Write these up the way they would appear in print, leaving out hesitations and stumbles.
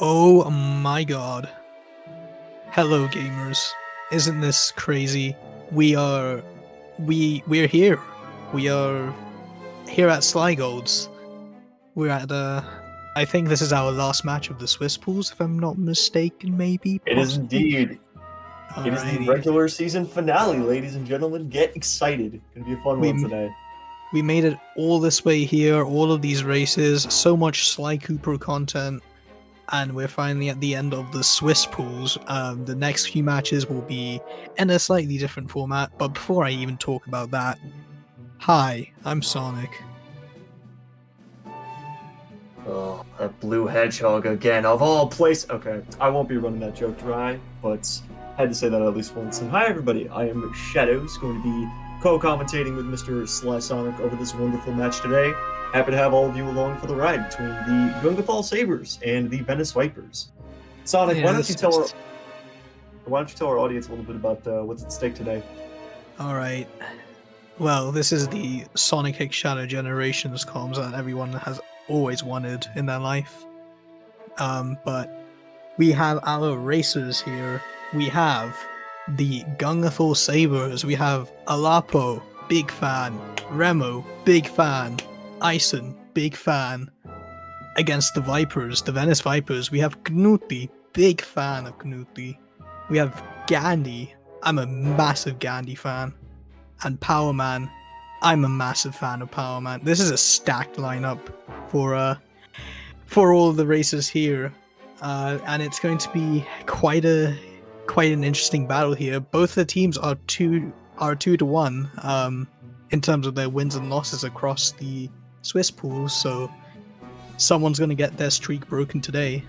Oh my god. Hello gamers. Isn't this crazy? We're here. We are here at Sligold's. We're at I think this is our last match of the Swiss pools, if I'm not mistaken, maybe, It is possibly. indeed. It is the Alrighty. regular season finale, ladies and gentlemen. Get excited. It's going to be a fun one today. We made it all this way here, all of these races, so much Sly Cooper content, and we're finally at the end of the Swiss pools. The next few matches will be in a slightly different format, but before I even talk about that, hi, I'm Sonic. Oh, that blue hedgehog again, of all places. Okay, I won't be running that joke dry, but I had to say that at least once. And hi, everybody. I am Shadows, going to be co-commentating with Mr. Sly Sonic over this wonderful match today. Happy to have all of you along for the ride between the Gungathal Sabres and the Venice Vipers. Sonic, Yeah, why don't you tell our audience a little bit about what's at stake today? Alright. Well, this is the Sonic X Shadow Generations comms that everyone has always wanted in their life. But we have our racers here. We have the Gungathal Sabres. We have Alapo, big fan. Remo, big fan. Ison, big fan. Against the Vipers, the Venice Vipers, we have Knuti, big fan of Knuti. We have Gandhi. I'm a massive Gandhi fan. And Powerman, I'm a massive fan of Powerman. This is a stacked lineup for all of the races here, and it's going to be quite an interesting battle here. Both the teams are 2-1 in terms of their wins and losses across the Swiss pools, so someone's going to get their streak broken today.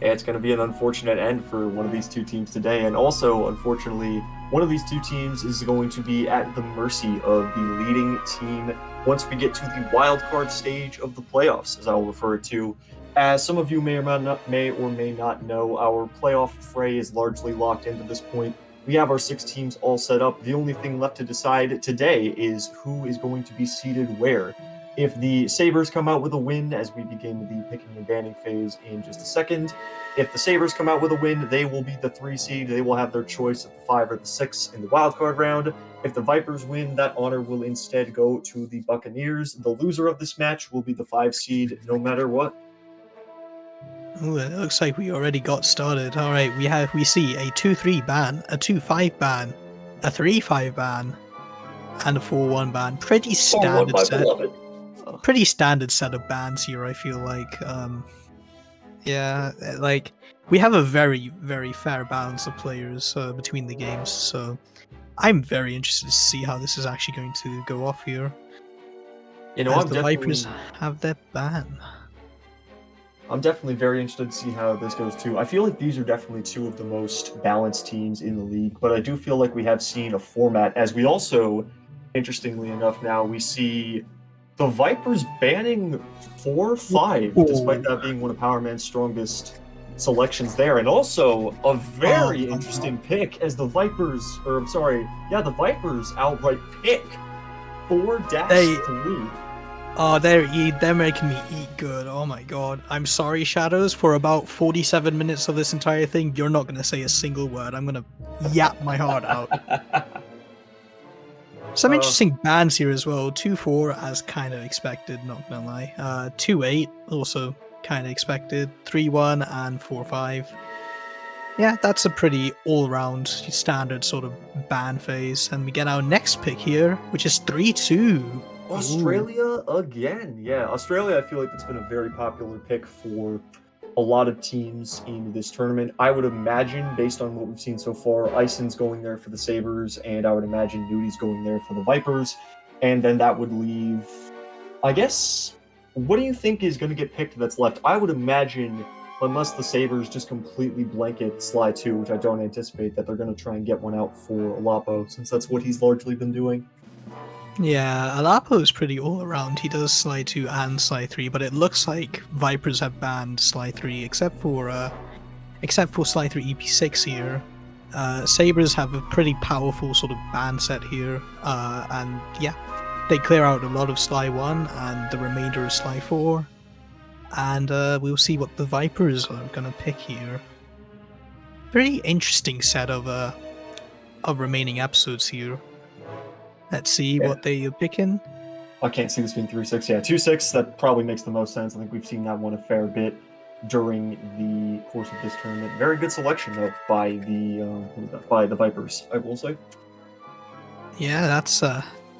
Yeah, it's going to be an unfortunate end for one of these two teams today, and also, unfortunately, one of these two teams is going to be at the mercy of the leading team once we get to the wild card stage of the playoffs, as I will refer it to. As some of you may or may not know, our playoff fray is largely locked into this point. We have our 6 teams all set up. The only thing left to decide today is who is going to be seeded where. If the Sabres come out with a win as we begin the picking and banning phase in just a second, if the Sabres come out with a win, they will be the 3 seed. They will have their choice of the 5 or the 6 in the wildcard round. If the Vipers win, that honor will instead go to the Buccaneers. The loser of this match will be the 5 seed no matter what. Ooh, it looks like we already got started. Alright, we see a 2-3 ban, a 2-5 ban, a 3-5 ban, and a 4-1 ban. Pretty standard set. Pretty standard set of bans here, I feel like. Yeah, like, we have a very, very fair balance of players between the games, so I'm very interested to see how this is actually going to go off here. You know, the Vipers have their ban. I'm definitely very interested to see how this goes too. I feel like these are definitely 2 of the most balanced teams in the league, but I do feel like we have seen a format, as we also, interestingly enough now, we see the Vipers banning 4-5, despite that being one of Powerman's strongest selections there. And also a very interesting pick as the Vipers outright pick 4-3. Oh, they're making me eat good. Oh my god. I'm sorry, Shadows, for about 47 minutes of this entire thing, you're not going to say a single word. I'm going to yap my heart out. Some interesting bans here as well. 2-4, as kind of expected, not gonna lie. 2-8, also kind of expected. 3-1 and 4-5. Yeah, that's a pretty all-round standard sort of ban phase. And we get our next pick here, which is 3-2. Australia again. Yeah, Australia, I feel like that's been a very popular pick for a lot of teams in this tournament. I would imagine, based on what we've seen so far, Ison's going there for the Sabres, and I would imagine Nudie's going there for the Vipers. And then that would leave, I guess, what do you think is going to get picked that's left? I would imagine, unless the Sabres just completely blanket Sly 2, which I don't anticipate, that they're going to try and get one out for Alapo, since that's what he's largely been doing. Yeah, Alapo is pretty all around. He does Sly 2 and Sly 3, but it looks like Vipers have banned Sly 3 except for Sly 3 EP6 here. Sabres have a pretty powerful sort of ban set here, and yeah, they clear out a lot of Sly 1 and the remainder of Sly 4. and we'll see what the Vipers are gonna pick here. Pretty interesting set of remaining episodes here. Let's see what they are picking. I can't see this being 3-6. Yeah, 2-6, that probably makes the most sense. I think we've seen that one a fair bit during the course of this tournament. Very good selection, though, by the Vipers, I will say. Yeah, that's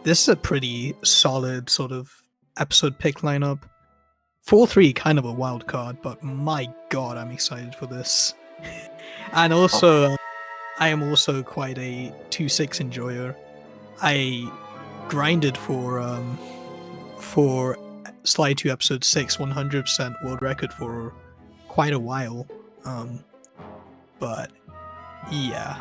this is a pretty solid sort of episode pick lineup. 4-3, kind of a wild card, but my god, I'm excited for this. And also, I am also quite a 2-6 enjoyer. I grinded for Sly 2 episode 6 100% world record for quite a while. But yeah,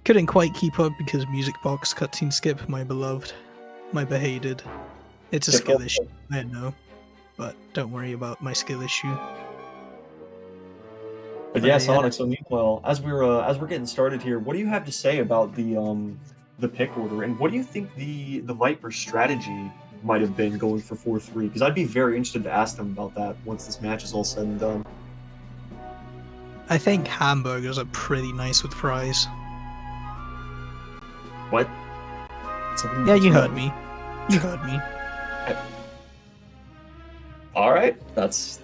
couldn't quite keep up because Music Box cutscene skip, my beloved, my behated. It's a skill issue, I know, but don't worry about my skill issue. But yeah, Sonic. So meanwhile, as we're getting started here, what do you have to say about the pick order, and what do you think the Viper strategy might have been going for 4-3? Because I'd be very interested to ask them about that once this match is all said and done. I think hamburgers are pretty nice with fries. What? Yeah, you heard me. You heard me. All right, that's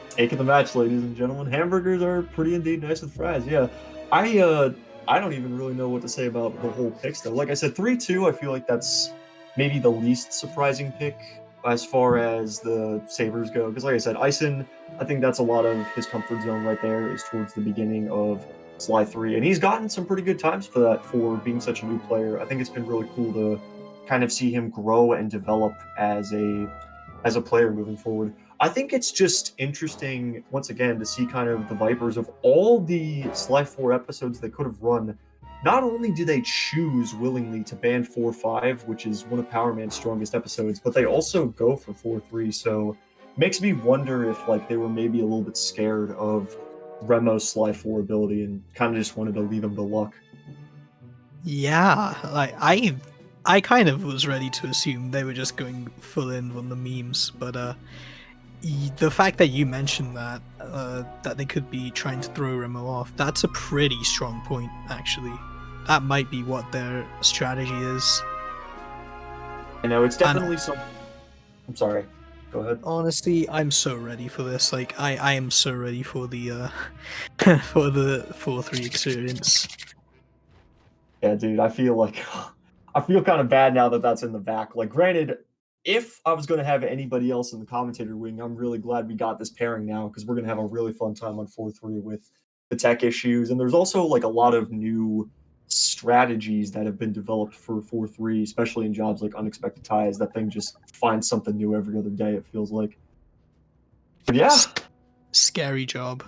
take of the match, ladies and gentlemen. Hamburgers are pretty indeed nice with fries. Yeah, I don't even really know what to say about the whole picks though. Like I said, 3-2. I feel like that's maybe the least surprising pick as far as the Sabres go. Because like I said, Eisen, I think that's a lot of his comfort zone right there is towards the beginning of Sly 3, and he's gotten some pretty good times for that for being such a new player. I think it's been really cool to kind of see him grow and develop as a player moving forward. I think it's just interesting, once again, to see kind of the Vipers of all the Sly 4 episodes they could have run. Not only do they choose willingly to ban 4-5, which is one of Power Man's strongest episodes, but they also go for 4-3. So it makes me wonder if like they were maybe a little bit scared of Remo's Sly 4 ability and kind of just wanted to leave him to luck. Yeah, like I kind of was ready to assume they were just going full in on the memes, but the fact that you mentioned that that they could be trying to throw Remo off, that's a pretty strong point, actually. That might be what their strategy is. I know, it's definitely some... I'm sorry. Go ahead. Honestly, I'm so ready for this. Like, I am so ready for the for the 4-3 experience. Yeah, dude, I feel kind of bad now that that's in the back. Like, granted, if I was going to have anybody else in the commentator wing, I'm really glad we got this pairing now because we're going to have a really fun time on 4-3 with the tech issues. And there's also like a lot of new strategies that have been developed for 4-3, especially in jobs like Unexpected Ties. That thing just finds something new every other day, it feels like. But yeah. Scary job.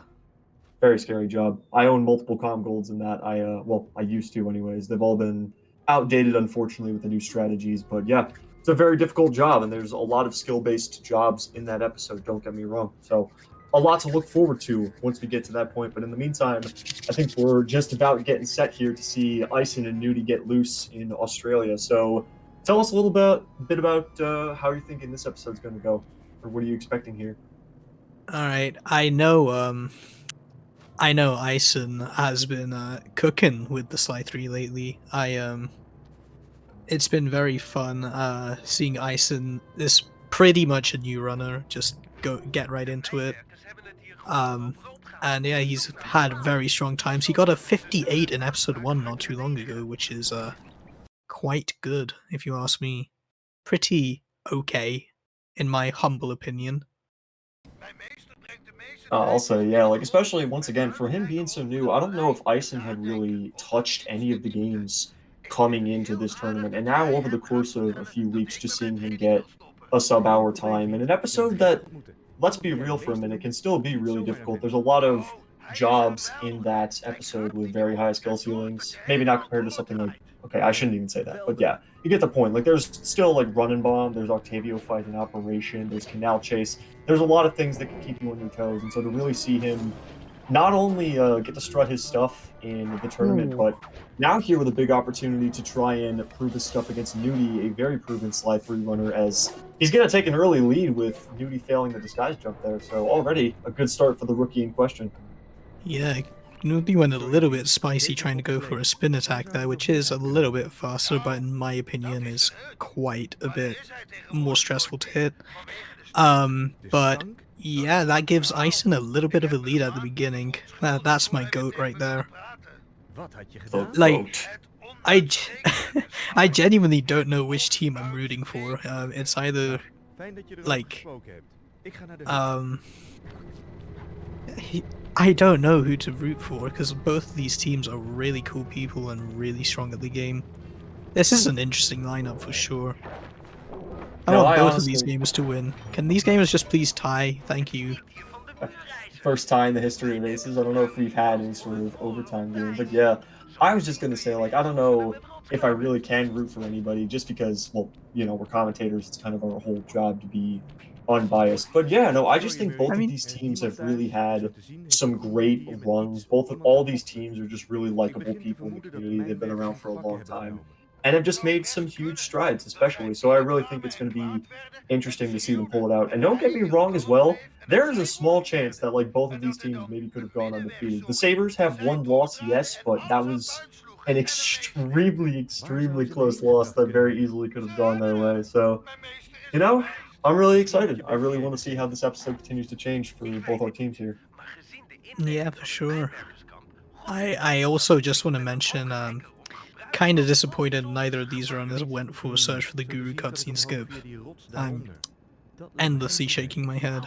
Very scary job. I own multiple comm golds in that. I used to anyways. They've all been outdated, unfortunately, with the new strategies. But yeah, it's a very difficult job, and there's a lot of skill-based jobs in that episode, don't get me wrong. So a lot to look forward to once we get to that point. But in the meantime, I think we're just about getting set here to see Ison and Nudie get loose in Australia. So tell us a little bit about how you're thinking this episode's going to go, or what are you expecting here? All right, I know Ison has been cooking with the Sly 3 lately. It's been very fun seeing Ison. This pretty much a new runner. Just get right into it. And yeah, he's had very strong times. He got a 58 in episode 1 not too long ago, which is quite good if you ask me. Pretty okay, in my humble opinion. Also, yeah, like especially once again for him being so new, I don't know if Ison had really touched any of the games coming into this tournament, and now over the course of a few weeks, just seeing him get a sub-hour time in an episode that, let's be real for a minute, can still be really difficult. There's a lot of jobs in that episode with very high skill ceilings. Maybe not compared to something like, okay, I shouldn't even say that, but yeah, you get the point. Like there's still like Run and Bomb, there's Octavio fighting Operation, there's Canal Chase. There's a lot of things that can keep you on your toes, and so to really see him not only get to strut his stuff in the tournament, Ooh. but now here with a big opportunity to try and prove his stuff against Nudie, a very proven Sly 3 runner, as he's going to take an early lead with Nudie failing the disguise jump there. So already a good start for the rookie in question. Yeah, Newbie went a little bit spicy trying to go for a spin attack there, which is a little bit faster, but in my opinion is quite a bit more stressful to hit. But yeah, that gives Ison a little bit of a lead at the beginning. That's my goat right there. The Like, goat. I genuinely don't know which team I'm rooting for. It's either like, um, I don't know who to root for because both of these teams are really cool people and really strong at the game. This is an interesting lineup for sure. I No, want I both of these honestly, games to win. Can these games just please tie? Thank you. first time in the history of ACES. I don't know if we've had any sort of overtime game, but yeah, I was just gonna say, like, I don't know if I really can root for anybody just because, well, we're commentators. It's kind of our whole job to be unbiased. But yeah, no, I just think I both of mean, these teams have really had some great runs. Both of all these teams are just really likable people in the community. They've been around for a long time and have just made some huge strides, especially. So I really think it's going to be interesting to see them pull it out. And don't get me wrong as well, there is a small chance that like both of these teams maybe could have gone undefeated. The Sabres have one loss, yes, but that was an extremely, extremely close loss that very easily could have gone their way. So, you know, I'm really excited. I really want to see how this episode continues to change for both our teams here. yeah, for sure. I also just want to mention, kind of disappointed neither of these runners went for a search for the Guru cutscene skip. I'm endlessly shaking my head.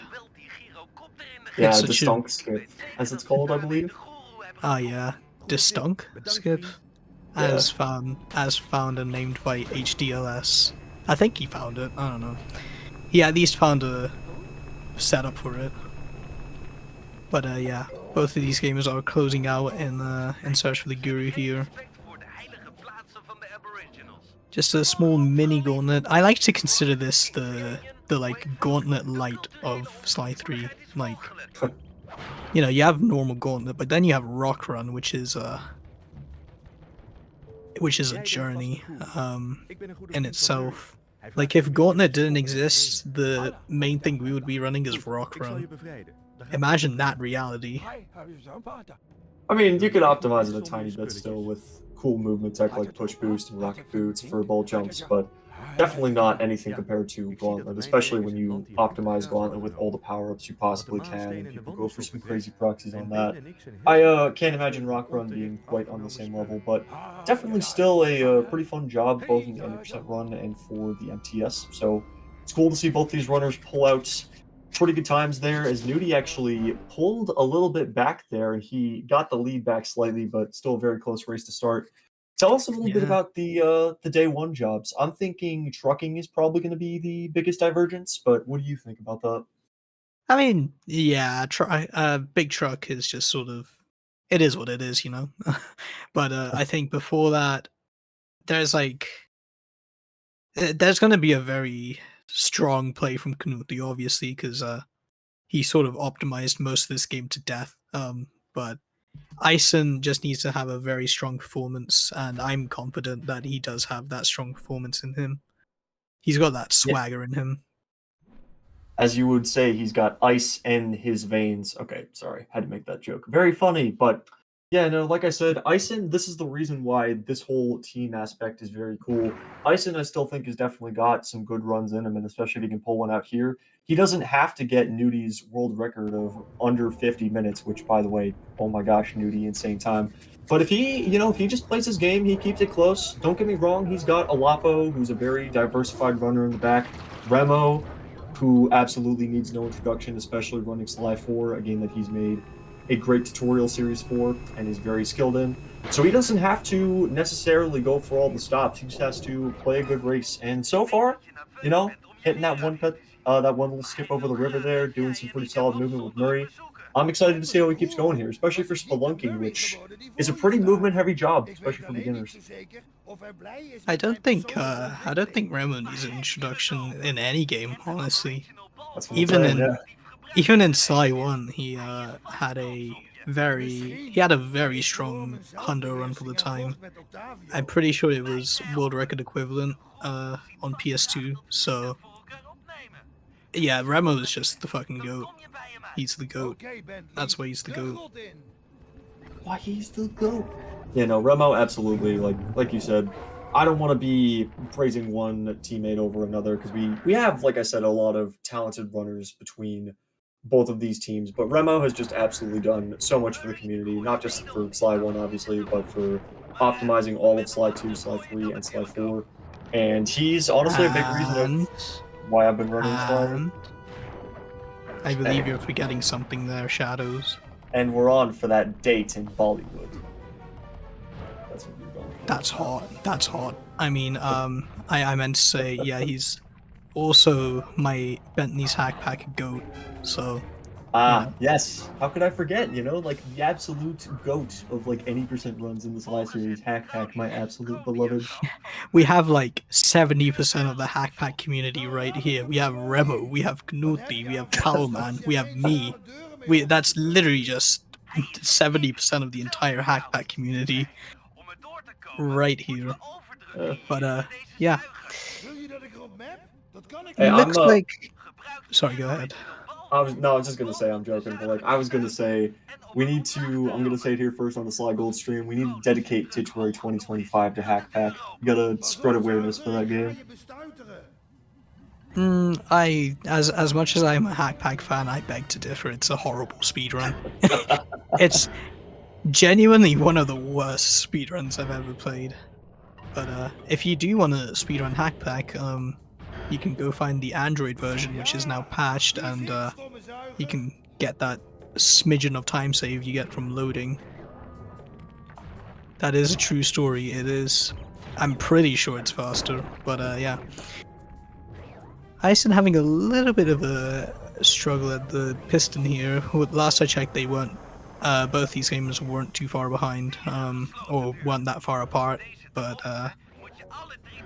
It's Yeah, the such a stunk skip, as it's called, I believe. yeah, distunk skip Yeah. as found and named by HDLS. I think he found it. I don't know. He at least found a setup for it. But yeah, both of these games are closing out in search for the Guru here. Just a small mini gauntlet. I like to consider this the like gauntlet light of Sly 3. Like, you have normal gauntlet, but then you have Rock Run, which is a journey in itself. Like if Gauntlet didn't exist, the main thing we would be running is Rock Run. Imagine that reality. I mean, you could optimize it a tiny bit still with cool movement tech like push boost and rocket boots for bolt jumps, but definitely not anything compared to Gauntlet, especially when you optimize Gauntlet with all the power-ups you possibly can, and people go for some crazy proxies on that. I can't imagine Rock Run being quite on the same level, but definitely still a pretty fun job, both in the 90% run and for the MTS. So it's cool to see both these runners pull out pretty good times there as Nudie actually pulled a little bit back there. He got the lead back slightly, but still a very close race to start. Tell us a little bit Yeah. about the day one jobs. I'm thinking trucking is probably going to be the biggest divergence, but what do you think about that? I mean, yeah, big truck is just sort of it is what it is. But I think before that, there's like there's going to be a very strong play from Knuthi, obviously, because he sort of optimized most of this game to death. But Ison just needs to have a very strong performance, and I'm confident that he does have that strong performance in him. He's got that Yeah, swagger in him. as you would say, he's got ice in his veins. Okay, sorry, had to make that joke. Very funny, but yeah, no, like I said, Ison, this is the reason why this whole team aspect is very cool. Ison, I still think, has definitely got some good runs in him, and especially if he can pull one out here. He doesn't have to get Nudie's world record of under 50 minutes, which, by the way, oh my gosh, Nudie, insane time. But if he just plays his game, he keeps it close. Don't get me wrong, he's got Alapo, who's a very diversified runner in the back. Remo, who absolutely needs no introduction, especially running Sly 4, a game that he's made a great tutorial series for and is very skilled in. So he doesn't have to necessarily go for all the stops. He just has to play a good race. And so far, hitting that one little skip over the river there, doing some pretty solid movement with Murray. I'm excited to see how he keeps going here, especially for spelunking, which is a pretty movement-heavy job, especially for beginners. I don't think Remo needs an introduction in any game, honestly. That's what I'm Even saying. Yeah. in even in Sly 1, he had a he had a very strong hundo run for the time. I'm pretty sure it was world record equivalent on PS2. So yeah, Remo is just the fucking goat. He's the goat. That's why he's the goat. Why he's the GOAT. Yeah, no, Remo, absolutely. Like you said, I don't want to be praising one teammate over another because we have, like I said, a lot of talented runners between both of these teams. But Remo has just absolutely done so much for the community, not just for Sly 1, obviously, but for optimizing all of Sly 2, Sly 3, and Sly 4. And he's honestly a big reason of And why I've been running Sly. and I believe you're forgetting something there, Shadows. And we're on for that date in Bollywood. That's what we're going for. That's hot. That's hot. I mean, I meant to say, yeah, he's also my Bentley's hack pack goat. So Yes. How could I forget? Like the absolute goat of like any percent runs in this live series, Hack Pack, my absolute beloved. we have like 70% of the hack pack community right here. We have Remo, we have Knuti, we have Palman, we have me. That's literally just 70% of the entire hack pack community right here. But yeah. Hey, Looks like. Sorry, go ahead. I was just gonna say I'm joking, but like I was gonna say I'm gonna say it here first on the Sly Gold stream. We need to dedicate Tituary 2025 to Hack Pack. You gotta spread awareness for that game. As much as I'm a Hack Pack fan, I beg to differ. It's a horrible speedrun. It's genuinely one of the worst speedruns I've ever played. But if you do want to speedrun Hack Pack, you can go find the Android version, which is now patched, and you can get that smidgen of time save you get from loading. That is a true story. It is. I'm pretty sure it's faster, but yeah. Ison having a little bit of a struggle at the piston here. Last I checked, they weren't. Both these games weren't too far behind, or weren't that far apart. But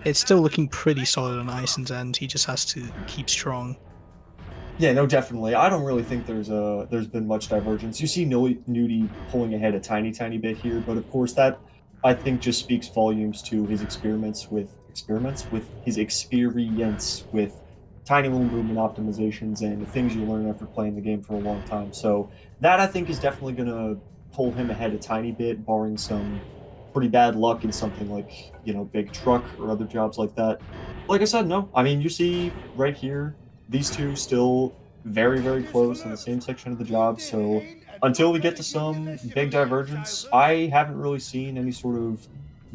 it's still looking pretty solid on Ison's end. He just has to keep strong. Yeah, no, definitely. I don't really think there's been much divergence. You see Nudie pulling ahead a tiny bit here, but of course that I think just speaks volumes to his experience with his experience with tiny little movement optimizations and the things you learn after playing the game for a long time. So that I think is definitely gonna pull him ahead a tiny bit, barring some pretty bad luck in something like, big truck or other jobs like that. Like I said, no. I mean, you see right here, these two still very, very close in the same section of the job. So until we get to some big divergence, I haven't really seen any sort of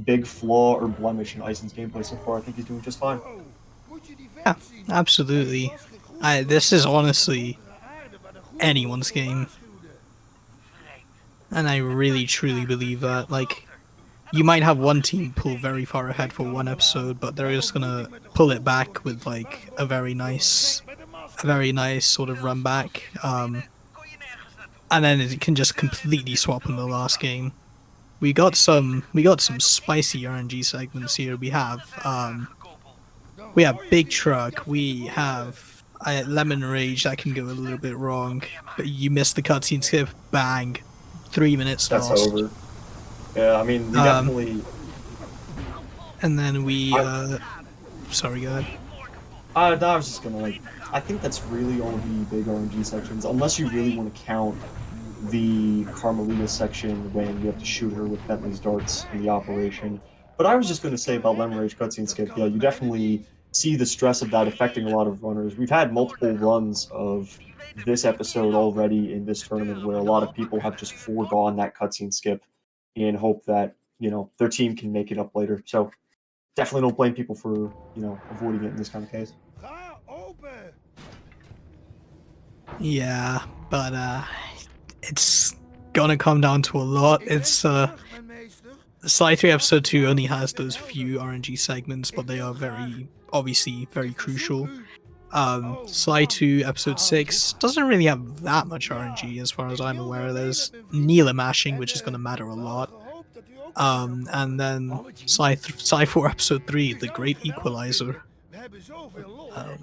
big flaw or blemish in Ison's gameplay so far. I think he's doing just fine. Yeah, absolutely. This is honestly anyone's game. And I really truly believe that. Like, you might have one team pull very far ahead for one episode, but they're just gonna pull it back with like a very nice sort of run back. And then it can just completely swap in the last game. We got some spicy RNG segments here. We have Big Truck. We have Lemon Rage. That can go a little bit wrong, but you missed the cutscene skip. Bang, 3 minutes That's lost. over. Yeah, I mean, we definitely. And then we. Sorry, go ahead. No, I was just gonna I think that's really all the big RNG sections, unless you really want to count the Carmelita section when you have to shoot her with Bentley's darts in the operation. But I was just gonna say about Lemon Rage cutscene skip. Yeah, you definitely see the stress of that affecting a lot of runners. We've had multiple runs of this episode already in this tournament where a lot of people have just foregone that cutscene skip in hope that their team can make it up later. So definitely don't blame people for avoiding it in this kind of case. Yeah, but it's gonna come down to a lot. It's Sly 3 episode 2 only has those few RNG segments, but they are obviously very crucial. Sly 2 episode 6 doesn't really have that much RNG as far as I'm aware. There's Neela mashing, which is gonna matter a lot. And then Sly 4 episode 3, the Great Equalizer.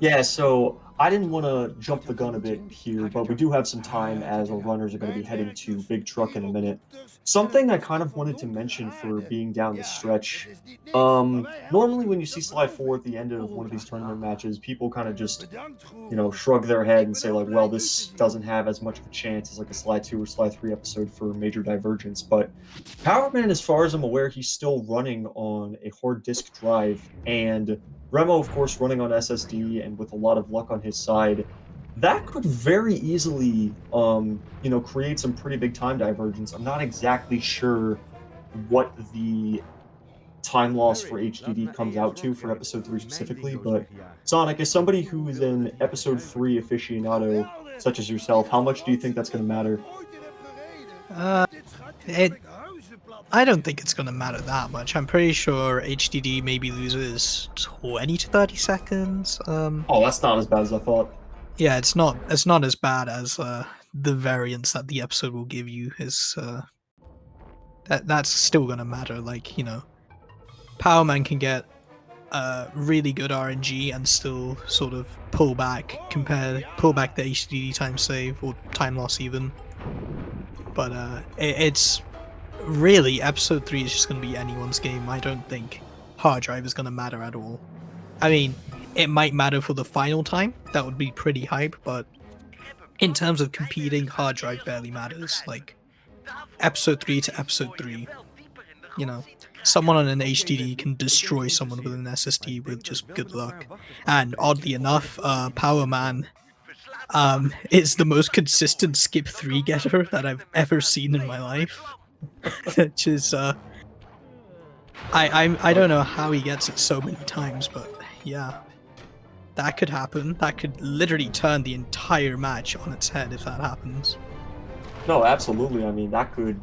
Yeah, so I didn't want to jump the gun a bit here, but we do have some time as our runners are going to be heading to Big Truck in a minute. Something I kind of wanted to mention for being down the stretch. Normally when you see Slide 4 at the end of one of these tournament matches, people kind of just, shrug their head and say like, well, this doesn't have as much of a chance as like a Slide 2 or Slide 3 episode for Major Divergence. But Power Man, as far as I'm aware, he's still running on a hard disk drive, and Remo, of course, running on SSD and with a lot of luck on his side, that could very easily, create some pretty big time divergence. I'm not exactly sure what the time loss for HDD comes out to for episode 3 specifically, but Sonic, as somebody who is an episode 3 aficionado, such as yourself, how much do you think that's going to matter? Uh, it. I don't think it's gonna matter that much. I'm pretty sure HDD maybe loses 20 to 30 seconds. Oh, that's not as bad as I thought. Yeah, it's not as bad as the variance that the episode will give you. Is that's still gonna matter. Like, Power Man can get really good RNG and still sort of pull back the HDD time save or time loss even. But it's really episode 3 is just going to be anyone's game. I don't think hard drive is going to matter at all. I mean, it might matter for the final time. That would be pretty hype, but in terms of competing, hard drive barely matters. Like episode 3 to episode 3, someone on an HDD can destroy someone with an SSD with just good luck. And oddly enough, Power Man is the most consistent skip 3 getter that I've ever seen in my life. Which is I don't know how he gets it so many times, but yeah, that could happen. That could literally turn the entire match on its head if that happens. No, absolutely. I mean, that could,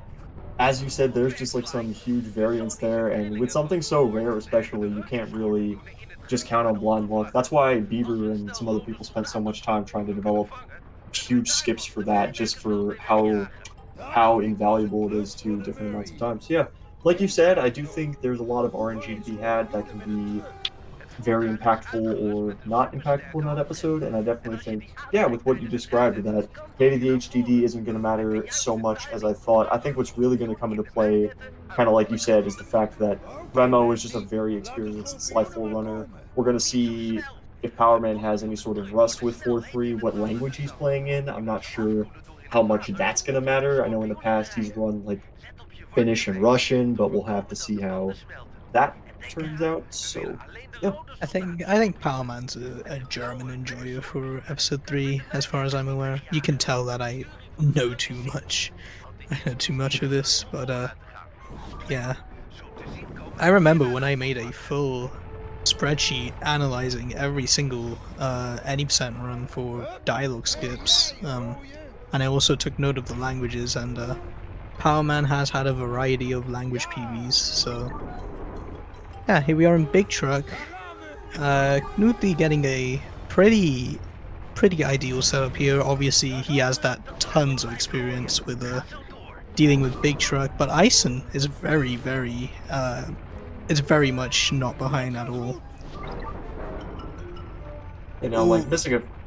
as you said, there's just like some huge variance there, and with something so rare especially, you can't really just count on blind luck. That's why Beaver and some other people spent so much time trying to develop huge skips for that, just for how invaluable it is to different amounts of times. So yeah, like you said, I do think there's a lot of RNG to be had that can be very impactful or not impactful in that episode, and I definitely think, yeah, with what you described, that maybe the HDD isn't going to matter so much as I thought. I think what's really going to come into play, kind of like you said, is the fact that Remo is just a very experienced Slide 4 runner. We're going to see if Power Man has any sort of rust with 4-3, what language he's playing in. I'm not sure how much that's going to matter. I know in the past he's run like Finnish and Russian, but we'll have to see how that turns out. So yeah, I think Power Man's a German enjoyer for episode 3, as far as I'm aware. You can tell that I know too much. I know too much of this, but yeah. I remember when I made a full spreadsheet analyzing every single any percent run for dialogue skips, and I also took note of the languages, and Power Man has had a variety of language PBs, so yeah, here we are in Big Truck. Knuthi getting a pretty ideal setup here. Obviously, he has that tons of experience with dealing with Big Truck, but Ison is it's very much not behind at all. Like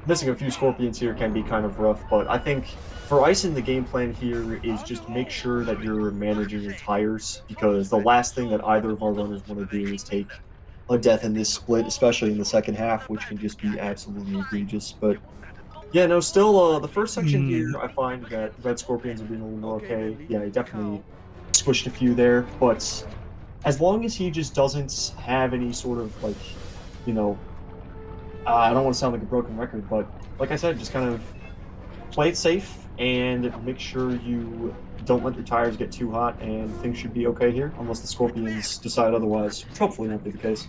missing a few Scorpions here can be kind of rough, but I think for Ison, the game plan here is just make sure that you're managing your tires, because the last thing that either of our runners want to do is take a death in this split, especially in the second half, which can just be absolutely egregious. But yeah, no, still, the first section here, I find that Red Scorpions are being a little more okay. Yeah, he definitely squished a few there, but as long as he just doesn't have any sort of, like, I don't want to sound like a broken record, but like I said, just kind of play it safe and make sure you don't let your tires get too hot, and things should be okay here, unless the Scorpions decide otherwise, which hopefully won't be the case.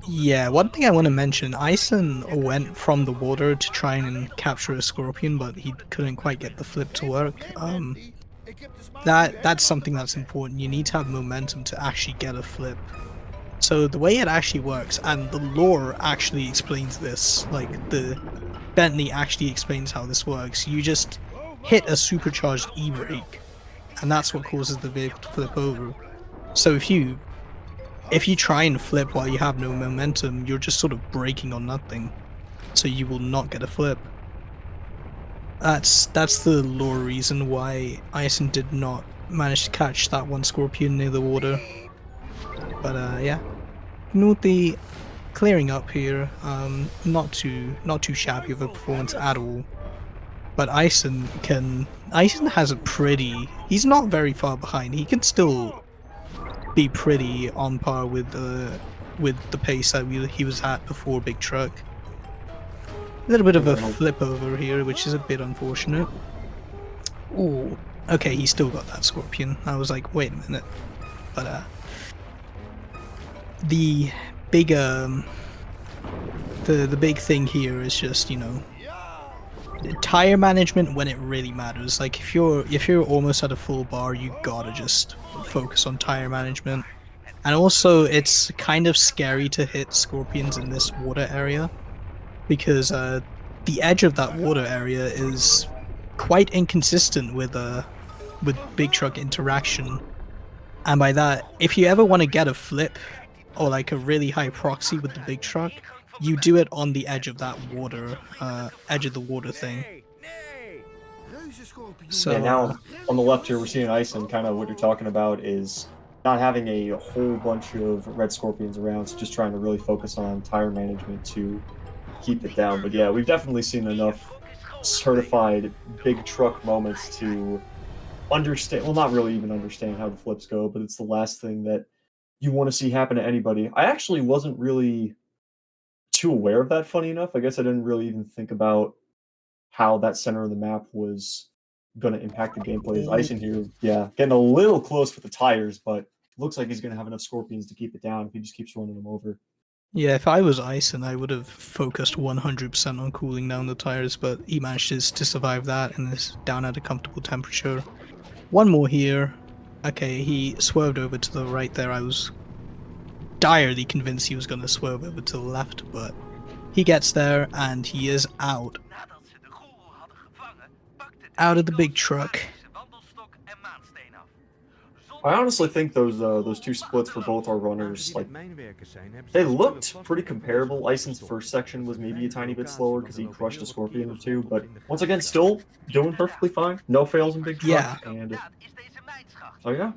Yeah, one thing I want to mention, Ison went from the water to try and capture a Scorpion, but he couldn't quite get the flip to work. That's something that's important. You need to have momentum to actually get a flip. So the way it actually works, and the lore actually explains this, like the Bentley actually explains how this works. You just hit a supercharged E-brake, and that's what causes the vehicle to flip over. So if you if you try and flip while you have no momentum, you're just sort of braking on nothing, so you will not get a flip. That's the lore reason why Ison did not manage to catch that one scorpion near the water. But yeah, Knuti clearing up here. Not too shabby of a performance at all. But Ison has a pretty. He's not very far behind. He can still be pretty on par with the pace that he was at before Big Truck. A little bit of a flip over here, which is a bit unfortunate. Ooh, okay, he still got that scorpion. I was like, wait a minute. But the big the big thing here is just, you know, tire management when it really matters. Like if you're almost at a full bar, you gotta just focus on tire management. And also, it's kind of scary to hit scorpions in this water area, because the edge of that water area is quite inconsistent with Big Truck interaction. And by that, if you ever want to get a flip or like a really high proxy with the Big Truck, you do it on the edge of that water, edge of the water thing. So yeah, now on the left here, we're seeing Ison. Kind of what you're talking about is not having a whole bunch of red scorpions around, so just trying to really focus on tire management to keep it down. But yeah, we've definitely seen enough certified Big Truck moments to understand, well, not really even understand how the flips go, but it's the last thing that you want to see happen to anybody. I actually wasn't really too aware of that, funny enough. I guess I didn't really even think about how that center of the map was going to impact the gameplay. As Ison here, yeah, getting a little close with the tires, but looks like he's going to have enough scorpions to keep it down if he just keeps running them over. yeah, if I was Ison, I would have focused 100% on cooling down the tires, but he managed to survive that and is down at a comfortable temperature. One more here. Okay, he swerved over to the right there. I was direly convinced he was going to swerve over to the left, but he gets there and he is out. Out of the Big Truck. I honestly think those two splits for both our runners, like, they looked pretty comparable. Ison's first section was maybe a tiny bit slower because he crushed a scorpion or two, but once again, still doing perfectly fine. No fails in Big Truck, Yeah. and so yeah.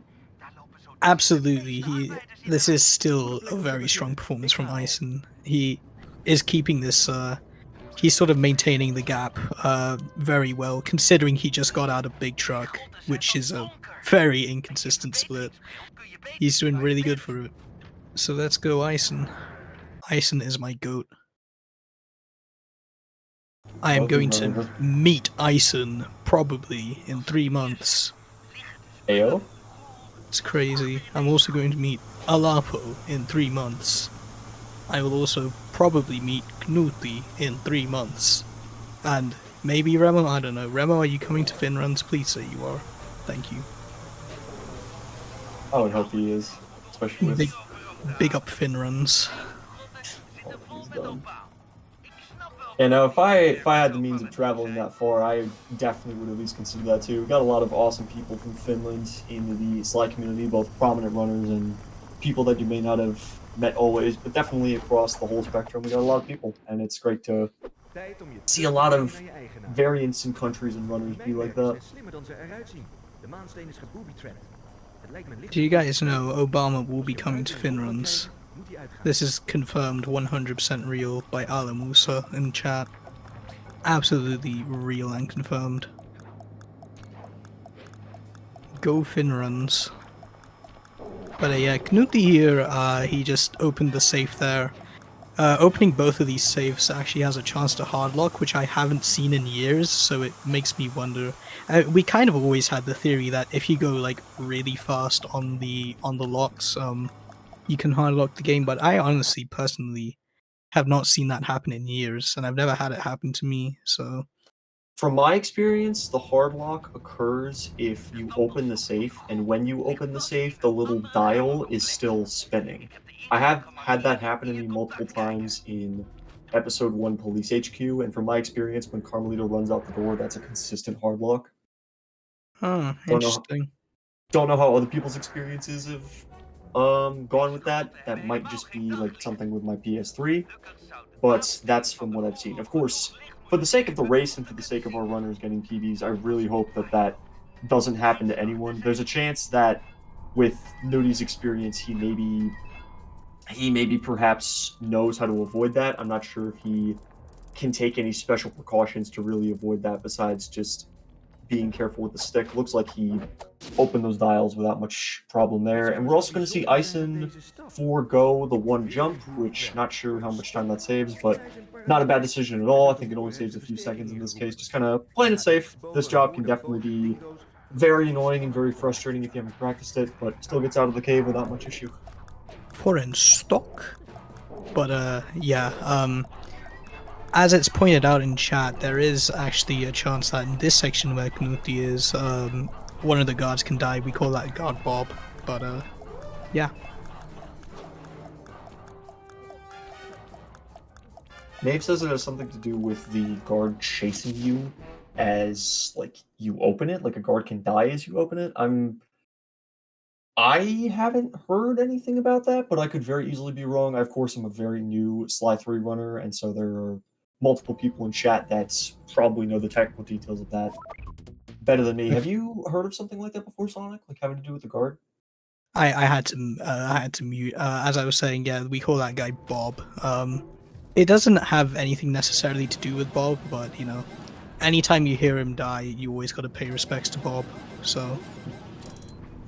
Absolutely, this is still a very strong performance from Ison. He is keeping this, he's sort of maintaining the gap very well, considering he just got out of Big Truck, which is a very inconsistent split. He's doing really good for it. So let's go Ison. Ison is my GOAT. I am going to meet Ison probably in 3 months. Ayo? It's crazy. I'm also going to meet Alapo in 3 months. I will also probably meet Knuti in 3 months. And maybe Remo, I don't know. Remo, are you coming to Finruns? Please say you are. Thank you. I would hope he is, especially with... Big up Finruns. You know, if I had the means of traveling that far, I definitely would at least consider that too. We've got a lot of awesome people from Finland in the slide community, both prominent runners and people that you may not have met always, but definitely across the whole spectrum. We got a lot of people, and it's great to see a lot of variants in countries and runners be like that. Do you guys know Obama will be coming to Finruns? This is confirmed 100% real by Ala Musa in chat. Absolutely real and confirmed. Go Finruns. But yeah, Knuti here, he just opened the safe there. Opening both of these safes actually has a chance to hardlock, which I haven't seen in years, so it makes me wonder. We kind of always had the theory that if you go like really fast on the locks, you can hardlock the game, but I honestly, personally, have not seen that happen in years, and I've never had it happen to me, so... From my experience, the hard lock occurs if you open the safe, and when you open the safe, the little dial is still spinning. I have had that happen to me multiple times in Episode 1 Police HQ, and from my experience, when Carmelita runs out the door, that's a consistent hard lock. Oh, interesting. Don't know how other people's experiences have gone with that. That might just be like something with my PS3, but that's from what I've seen. Of course, for the sake of the race and for the sake of our runners getting PBs, I really hope that that doesn't happen to anyone. There's a chance that with Nudi's experience, he maybe perhaps knows how to avoid that. I'm not sure if he can take any special precautions to really avoid that besides just being careful with the stick. Looks like he opened those dials without much problem there. And we're also going to see Ison forego the one jump, which not sure how much time that saves, but not a bad decision at all. I think it only saves a few seconds in this case. Just kind of playing it safe. This job can definitely be very annoying and very frustrating if you haven't practiced it, but still gets out of the cave without much issue. Foreign stock. But yeah, as it's pointed out in chat, there is actually a chance that in this section where Knuthi is, one of the guards can die. We call that guard Bob. But yeah. Nave says it has something to do with the guard chasing you as like you open it, like a guard can die as you open it. I haven't heard anything about that, but I could very easily be wrong. I, of course, am a very new Sly 3 runner, and so there are multiple people in chat that probably know the technical details of that better than me. Have you heard of something like that before, Sonic? Like having to do with the guard? I had to mute. As I was saying, yeah, we call that guy Bob. It doesn't have anything necessarily to do with Bob, but you know, anytime you hear him die, you always got to pay respects to Bob. So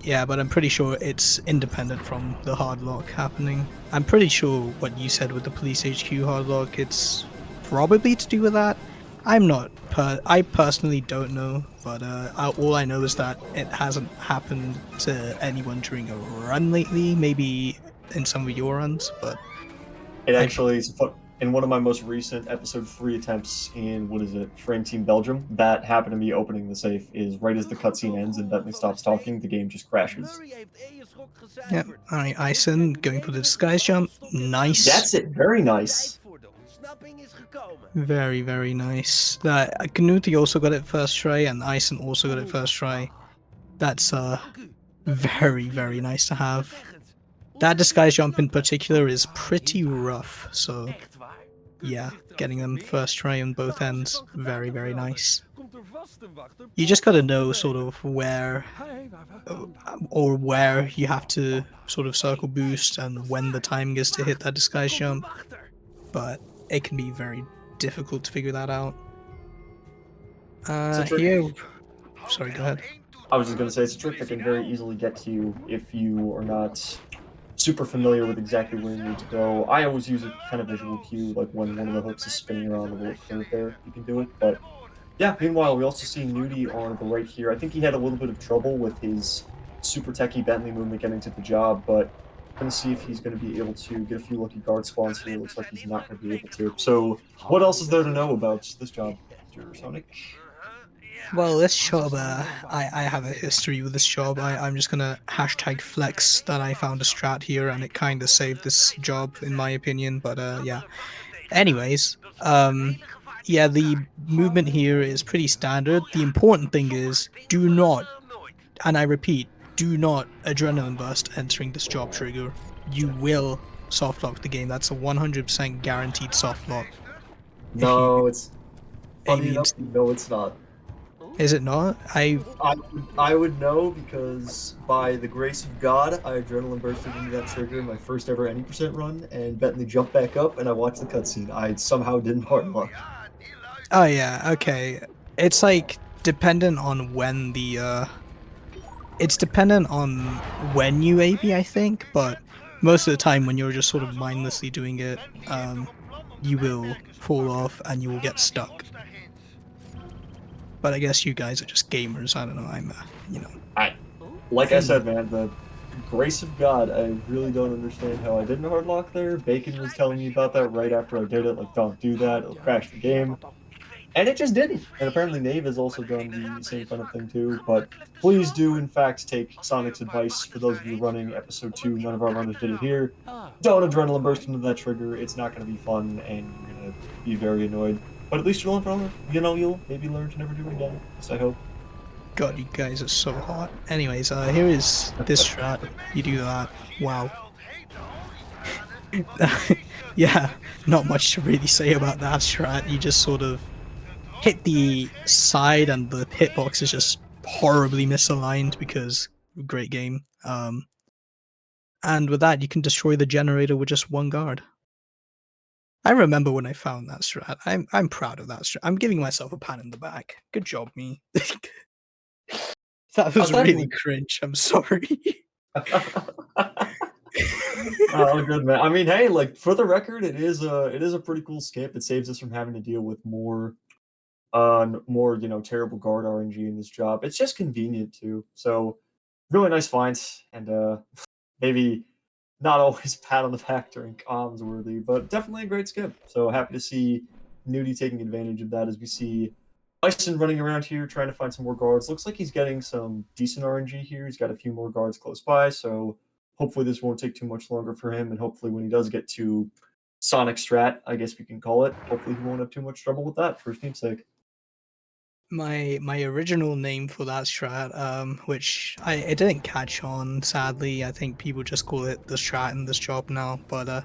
yeah, but I'm pretty sure it's independent from the hard lock happening. I'm pretty sure what you said with the police HQ hard lock, it's probably to do with that. I'm not. I personally don't know, but all I know is that it hasn't happened to anyone during a run lately. Maybe in some of your runs, but It actually is in one of my most recent episode 3 attempts in what is it, Frame Team Belgium. That happened to me opening the safe. Is right as the cutscene ends and Bentley stops talking, the game just crashes. yeah. All right, Ison going for the disguise jump. Nice. That's it. Very nice. Very, very nice. That Knuthi also got it first try, and Ison also got it first try. That's very, very nice to have. That disguise jump in particular is pretty rough, so yeah, getting them first try on both ends, very, very nice. You just gotta know sort of where, or where you have to sort of circle boost and when the timing is to hit that disguise jump, but it can be very difficult to figure that out. Here, sorry, go ahead. I was just going to say, it's a trick that can very easily get to you if you are not super familiar with exactly where you need to go. I always use a kind of visual cue, like when one of the hooks is spinning around a little curve there, you can do it. But yeah, meanwhile, we also see Nudie on the right here. I think he had a little bit of trouble with his super techie Bentley movement getting to the job, but I'm going to see if he's going to be able to get a few lucky guard spawns here. Looks like he's not going to be able to. So what else is there to know about this job, Mr. Sonic? Well, this job, I have a history with this job. I'm just gonna hashtag flex that I found a strat here and it kinda saved this job in my opinion, but yeah. Anyways, yeah, the movement here is pretty standard. The important thing is, do not, and I repeat, do not adrenaline burst entering this job trigger. You will soft lock the game. That's a 100% guaranteed soft lock. No, it's funny enough, no, it's not. Is it not? I would know because by the grace of God, I adrenaline bursted into that trigger in my first ever any percent run, and Bentley jumped back up, and I watched the cutscene. I somehow didn't hard luck. Oh yeah, okay. It's like dependent on when the it's dependent on when you AB, I think, but most of the time when you're just sort of mindlessly doing it, you will fall off and you will get stuck. But I guess you guys are just gamers. I don't know. I'm, you know. I said, man, the grace of God. I really don't understand how I didn't hard lock there. Bacon was telling me about that right after I did it. Like, don't do that. It'll crash the game. And it just didn't. And apparently Nave has also done the same kind of thing too. But please do, in fact, take Sonic's advice. For those of you running episode 2, none of our runners did it here. Don't adrenaline burst into that trigger. It's not going to be fun, and you're going to be very annoyed. But at least you'll learn from it. You know, you'll maybe learn to never do it again. Yes, I hope. God, you guys are so hot. Anyways, here is this strat. You do that. Wow. Yeah, not much to really say about that strat. You just sort of hit the side and the hitbox is just horribly misaligned because great game. And with that, you can destroy the generator with just one guard. I remember when I found that strat. I'm proud of that strat. I'm giving myself a pat in the back. Good job, me. That was How's that really going? cringe. I'm sorry. Oh, good man. I mean, hey, like for the record, it is a pretty cool skip. It saves us from having to deal with more terrible guard RNG in this job. It's just convenient too. So really nice finds and maybe not always pat on the back during comms worthy, but definitely a great skip. So happy to see Nudie taking advantage of that as we see Bison running around here trying to find some more guards. Looks like he's getting some decent RNG here. He's got a few more guards close by, so hopefully this won't take too much longer for him. And hopefully when he does get to Sonic Strat, I guess we can call it, hopefully he won't have too much trouble with that for his team's sake. My original name for that strat, which it didn't catch on, sadly. I think people just call it the strat in this job now. But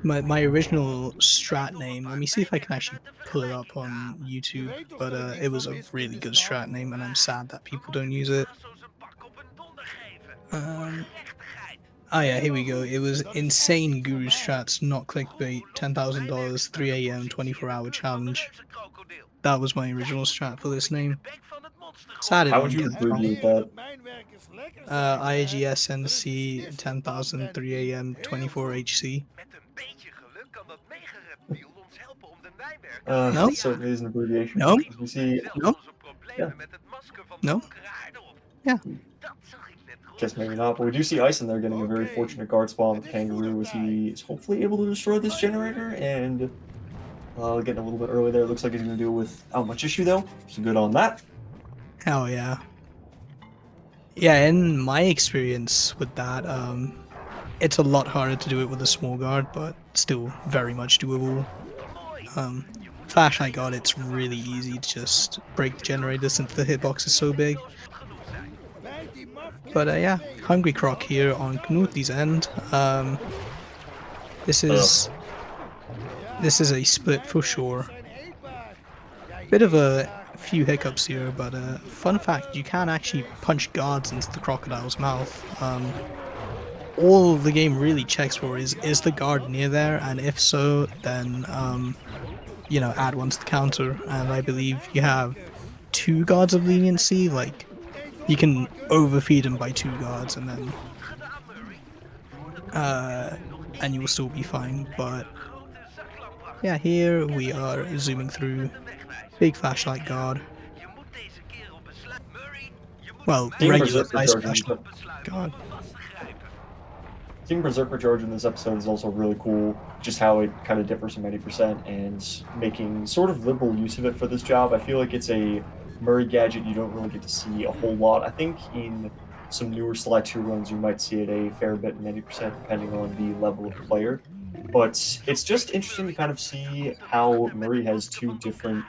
my original strat name, let me see if I can actually pull it up on YouTube. But it was a really good strat name, and I'm sad that people don't use it. Oh yeah, here we go. It was insane guru strats, not clickbait. $10,000, 3 a.m., 24-hour challenge. That was my original strat for this name. Sad I How would didn't you get that wrong. abbreviate that? IGSNC 10,000 3 a.m. 24 HC. No? It certainly is an abbreviation. No? As we see, No? yeah, No? Yeah. guess maybe not, but we do see Ice in there getting a very fortunate guard spawn with the Kangaroo as he is hopefully able to destroy this generator and getting a little bit early there. Looks like he's going to do it without much issue though, so good on that. Hell yeah. Yeah, in my experience with that, it's a lot harder to do it with a small guard, but still very much doable. Flashlight guard, it's really easy to just break the generator since the hitbox is so big. But yeah, Hungry Croc here on Knuti's end. This is a split for sure. Bit of a few hiccups here, but fun fact, you can actually punch guards into the crocodile's mouth. All the game really checks for is the guard near there, and if so, then add one to the counter. And I believe you have 2 guards of leniency, like you can overfeed them by 2 guards, and then and you will still be fine. But yeah, here we are zooming through. Big flashlight guard. Well, Team regular Berserker size charge flashlight guard. Team Berserker charge in this episode is also really cool, just how it kind of differs from 80% and making sort of liberal use of it for this job. I feel like it's a Murray gadget you don't really get to see a whole lot. I think in some newer Sly 2 runs you might see it a fair bit in 80% depending on the level of the player. But it's just interesting to kind of see how Murray has 2 different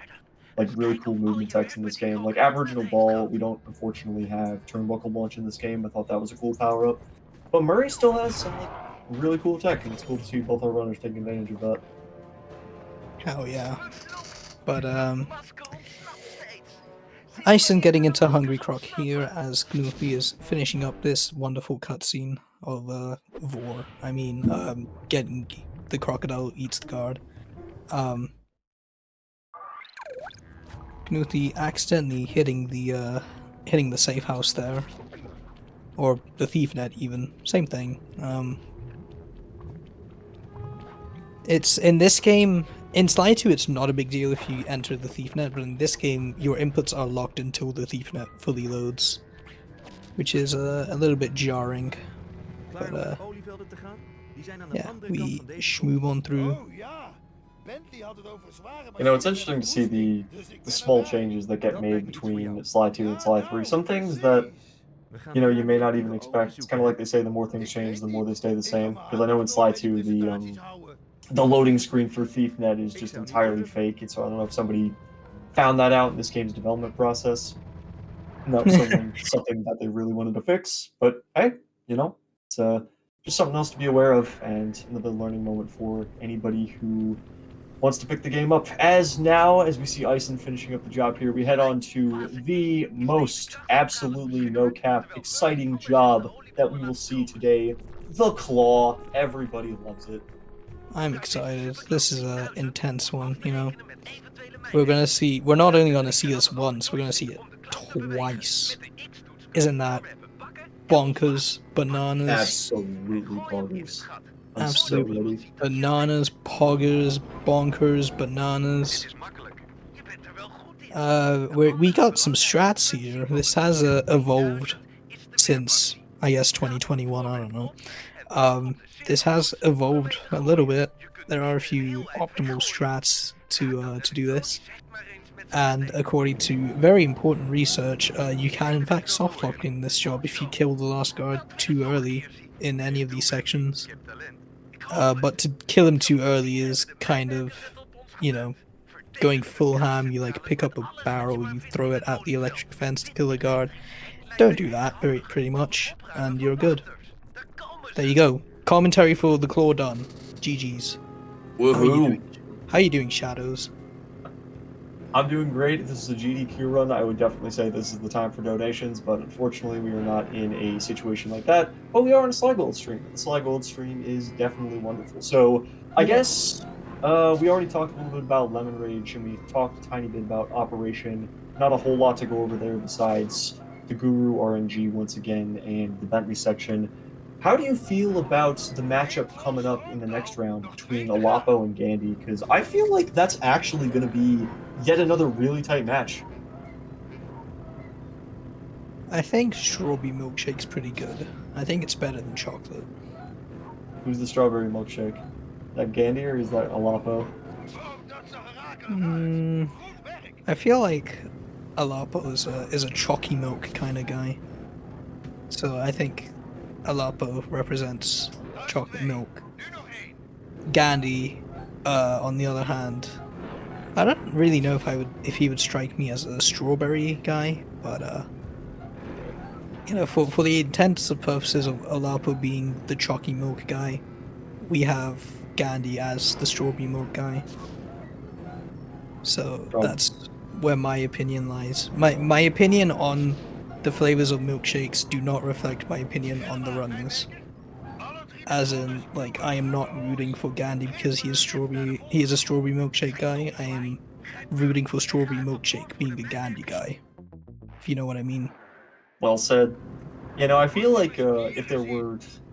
like really cool movement techs in this game. Like Aboriginal Ball, we don't unfortunately have Turnbuckle Launch in this game. I thought that was a cool power up. But Murray still has some like really cool tech, and it's cool to see both our runners taking advantage of that. Hell yeah. But Ison getting into Hungry Croc here as Knuthi is finishing up this wonderful cutscene of Vor. I mean, getting the crocodile eats the guard. Knuthi accidentally hitting the safe house there. Or the thief net even. Same thing. It's in this game, in Sly 2 it's not a big deal if you enter the thief net, but in this game your inputs are locked until the thief net fully loads. Which is a little bit jarring. But yeah, we schmoob on through. You know, it's interesting to see the small changes that get made between Sly 2 and Sly 3. Some things that you may not even expect. It's kind of like they say, the more things change, the more they stay the same. Because I know in Sly 2, the loading screen for ThiefNet is just entirely fake. And so I don't know if somebody found that out in this game's development process. not something that they really wanted to fix. But hey, it's just something else to be aware of, and another learning moment for anybody who wants to pick the game up. As now, as we see Ison finishing up the job here, we head on to the most absolutely no cap exciting job that we will see today. The Claw. Everybody loves it. I'm excited. This is a intense one, you know. We're not only gonna see this once, we're gonna see it twice. Isn't that bonkers? Bananas? Absolutely bonkers. I'm so Absolutely ready. bananas, poggers, bonkers, bananas. We got some strats here. This has evolved since, I guess, 2021, I don't know. This has evolved a little bit. There are a few optimal strats to do this. And according to very important research, you can in fact softlock in this job if you kill the last guard too early in any of these sections. But to kill him too early is kind of, you know, going full ham. You like pick up a barrel, you throw it at the electric fence to kill a guard. Don't do that, pretty much, and you're good. There you go. Commentary for the claw done. GG's. How are you Woohoo! doing? How are you doing, Shadows? I'm doing great. This is a GDQ run. I would definitely say this is the time for donations, but unfortunately, we are not in a situation like that. But we are on a Sly Gold stream. The Sly Gold stream is definitely wonderful. So I guess we already talked a little bit about Lemon Rage, and we talked a tiny bit about Operation. Not a whole lot to go over there besides the Guru RNG once again and the Bentley section. How do you feel about the matchup coming up in the next round between Alapo and Gandhi? Because I feel like that's actually going to be yet another really tight match. I think strawberry milkshake's pretty good. I think it's better than chocolate. Who's the strawberry milkshake? That Gandhi or is that Alapo? I feel like Alapo is a chalky milk kind of guy. So I think Alapo represents chocolate milk. Gandhi, on the other hand, I don't really know if he would strike me as a strawberry guy, but for the intents and purposes of Alapo being the chalky milk guy, we have Gandhi as the strawberry milk guy. So that's where my opinion lies. My opinion on the flavors of milkshakes do not reflect my opinion on the runs. As in, like, I am not rooting for Gandhi because he is a strawberry milkshake guy. I am rooting for strawberry milkshake being a Gandhi guy. If you know what I mean. Well said. I feel like if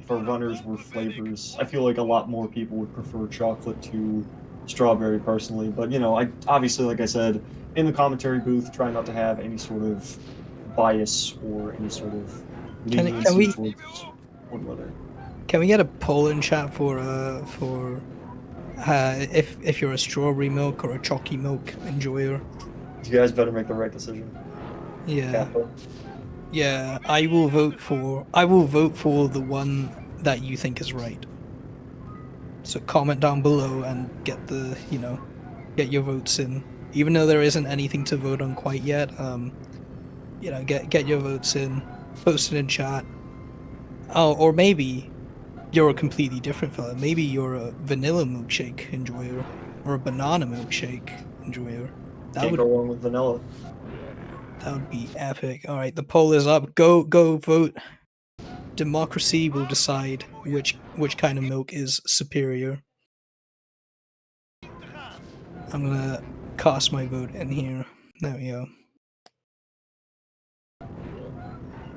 our runners were flavors, I feel like a lot more people would prefer chocolate to strawberry personally. But I obviously, like I said, in the commentary booth, try not to have any sort of bias or any sort of leniency towards one runner. Can we get a poll in chat for if you're a strawberry milk or a chalky milk enjoyer? You guys better make the right decision. Yeah. Kappa. Yeah, I will vote for the one that you think is right. So comment down below and get get your votes in. Even though there isn't anything to vote on quite yet, get your votes in, post it in chat. Oh, or maybe you're a completely different fella. Maybe you're a vanilla milkshake enjoyer or a banana milkshake enjoyer. Can't go wrong with vanilla. That would be epic. All right, the poll is up. Go vote. Democracy will decide which kind of milk is superior. I'm gonna cast my vote in here. There we go.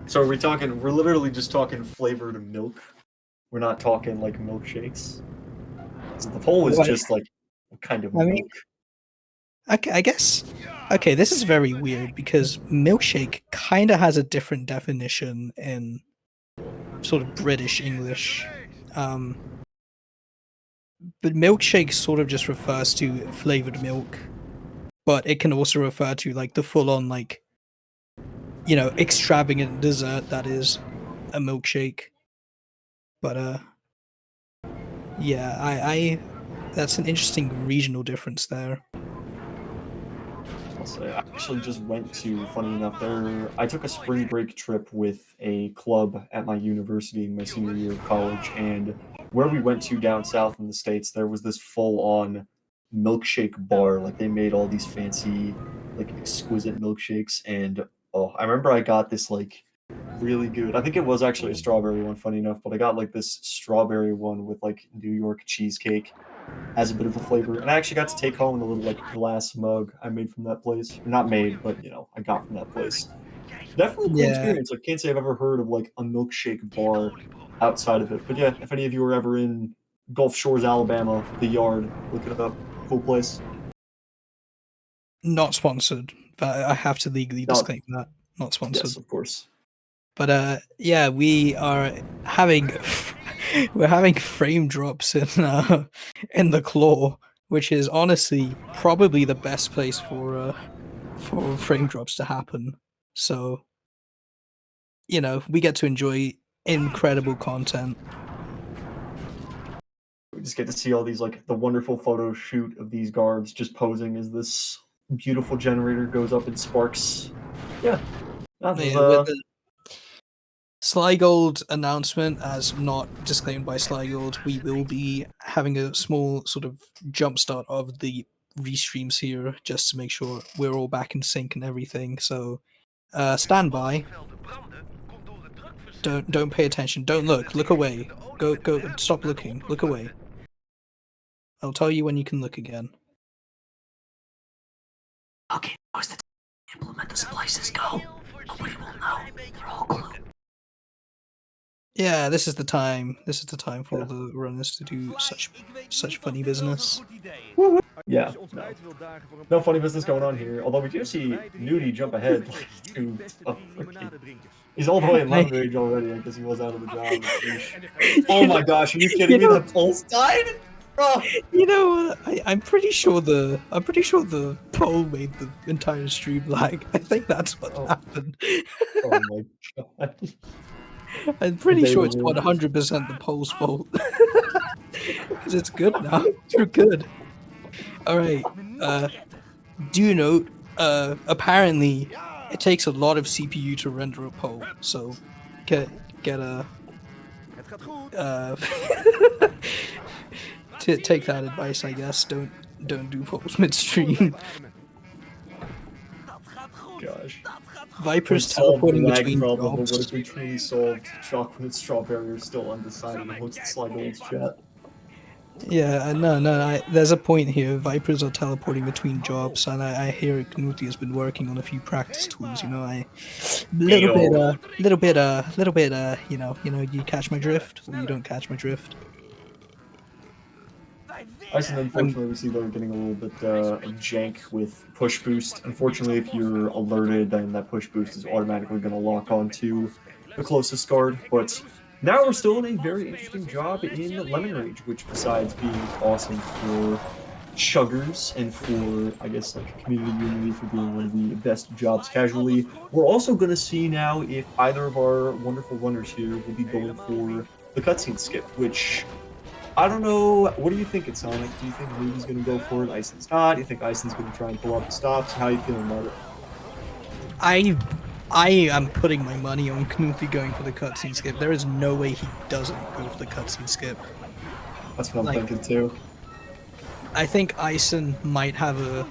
So we're literally just talking flavored milk. We're not talking like milkshakes. So the poll is just like, what kind of milk? I guess. Okay, this is very weird because milkshake kind of has a different definition in sort of British English. But milkshake sort of just refers to flavored milk, but it can also refer to like the full-on like, extravagant dessert that is a milkshake. But yeah, I that's an interesting regional difference there. I'll say. I actually just went to, funny enough, I took a spring break trip with a club at my university in my senior year of college, and where we went to down south in the States, there was this full-on milkshake bar. Like they made all these fancy, like exquisite milkshakes, and oh, I remember I got this like really good. I think it was actually a strawberry one, funny enough, but I got like this strawberry one with like New York cheesecake as a bit of a flavor. And I actually got to take home the little like glass mug I made from that place. Not made, but I got from that place. Definitely a cool Yeah, experience. I can't say I've ever heard of like a milkshake bar outside of it. But yeah, if any of you are ever in Gulf Shores, Alabama, the Yard, look it up. Cool place. not sponsored, but I have to legally No, disclaim that. Not sponsored. yes, of course. But yeah, we are having we're having frame drops in the claw, which is honestly probably the best place for frame drops to happen. So, we get to enjoy incredible content. We just get to see all these like the wonderful photo shoot of these guards just posing as this beautiful generator goes up in sparks. Yeah, that was Yeah, with the Slygold announcement, as not disclaimed by Slygold, we will be having a small sort of jumpstart of the restreams here just to make sure we're all back in sync and everything. So stand by. Don't pay attention. Don't look. Look away. Go stop looking. Look away. I'll tell you when you can look again. Okay, now's the time to implement the splices. Go. Nobody will know. They're all glued. Yeah, this is the time. This is the time for the runners to do such funny business. Yeah, no funny business going on here. Although we do see Nudie jump ahead like, to he's all the way in lemon rage already. I guess he was out of the job. Oh my gosh, are you kidding me? That pulse died? Oh. You know, I'm pretty sure the poll made the entire stream lag. I think that's what happened. Oh my god. I'm pretty sure it's 100% the poll's fault. Because it's good now. You're good. Alright. Do note, apparently it takes a lot of CPU to render a poll, so get a take that advice, I guess. Don't do polls midstream. Gosh. Vipers teleporting between problem, but jobs. what if we truly solved chocolate and strawberry are still undecided amongst the Slygold's chat? Yeah, no, there's a point here. Vipers are teleporting between jobs, and I hear Knuti has been working on a few practice tools. Little bit. You catch my drift, or you don't catch my drift. ACES, unfortunately, we see they're getting a little bit jank with push boost. Unfortunately, if you're alerted, then that push boost is automatically going to lock onto the closest guard. But now we're still in a very interesting job in Lemon Rage, which besides being awesome for chuggers and for, I guess, like community unity for being one of the best jobs casually, we're also going to see now if either of our wonderful runners here will be going for the cutscene skip, which I don't know. What do you think, it's Sonic? Do you think Rudy's going to go for it? Ison's not? Do you think Ison's going to try and pull up the stops? How are you feeling about it? I am putting my money on Knuti going for the cutscene skip. There is no way he doesn't go for the cutscene skip. That's what I'm thinking too. I think Ison might have a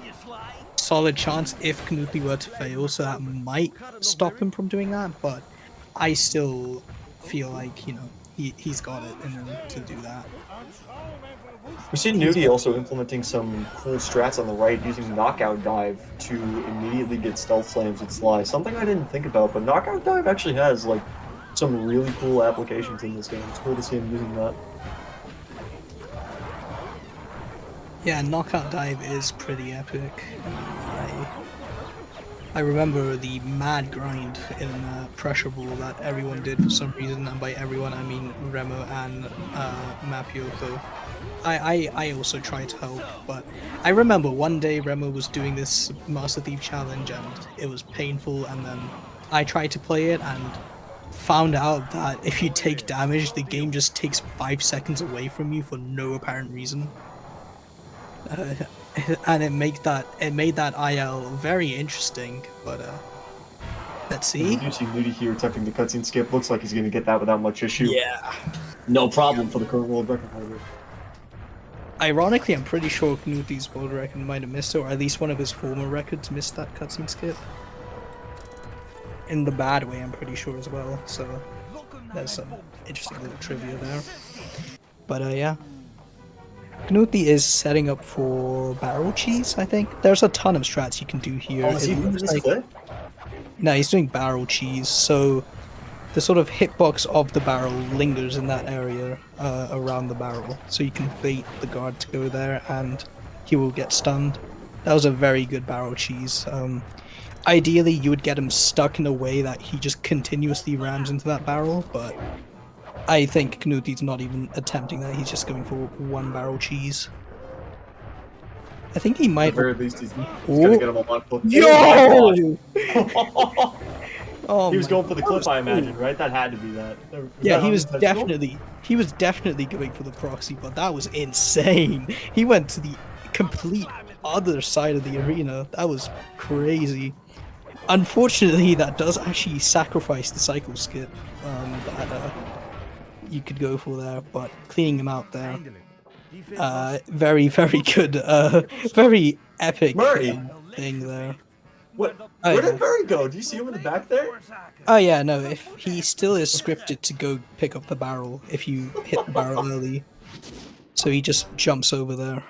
solid chance if Knuti were to fail, so that might stop him from doing that, but I still feel like, he's got it in him to do that. We've seen Nudie also implementing some cool strats on the right, using Knockout Dive to immediately get stealth slams with Sly. Something I didn't think about, but Knockout Dive actually has like some really cool applications in this game. It's cool to see him using that. Yeah, Knockout Dive is pretty epic. I remember the mad grind in Pressure Ball that everyone did for some reason, and by everyone I mean Remo and Mapioto. I also tried to help, but I remember one day Remo was doing this Master Thief challenge and it was painful, and then I tried to play it and found out that if you take damage, the game just takes 5 seconds away from you for no apparent reason. And it made that IL very interesting. But let's We see. do see Nudie here attempting the cutscene skip. Looks like he's going to get that without much issue. Yeah. No problem for the current world record holder. Ironically, I'm pretty sure Knuti's world record might have missed it, or at least one of his former records missed that cutscene skip. In the bad way, I'm pretty sure as well. So there's some interesting little trivia there. But yeah. Knuti is setting up for barrel cheese, I think. There's a ton of strats you can do here. Oh, is he moving this clip? No, he's doing barrel cheese, so the sort of hitbox of the barrel lingers in that area around the barrel, so you can bait the guard to go there and he will get stunned. That was a very good barrel cheese. Ideally, you would get him stuck in a way that he just continuously rams into that barrel, but I think Knuti's not even attempting that. He's just going for one barrel cheese. I think he might. At the very least, he's gonna get him a lot. Yo! Oh he was going for the clip, I imagine, right? That had to be that. Yeah, he was definitely going for the proxy, but that was insane. He went to the complete other side of the arena. That was crazy. Unfortunately, that does actually sacrifice the cycle skip that you could go for there, but cleaning him out there. Very, very good. Very epic thing there. What? Where did Murray go? Do you see him in the back there? Oh yeah, no, if he still is scripted to go pick up the barrel if you hit the barrel early. So he just jumps over there.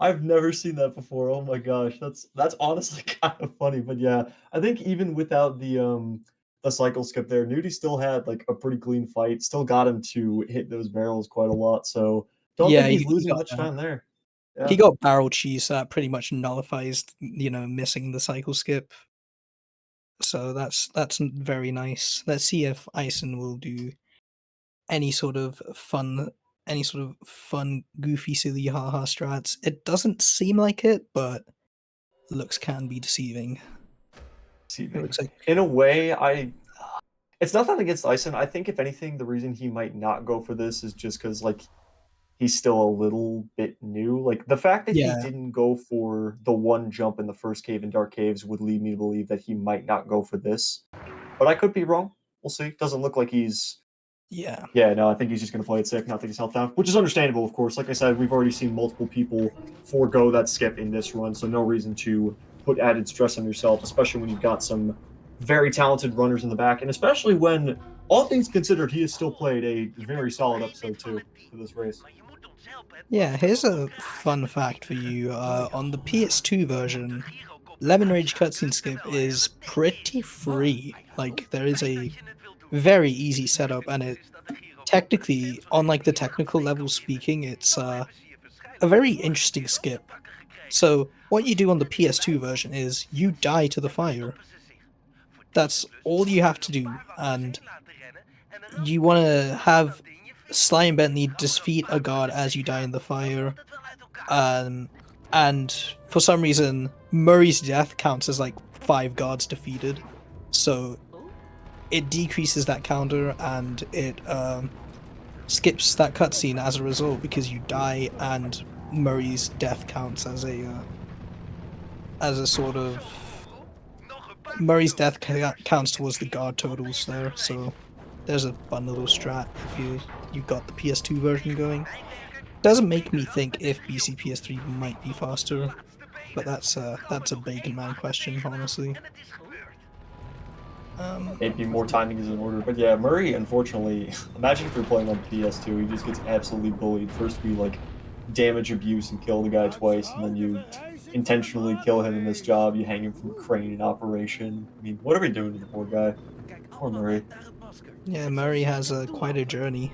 I've never seen that before. Oh my gosh, that's honestly kind of funny. But yeah, I think even without the cycle skip there, Nudie still had like a pretty clean fight. Still got him to hit those barrels quite a lot. So don't think he's losing much time there. Yeah. He got barrel cheese, so that pretty much nullifies, missing the cycle skip. So that's very nice. Let's see if Ison will do any sort of fun, goofy, silly haha strats. It doesn't seem like it, but looks can be deceiving. It looks like, in a way, it's nothing against Ison. I think if anything, the reason he might not go for this is just because like he's still a little bit new. Like the fact that he didn't go for the one jump in the first cave in Dark Caves would lead me to believe that he might not go for this. But I could be wrong. We'll see. Doesn't look like he's. Yeah, no, I think he's just going to play it safe, not take his health down, which is understandable, of course. Like I said, we've already seen multiple people forego that skip in this run, so no reason to put added stress on yourself, especially when you've got some very talented runners in the back, and especially when, all things considered, he has still played a very solid episode 2 for this race. Yeah, here's a fun fact for you. On the PS2 version, Lemon Rage cutscene skip is pretty free. Like, there is a very easy setup, and it technically, on like the technical level speaking, it's a very interesting skip. So what you do on the PS2 version is you die to the fire. That's all you have to do, and you want to have Sly and Bentley defeat a guard as you die in the fire, and for some reason Murray's death counts as like 5 guards defeated, so it decreases that counter and it skips that cutscene as a result because you die, and Murray's death counts as a sort of Murray's death counts towards the guard totals there. So there's a fun little strat if you got the PS2 version going. Doesn't make me think if BC PS3 might be faster, but that's a Bacon Man question, honestly. Maybe more timing is in order, but yeah, Murray, unfortunately, imagine if you're playing on PS2, he just gets absolutely bullied. First we like damage abuse and kill the guy twice, and then you intentionally kill him in this job, you hang him from a crane in operation. I mean, what are we doing to the poor guy? Poor Murray. Yeah, Murray has quite a journey.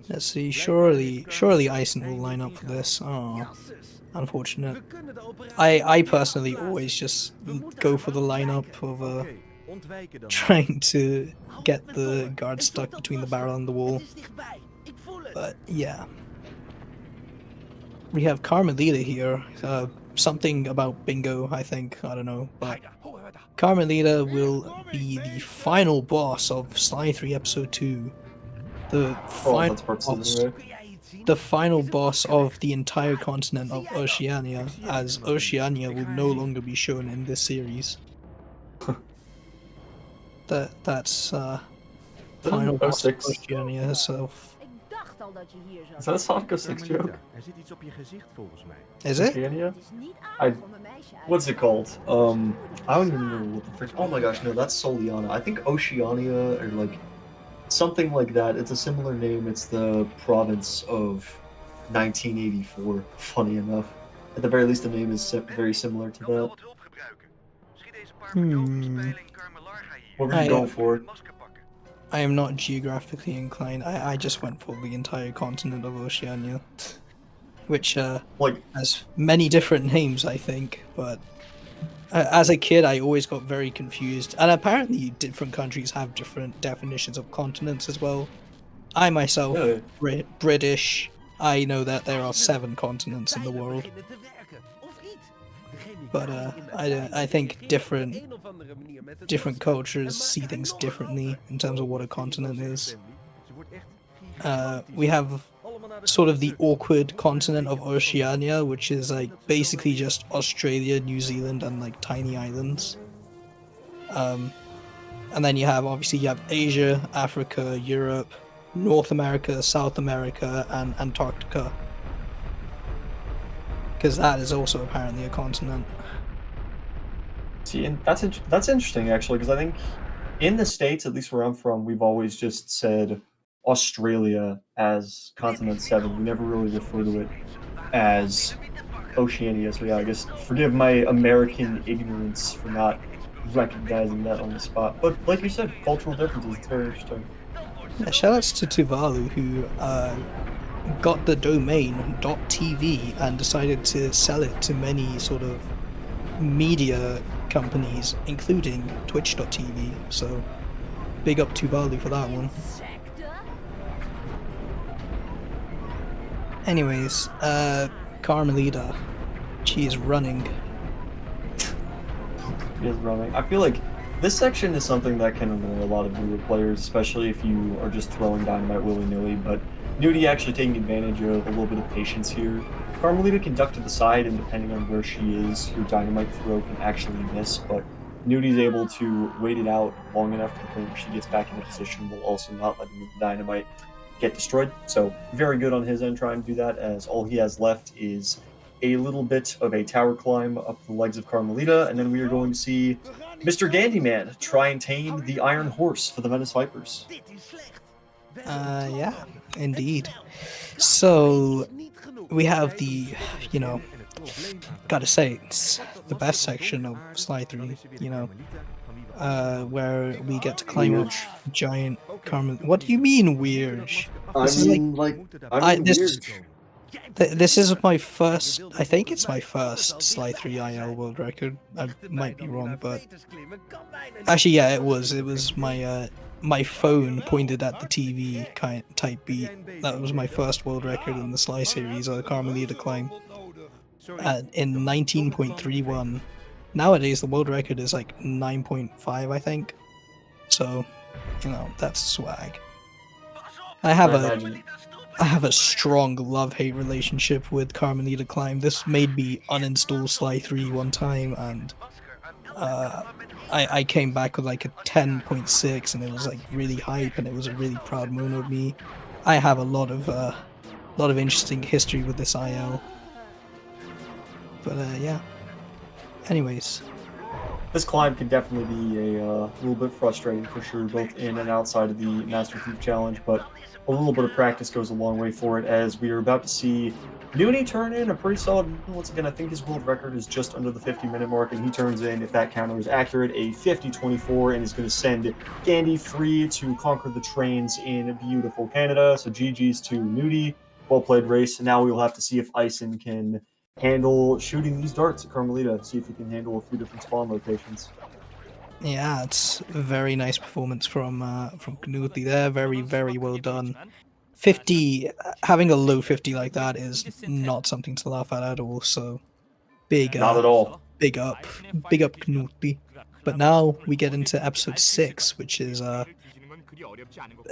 Let's see, surely Ison will line up for this. Oh, unfortunate. I personally always just go for the lineup of trying to get the guard stuck between the barrel and the wall. But yeah. We have Carmelita here. Something about bingo, I think. I don't know. But Carmelita will be the final boss of Sly 3 Episode 2. The final boss the final boss of the entire continent of Oceania, as Oceania will no longer be shown in this series. That's final Oh, boss of 06. Oceania herself. Is that a Sonic 06 joke? Is it? Oceania? What's it called? I don't even know what the frick. Oh my gosh, no, that's Soliana. I think Oceania or like something like that. It's a similar name. It's the province of 1984. Funny enough, at the very least, the name is very similar to that. What were you going for? I am not geographically inclined. I just went for the entire continent of Oceania, which Like, has many different names, I think. But as a kid, I always got very confused. And apparently, different countries have different definitions of continents as well. I myself, yeah. British, I know that there are 7 continents in the world. But I think different cultures see things differently in terms of what a continent is. We have sort of the awkward continent of Oceania, which is like basically just Australia, New Zealand, and like tiny islands. And then you have Asia, Africa, Europe, North America, South America, and Antarctica. Because that is also apparently a continent. See, and that's interesting actually, because I think in the States, at least where I'm from, we've always just said Australia as continent 7. We never really refer to it as Oceania. So yeah, I guess forgive my American ignorance for not recognizing that on the spot. But like you said, cultural differences. It's very interesting. Yeah, shoutouts to Tuvalu, who got the domain .tv and decided to sell it to many sort of media companies, including Twitch.tv. So big up Tuvalu for that one. Anyways, Carmelita, she is running. She is running. I feel like this section is something that can annoy a lot of newer players, especially if you are just throwing Dynamite willy-nilly, but Nudie actually taking advantage of a little bit of patience here. Carmelita can duck to the side, and depending on where she is, your Dynamite throw can actually miss, but Nudie's able to wait it out long enough to the point where she gets back into position while also not letting the Dynamite get destroyed. So very good on his end trying to do that, as all he has left is a little bit of a tower climb up the legs of Carmelita, and then we are going to see Mr. Gandyman try and tame the Iron Horse for the Venice Vipers. Yeah, indeed. So we have the, gotta say, it's the best section of Slide 3, where we get to climb up giant Carmelita. What do you mean weird? This is my first, I think it's my first Slide 3 IL world record. I might be wrong, but actually, yeah, it was my my phone pointed at the TV type beat. That was my first world record in the Sly series, or the Carmelita climb, in 19.31. Nowadays, the world record is like 9.5, I think. So, that's swag. I have a strong love-hate relationship with Carmelita Climb. This made me uninstall Sly 3 one time, and I came back with like a 10.6, and it was like really hype, and it was a really proud moment of me. I have a lot of interesting history with this IL. But yeah. Anyways. This climb can definitely be a little bit frustrating for sure, both in and outside of the Master Thief Challenge, but a little bit of practice goes a long way for it, as we are about to see Noonie turn in a pretty solid. Once again, I think his world record is just under the 50-minute mark, and he turns in, if that counter is accurate, a 50-24, and is going to send Gandy free to conquer the trains in beautiful Canada. So GG's to Nudie. Well played race. And now we'll have to see if Ison can handle shooting these darts at Carmelita, see if he can handle a few different spawn locations. Yeah, it's a very nice performance from Gungathal there. Very, very well done. 50, having a low 50 like that is not something to laugh at all. So big, not at all. Big up Gungathal. But now we get into episode 6, which is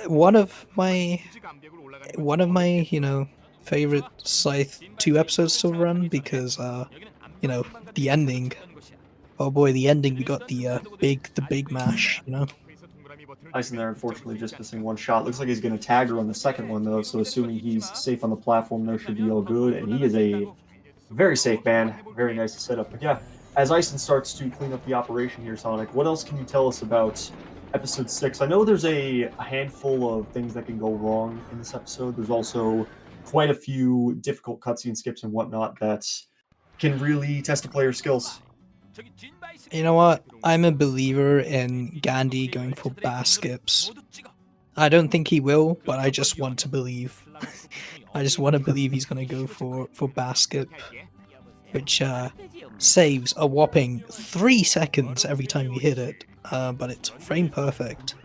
one of my favorite Scythe 2 episodes to run because, you know, the ending. Oh boy, the ending, we got the big mash, you know? Ice in there, unfortunately, just missing one shot. Looks like he's going to tag her on the second one, though, so assuming he's safe on the platform, there should be all good, and he is a very safe man. Very nice to set up. But yeah, as Ison starts to clean up the operation here, Sonic, what else can you tell us about episode 6? I know there's a handful of things that can go wrong in this episode. There's also quite a few difficult cutscene skips and whatnot that can really test a player's skills. You know what? I'm a believer in Gandhi going for bass skips. I don't think he will, but I just want to believe. I just want to believe he's going to go for bass skip, which saves a whopping 3 seconds every time you hit it, but it's frame perfect.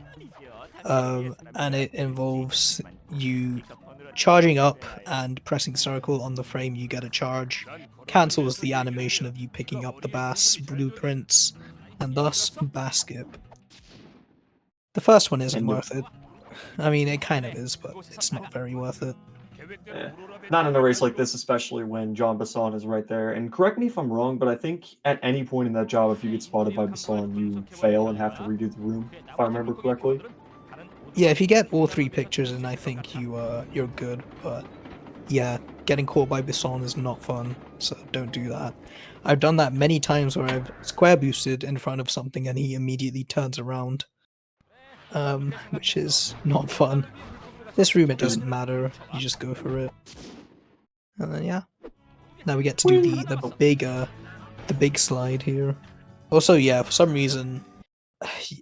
And it involves you charging up and pressing circle on the frame you get a charge, cancels the animation of you picking up the bass blueprints, and thus bass skip. The first one isn't worth it. I mean, it kind of is, but it's not very worth it. Not in a race like this, especially when John Basson is right there. And correct me if I'm wrong, but I think at any point in that job, if you get spotted by Basson, you fail and have to redo the room, if I remember correctly. Yeah, if you get all 3 pictures in, I think you're good, but yeah, getting caught by Basson is not fun, so don't do that. I've done that many times where I've square boosted in front of something and he immediately turns around, which is not fun. This room, it doesn't matter, you just go for it. And then yeah, now we get to do the big slide here. Also, yeah, for some reason,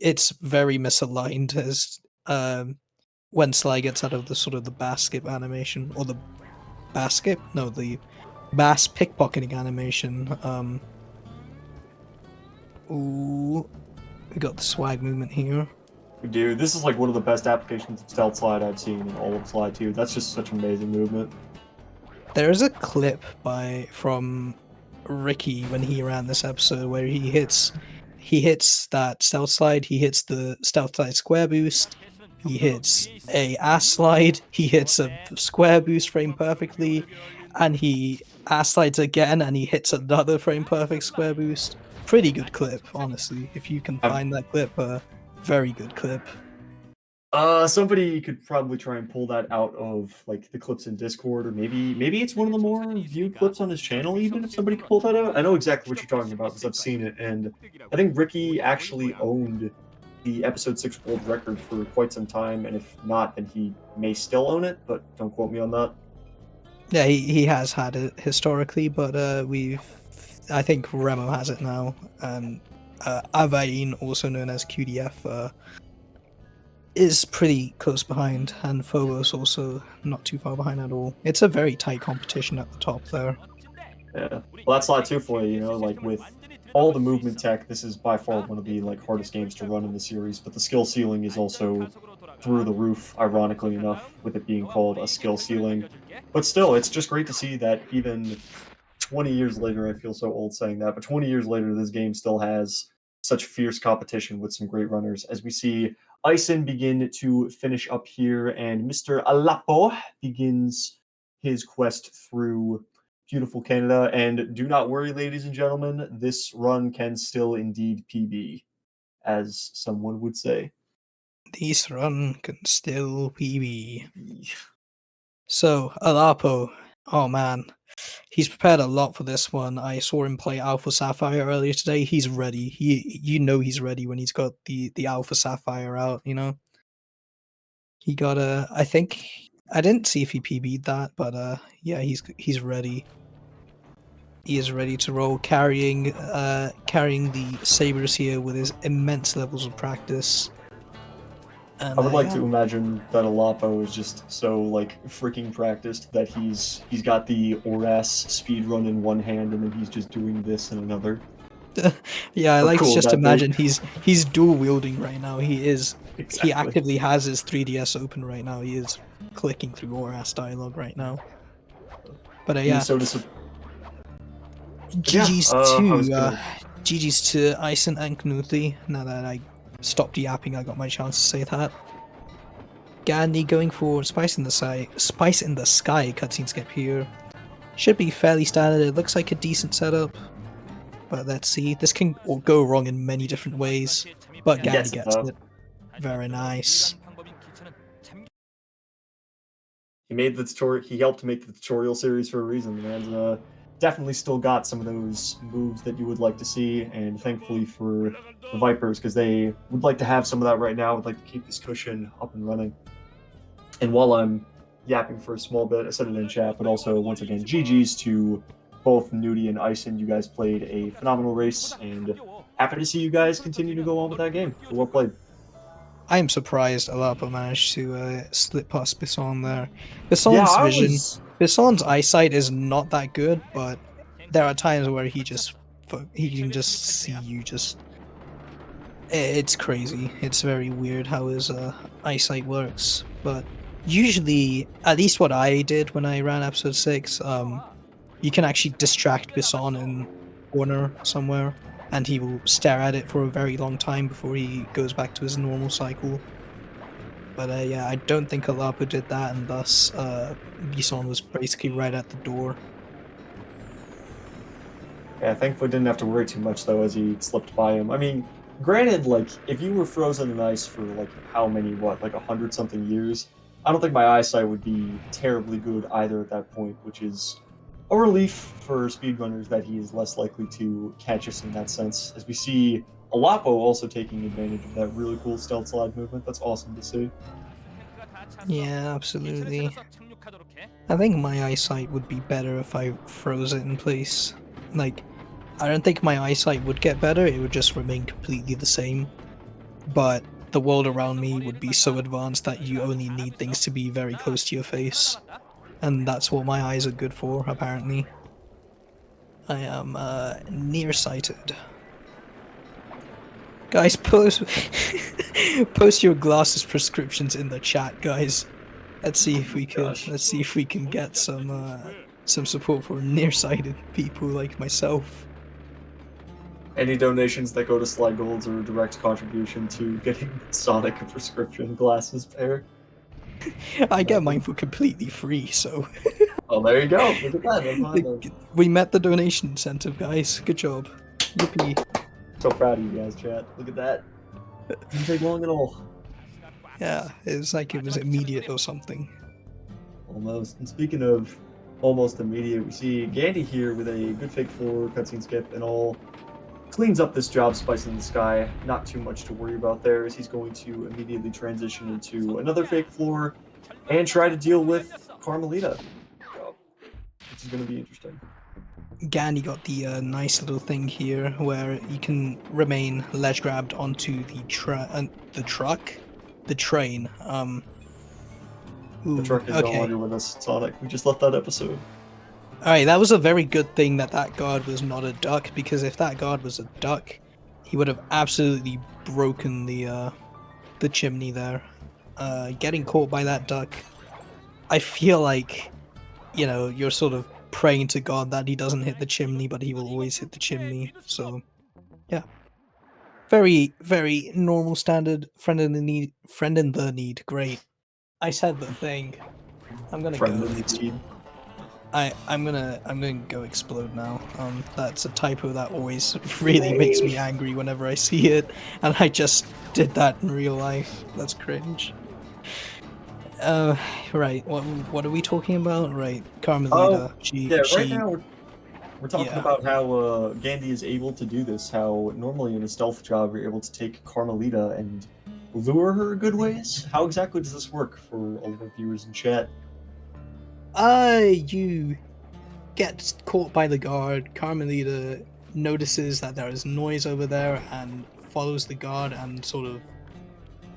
it's very misaligned as when Sly gets out of the sort of the bass skip animation, or the bass skip? No, the bass pickpocketing animation. Ooh, we got the swag movement here. Dude, this is like one of the best applications of stealth slide I've seen in all of Slide 2. That's just such amazing movement. There is a clip from Ricky when he ran this episode where he hits that stealth slide, he hits the stealth slide square boost, he hits a ass slide, he hits a square boost frame perfectly, and he ass slides again and he hits another frame perfect square boost. Pretty good clip, honestly. If you can find that clip, very good clip. Somebody could probably try and pull that out of like the clips in Discord, or maybe it's one of the more viewed clips on his channel. Even if somebody could pull that out, I know exactly what you're talking about because I've seen it, and I think Ricky actually owned the episode 6 world record for quite some time, and if not, then he may still own it, but don't quote me on that. Yeah, he has had it historically, but I think Remo has it now, and Avain, also known as QDF, is pretty close behind, and Phobos also not too far behind at all. It's a very tight competition at the top there. Yeah, well, that's Slide 2 for you, you know, like with all the movement tech, this is by far one of the like hardest games to run in the series, but the skill ceiling is also through the roof, ironically enough, with it being called a skill ceiling. But still, it's just great to see that even 20 years later, I feel so old saying that, but 20 years later, this game still has such fierce competition with some great runners. As we see Ison begin to finish up here, and Mr. Alapo begins his quest through beautiful Canada. And do not worry, ladies and gentlemen, this run can still indeed PB, as someone would say. This run can still PB. So, Alapo, oh man, he's prepared a lot for this one. I saw him play Alpha Sapphire earlier today. He's ready. He's ready when he's got the Alpha Sapphire out, you know? He got I think, I didn't see if he PB'd that, but yeah, he's ready. He is ready to roll, carrying the Sabres here with his immense levels of practice. And, I would like to imagine that Alapo is just so like freaking practiced that he's got the Oras speed run in one hand and then he's just doing this in another. Yeah, I like cool to just that imagine he's dual wielding right now. He Exactly. actively has his 3DS open right now. He is clicking through Oras dialogue right now. But yeah, So GG's to Ison and Knuthi. Now that I stopped yapping, I got my chance to say that. Gandhi going for Spice in the Sky cutscene skip here. Should be fairly standard. It looks like a decent setup. But let's see. This can go wrong in many different ways. But Gandhi Yes, gets it. Very nice. He made the tutorial. He helped make the tutorial series for a reason, and definitely still got some of those moves that you would like to see. And thankfully for the Vipers, because they would like to have some of that right now. Would like to keep this cushion up and running. And while I'm yapping for a small bit, I said it in chat, but also once again, GG's to both Nudie and Ison. You guys played a phenomenal race, and happy to see you guys continue to go on with that game. So well played. I am surprised Alapa managed to slip past Bisson there. Bisson's vision, Bisson's eyesight is not that good, but there are times where he can just see you. It's crazy. It's very weird how his eyesight works. But usually, at least what I did when I ran episode 6, you can actually distract Bisson in a corner somewhere, and he will stare at it for a very long time before he goes back to his normal cycle. But yeah, I don't think Alapa did that, and thus Bisson was basically right at the door. Yeah, thankfully didn't have to worry too much though as he slipped by him. I mean, granted, like if you were frozen in ice for like how many, like 100-something years, I don't think my eyesight would be terribly good either at that point, which is a relief for speedrunners that he is less likely to catch us in that sense. As we see Alapo also taking advantage of that really cool stealth slide movement. That's awesome to see. Yeah, absolutely. I think my eyesight would be better if I froze it in place. Like, I don't think my eyesight would get better, it would just remain completely the same. But the world around me would be so advanced that you only need things to be very close to your face. And that's what my eyes are good for, apparently. I am nearsighted. Guys, post your glasses prescriptions in the chat, guys. Let's see if we can get some support for nearsighted people like myself. Any donations that go to Sly Golds are a direct contribution to getting Sonic a prescription glasses pair. I get mine for completely free, so. Oh, there you go. Look at that. We met the donation incentive, guys. Good job. Yippee. So proud of you guys, chat. Look at that. Didn't take long at all. Yeah, it was like it was immediate or something. Almost. And speaking of almost immediate, we see Gandhi here with a good fake floor, cutscene skip, and all. Cleans up this job, Spice in the Sky. Not too much to worry about there, as he's going to immediately transition into another fake floor and try to deal with Carmelita, which is going to be interesting. Gandhi got the nice little thing here where you can remain ledge grabbed onto the train. The truck is no longer with us, Sonic. We just left that episode. Alright, that was a very good thing that guard was not a duck, because if that guard was a duck, he would have absolutely broken the chimney there. Getting caught by that duck, I feel like, you know, you're sort of praying to God that he doesn't hit the chimney, but he will always hit the chimney, so, yeah. Very, very normal standard, friend in the need, great. I said the thing. I'm gonna go. I'm gonna go explode now. That's a typo that always really makes me angry whenever I see it, and I just did that in real life. That's cringe. Right. What are we talking about? Right, Carmelita. Right now we're talking about how Gandhi is able to do this. How normally in a stealth job you're able to take Carmelita and lure her good ways. How exactly does this work for all of our viewers in chat? You get caught by the guard. Carmelita notices that there is noise over there and follows the guard, and sort of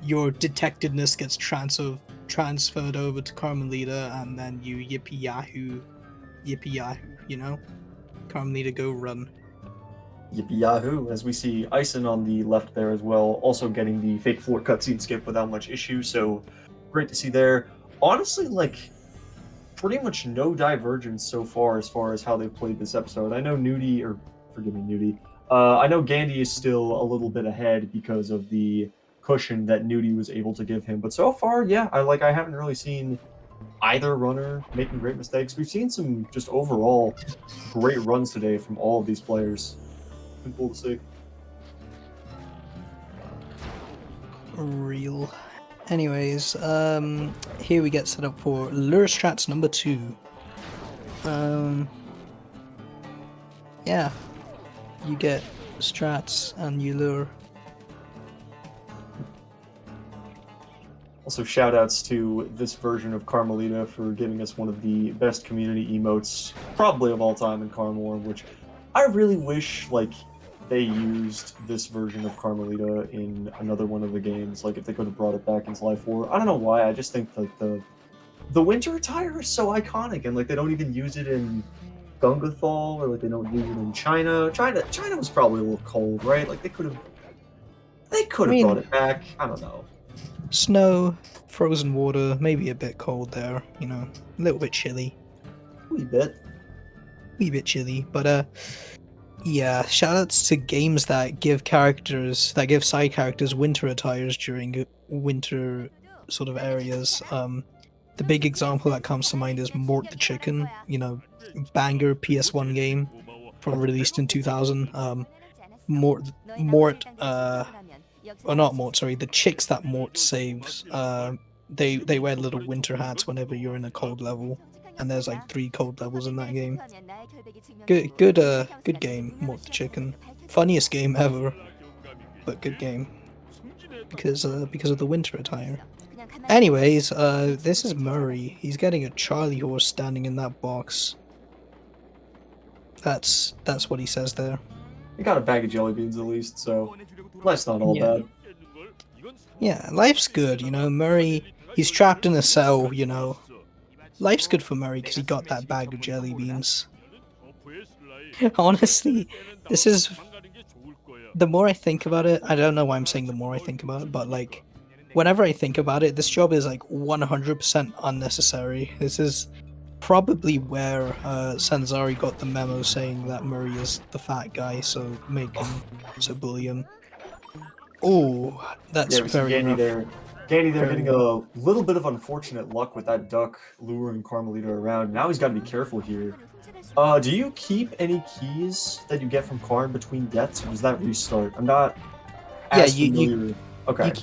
your detectiveness gets transferred over to Carmelita, and then you yippee yahoo, you know? Carmelita, go run. Yippee yahoo! As we see Ison on the left there as well, also getting the fake floor cutscene skip without much issue, so great to see there. Honestly, like, pretty much no divergence so far as how they've played this episode. I know I know Gandhi is still a little bit ahead because of the cushion that Nudie was able to give him. But so far, yeah, I haven't really seen either runner making great mistakes. We've seen some just overall great runs today from all of these players. It's been cool to see. Real. Anyways, here we get set up for Lure Strats number 2. Yeah, you get strats and you lure. Also, shoutouts to this version of Carmelita for giving us one of the best community emotes, probably of all time in Carmore, which I really wish, like, they used this version of Carmelita in another one of the games. Like, if they could have brought it back into Life 4. I don't know why, I just think, like, the winter attire is so iconic, and, like, they don't even use it in Gungathal, or, like, they don't use it in China. China was probably a little cold, right? Like, they could have brought it back. I don't know. Snow, frozen water, maybe a bit cold there, you know, a little bit chilly. Wee bit chilly, but yeah, shoutouts to games that give side characters winter attires during winter sort of areas. The big example that comes to mind is Mort the Chicken, you know, banger PS1 game from released in 2000. Mort, or not Mort, sorry, the chicks that Mort saves, they wear little winter hats whenever you're in a cold level, and there's like 3 cold levels in that game. Good game, Mort the Chicken. Funniest game ever, but good game because of the winter attire. Anyways, this is Murray. He's getting a Charlie horse standing in that box. That's what he says there. He got a bag of jelly beans at least, so life's not all bad. Yeah, life's good, you know. Murray, he's trapped in a cell, you know. Life's good for Murray because he got that bag of jelly beans. Honestly, this is... The more I think about it, I don't know why I'm saying the more I think about it, but like, whenever I think about it, this job is like 100% unnecessary. This is probably where Sanzari got the memo saying that Murray is the fat guy, so bully him. Oh, that's very Gandy rough. Gandy there getting a little bit of unfortunate luck with that duck luring Carmelita around. Now he's got to be careful here. Do you keep any keys that you get from Karn between deaths, or does that restart? I'm not as familiar. Okay.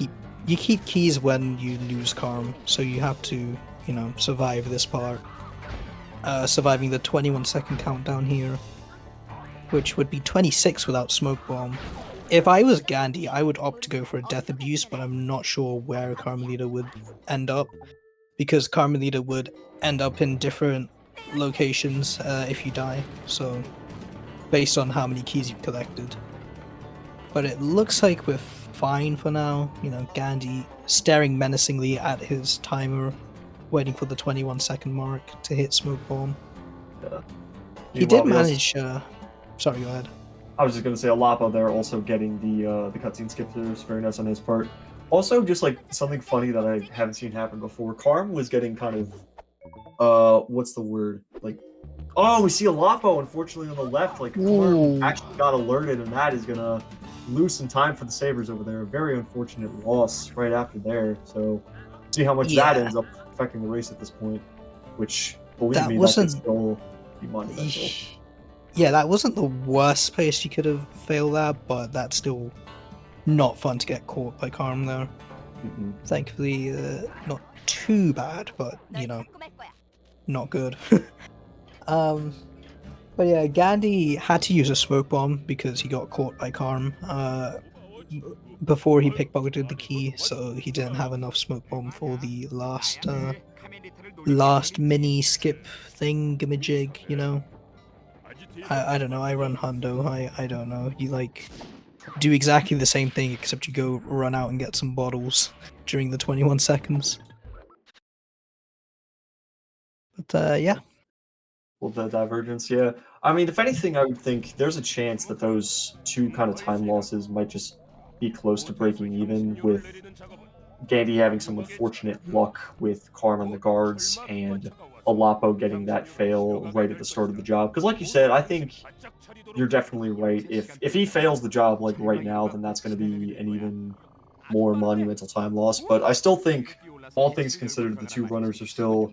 You keep keys when you lose Karm, so you have to, you know, survive this part. Surviving the 21-second countdown here, which would be 26 without Smoke Bomb. If I was Gandhi, I would opt to go for a Death Abuse, but I'm not sure where Carmelita would end up, because Carmelita would end up in different locations if you die, so based on how many keys you've collected. But it looks like we're fine for now, you know, Gandhi staring menacingly at his timer, waiting for the 21-second mark to hit Smoke Bomb. Yeah. He did manage... Sorry, go ahead. I was just going to say, Alapa there also getting the cutscene skip through is very nice on his part. Also, just like something funny that I haven't seen happen before, Karm was getting kind of, what's the word? Like, oh, we see Alapo, unfortunately, on the left. Like, Karm actually got alerted, and that is going to lose some time for the Sabres over there. A very unfortunate loss right after there. So, see how much that ends up affecting the race at this point, which, believe me, that could still be monumental. Yeah, that wasn't the worst place you could have failed at, but that's still not fun to get caught by Karm there. Thankfully, not too bad, but, you know, not good. But yeah, Gandhi had to use a Smoke Bomb because he got caught by Karm before he pickpocketed the key, so he didn't have enough Smoke Bomb for the last mini skip thingamajig, you know. I don't know, I run Hundo, I don't know, you like do exactly the same thing except you go run out and get some bottles during the 21 seconds. But yeah. Well, the divergence, yeah. I mean, if anything, I would think there's a chance that those two kind of time losses might just be close to breaking even, with Gandhi having some unfortunate luck with Karm on the guards and Alapo getting that fail right at the start of the job. Because like you said, I think you're definitely right. If he fails the job like right now, then that's going to be an even more monumental time lost. But I still think, all things considered, the two runners are still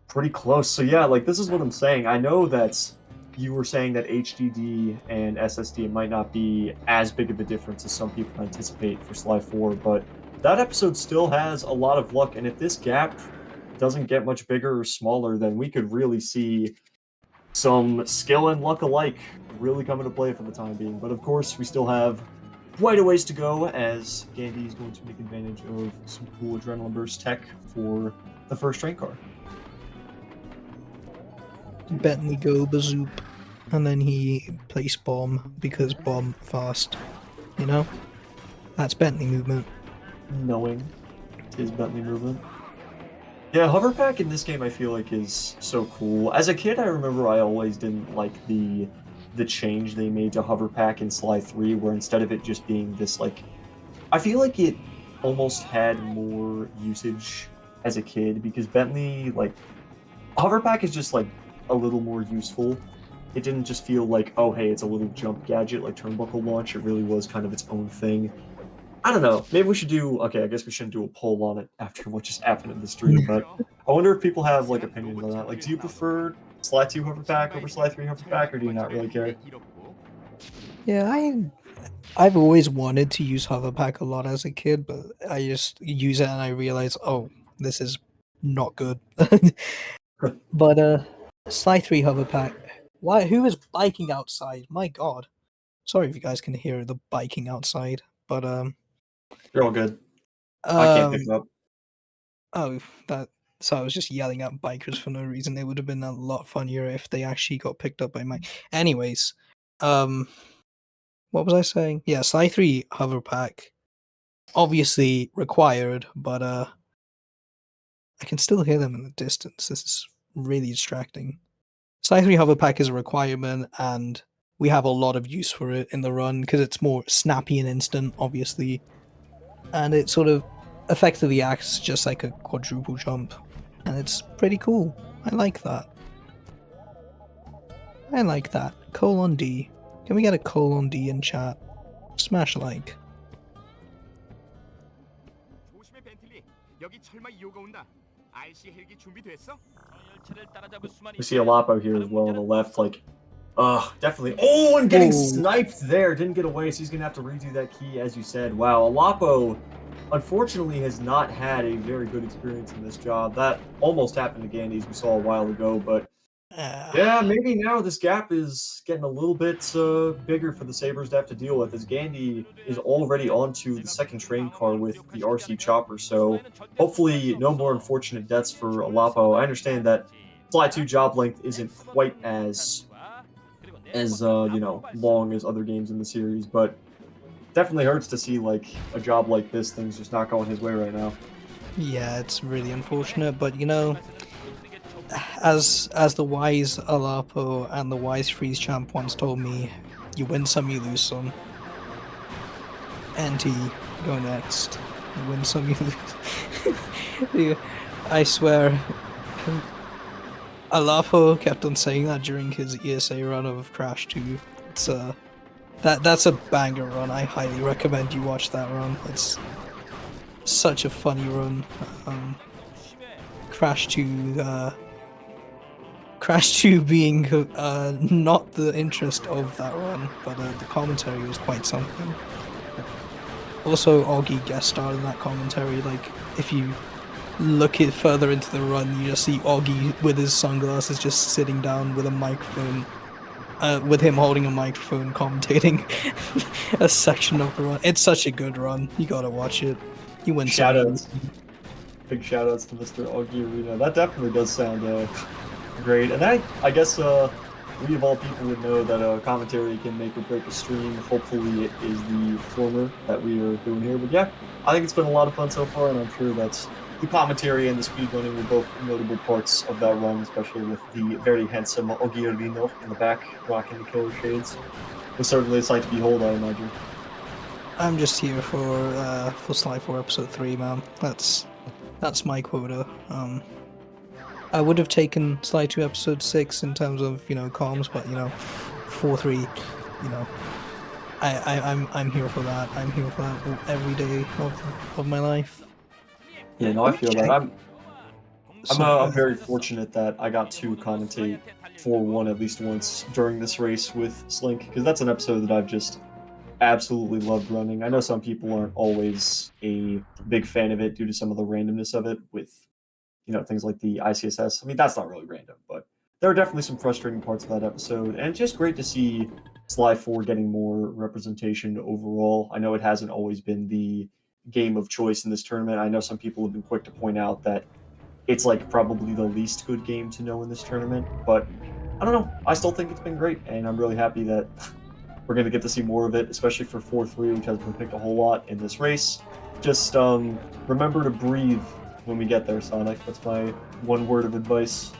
pretty close. So yeah, like this is what I'm saying. I know that you were saying that HDD and SSD might not be as big of a difference as some people anticipate for Sly 4, but that episode still has a lot of luck. And if this gap doesn't get much bigger or smaller, then we could really see some skill and luck alike really come into play for the time being. But of course, we still have quite a ways to go, as Gandy is going to make advantage of some cool Adrenaline Burst tech for the first train car. Bentley go bazoop, and then he place bomb because bomb fast. You know? That's Bentley movement. Knowing his Bentley movement. Yeah, hover pack in this game I feel like is so cool. As a kid, I remember I always didn't like the change they made to hover pack in Sly 3, where instead of it just being this like, I feel like it almost had more usage as a kid, because Bentley, like, hover pack is just like a little more useful. It didn't just feel like, oh hey, it's a little jump gadget like turnbuckle launch. It really was kind of its own thing. I don't know. Maybe we should do. Okay, I guess we shouldn't do a poll on it after what just happened in the stream. But I wonder if people have like opinions on that. Like, do you prefer Sly 2 hover pack over Sly 3 hover pack, or do you not really care? Yeah, I've always wanted to use hover pack a lot as a kid, but I just use it and I realize, oh, this is not good. But Sly 3 hover pack. Why? Who is biking outside? My God. Sorry if you guys can hear the biking outside, but You're all good. I can't pick it up. Oh, that. So I was just yelling at bikers for no reason. It would have been a lot funnier if they actually got picked up by Mike. Anyways, what was I saying? Yeah, Sly 3 hover pack, obviously required, but I can still hear them in the distance. This is really distracting. Sly 3 hover pack is a requirement, and we have a lot of use for it in the run because it's more snappy and instant, obviously, and it sort of effectively acts just like a quadruple jump, and it's pretty cool. I like that. I like that. Colon D. Can we get a colon D in chat? Smash like. We see Alapo here as well on the left, like, definitely. Oh, and getting sniped there. Didn't get away, so he's going to have to redo that key, as you said. Wow, Alapo, unfortunately, has not had a very good experience in this job. That almost happened to Gandy, as we saw a while ago, but yeah, maybe now this gap is getting a little bit bigger for the Sabres to have to deal with, as Gandy is already onto the second train car with the RC chopper, so hopefully no more unfortunate deaths for Alapo. I understand that Sly 2 job length isn't quite as long as other games in the series, but definitely hurts to see like a job like this, things just not going his way right now. Yeah, it's really unfortunate, but you know, as the wise Alapo and the wise Freeze champ once told me, you win some, you lose some. NT, go next. You win some, you lose. I swear, Alapo kept on saying that during his ESA run of Crash 2. It's that's a banger run. I highly recommend you watch that run. It's such a funny run. Crash 2 being not the interest of that run, but the commentary was quite something. Also, Augie guest starred in that commentary. Like, if you look it further into the run, you just see Augie with his sunglasses just sitting down with a microphone, with him holding a microphone commentating a section of the run. It's such a good run. You gotta watch it. You win some. Big shoutouts to Mr. Augie Arena. That definitely does sound great. And I guess we of all people would know that commentary can make or break a stream. Hopefully it is the former that we are doing here. But yeah, I think it's been a lot of fun so far, and I'm sure that's the commentary and the speedrunning were both notable parts of that run, especially with the very handsome Augie Arena in the back rocking the killer shades. It was certainly a sight to behold, I imagine. I'm just here for Sly 4 episode 3, man. That's my quota. I would have taken Sly 2 episode 6 in terms of, comms, but 4-3, I'm here for that. I'm here for that every day of my life. Yeah, no, I Let me feel that. check. Sorry, go I'm ahead. very fortunate that I got to commentate for one at least once during this race with Slink, because that's an episode that I've just absolutely loved running. I know some people aren't always a big fan of it due to some of the randomness of it with, things like the ICSS. I mean, that's not really random, but there are definitely some frustrating parts of that episode, and it's just great to see Sly 4 getting more representation overall. I know it hasn't always been the game of choice in this tournament. I know some people have been quick to point out that it's like probably the least good game to know in this tournament, but I don't know. I still think it's been great, and I'm really happy that we're going to get to see more of it, especially for 4-3, which has been picked a whole lot in this race. Just remember to breathe when we get there, Sonic. That's my one word of advice.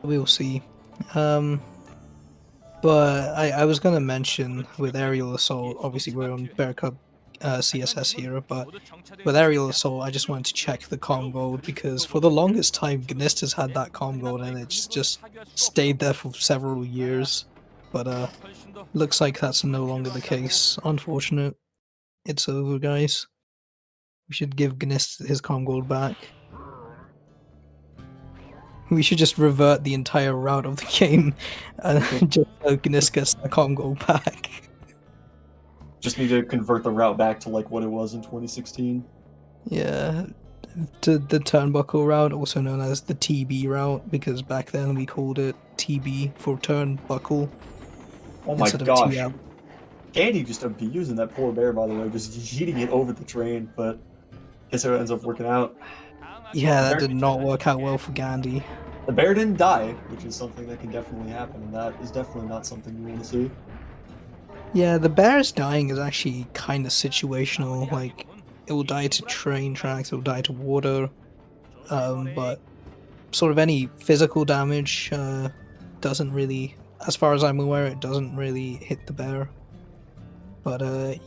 We'll see. But I was gonna mention with aerial assault. Obviously, we're on Bear Cup CSS here, but with aerial assault, I just wanted to check the calm gold because for the longest time, Gnist has had that calm gold and it's just stayed there for several years. But looks like that's no longer the case. Unfortunate. It's over, guys. We should give Gnist his calm gold back. We should just revert the entire route of the game, just so Gnist gets the calm gold back. Just need to convert the route back to like what it was in 2016. Yeah, to the turnbuckle route, also known as the TB route, because back then we called it TB for turnbuckle Oh my instead of gosh. TL. Candy just abusing that poor bear, by the way, just yeeting it over the train, but guess it ends up working out. Yeah, The that bear, did not work out well for Gandhi. the bear didn't die, which is something that can definitely happen, and that is definitely not something you want to see. Yeah, the bear's dying is actually kind of situational. Like, it will die to train tracks, it will die to water, but sort of any physical damage doesn't really, as far as I'm aware, it doesn't really hit the bear. But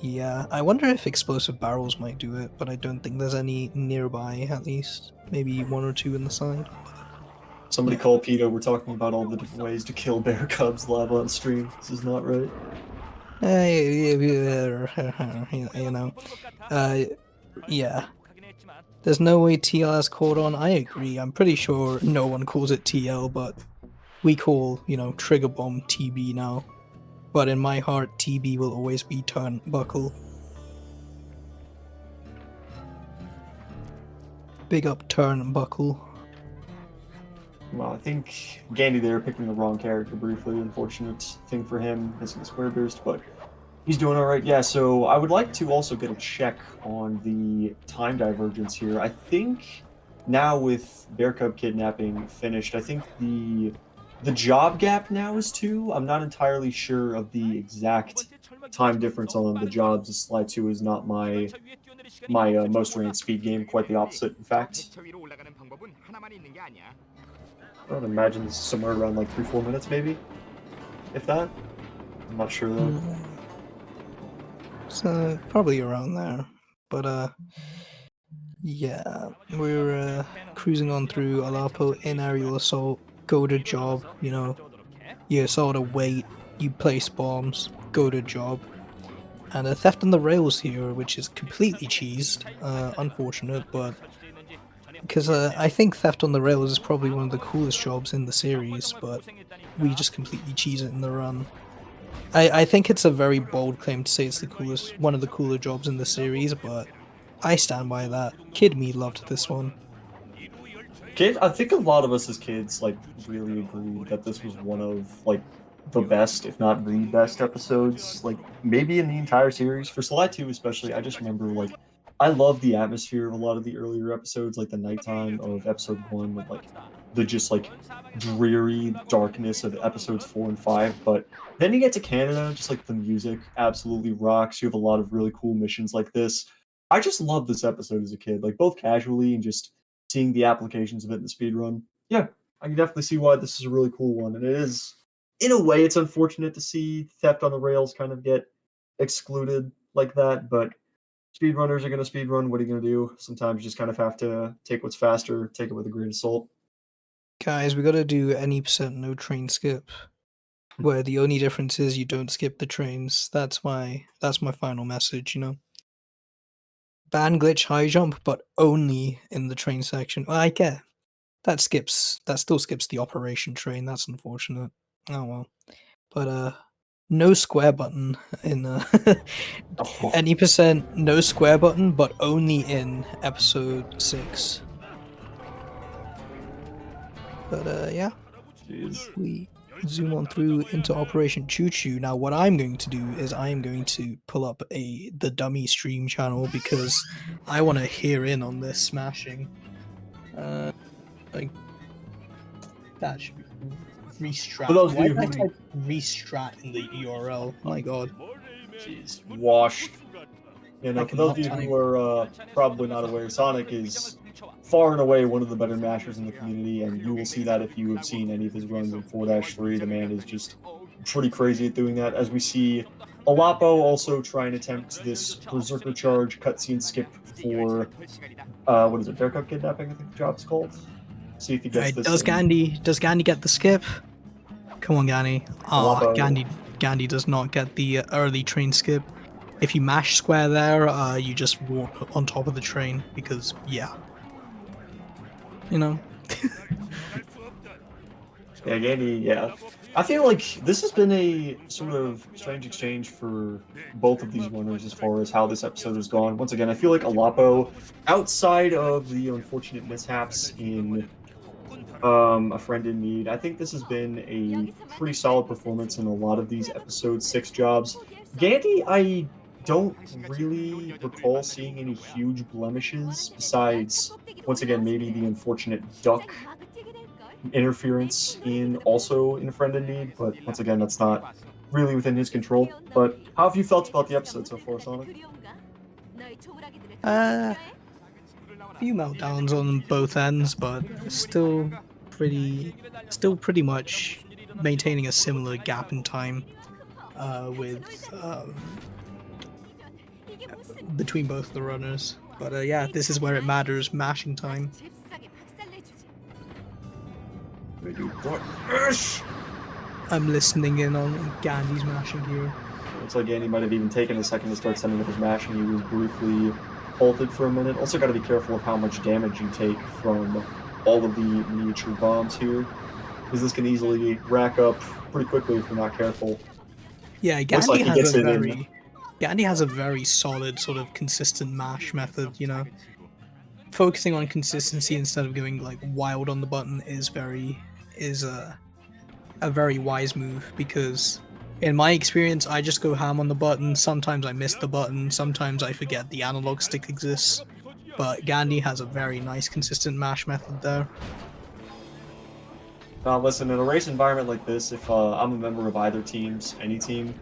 yeah, I wonder if explosive barrels might do it, but I don't think there's any nearby, at least. Maybe one or two in the side. Somebody Yeah. call PETA. We're talking about all the different ways to kill bear cubs live on stream. This is not right. You know, uh, yeah. There's no way TL has caught on. I agree. I'm pretty sure no one calls it TL, but we call, Trigger Bomb TB now. But in my heart, TB will always be turnbuckle. Big up turnbuckle. Well, I think Gandy there picking the wrong character briefly. Unfortunate thing for him, missing the square boost, but he's doing all right. Yeah, so I would like to also get a check on the time divergence here. I think now with Bear Cub kidnapping finished, I think the job gap now is 2. I'm not entirely sure of the exact time difference on the jobs. The Slide 2 is not my most ranked speed game, quite the opposite, in fact. I would imagine this is somewhere around like 3-4 minutes, maybe, if that. I'm not sure though. So probably around there. But yeah, we're cruising on through Alapo in aerial assault, go to job, you sort of wait, you place bombs, go to job. And a theft on the rails here, which is completely cheesed, unfortunate, but because I think theft on the rails is probably one of the coolest jobs in the series, but we just completely cheese it in the run. I think it's a very bold claim to say it's one of the cooler jobs in the series, but I stand by that. Kid me loved this one. I think a lot of us as kids like really agreed that this was one of like the best, if not the best episodes, like maybe in the entire series. For Sly 2 especially, I just remember like I love the atmosphere of a lot of the earlier episodes, like the nighttime of episode 1 with like the just like dreary darkness of episodes 4 and 5. But then you get to Canada, just like the music absolutely rocks. You have a lot of really cool missions like this. I just love this episode as a kid, like both casually and just seeing the applications of it in the speed run. Yeah, I can definitely see why this is a really cool one. And it is, in a way, it's unfortunate to see theft on the rails kind of get excluded like that, but speedrunners are going to speedrun. What are you going to do? Sometimes you just kind of have to take what's faster, take it with a grain of salt. Guys, we gotta do any percent no train skip. where the only difference is you don't skip the trains. That's my final message, you know. Ban glitch high jump, but only in the train section. Well, I get that still skips the operation train. That's unfortunate. Oh well. But no square button in Oh, any percent no square button, but only in episode 6. But yeah, jeez. we zoom on through into Operation Choo Choo. Now, what I'm going to do is I am going to pull up the dummy stream channel because I want to hear in on this smashing. Like that should be restrat. For those of Why you did I who, type restrat in the URL? My God, jeez, washed. You I know, for those cannot of you type. who are probably not aware, Sonic is far and away one of the better mashers in the community, and you will see that if you have seen any of his runs in 4-3. The man is just pretty crazy at doing that. As we see Alapo also try and attempt this Berserker Charge cutscene skip for, what is it, Bearcut Kidnapping, I think the job's called? See if he gets Alright, this does in. Gandhi get the skip? Come on, Gandhi. Ah, Alapo, Gandhi does not get the early train skip. If you mash square there, you just walk on top of the train because, yeah, you know. yeah, Gandy, yeah. I feel like this has been a sort of strange exchange for both of these runners as far as how this episode has gone. Once again, I feel like Alapo, outside of the unfortunate mishaps in A Friend in Need, I think this has been a pretty solid performance in a lot of these episode 6 jobs. Gandy, I don't really recall seeing any huge blemishes besides, once again, maybe the unfortunate duck interference in also in A Friend in Need, but once again, that's not really within his control. But how have you felt about the episode so far, Sonic? Uh, few meltdowns on both ends, but still pretty much maintaining a similar gap in time with between both the runners. But yeah, this is where it matters, mashing time. I'm listening in on Gandhi's mashing here. Looks like Andy might have even taken a second to start sending up his mash, and he was briefly halted for a minute. Also, got to be careful of how much damage you take from all of the miniature bombs here, because this can easily rack up pretty quickly if you're not careful. Yeah, Looks like he gets it in. Gandhi has a very solid sort of consistent mash method, you know. Focusing on consistency instead of going like wild on the button is a very wise move because in my experience I just go ham on the button. Sometimes I miss the button, sometimes I forget the analog stick exists. But Gandhi has a very nice consistent mash method there. Now, listen, in a race environment like this, if I'm a member of either team's, any team,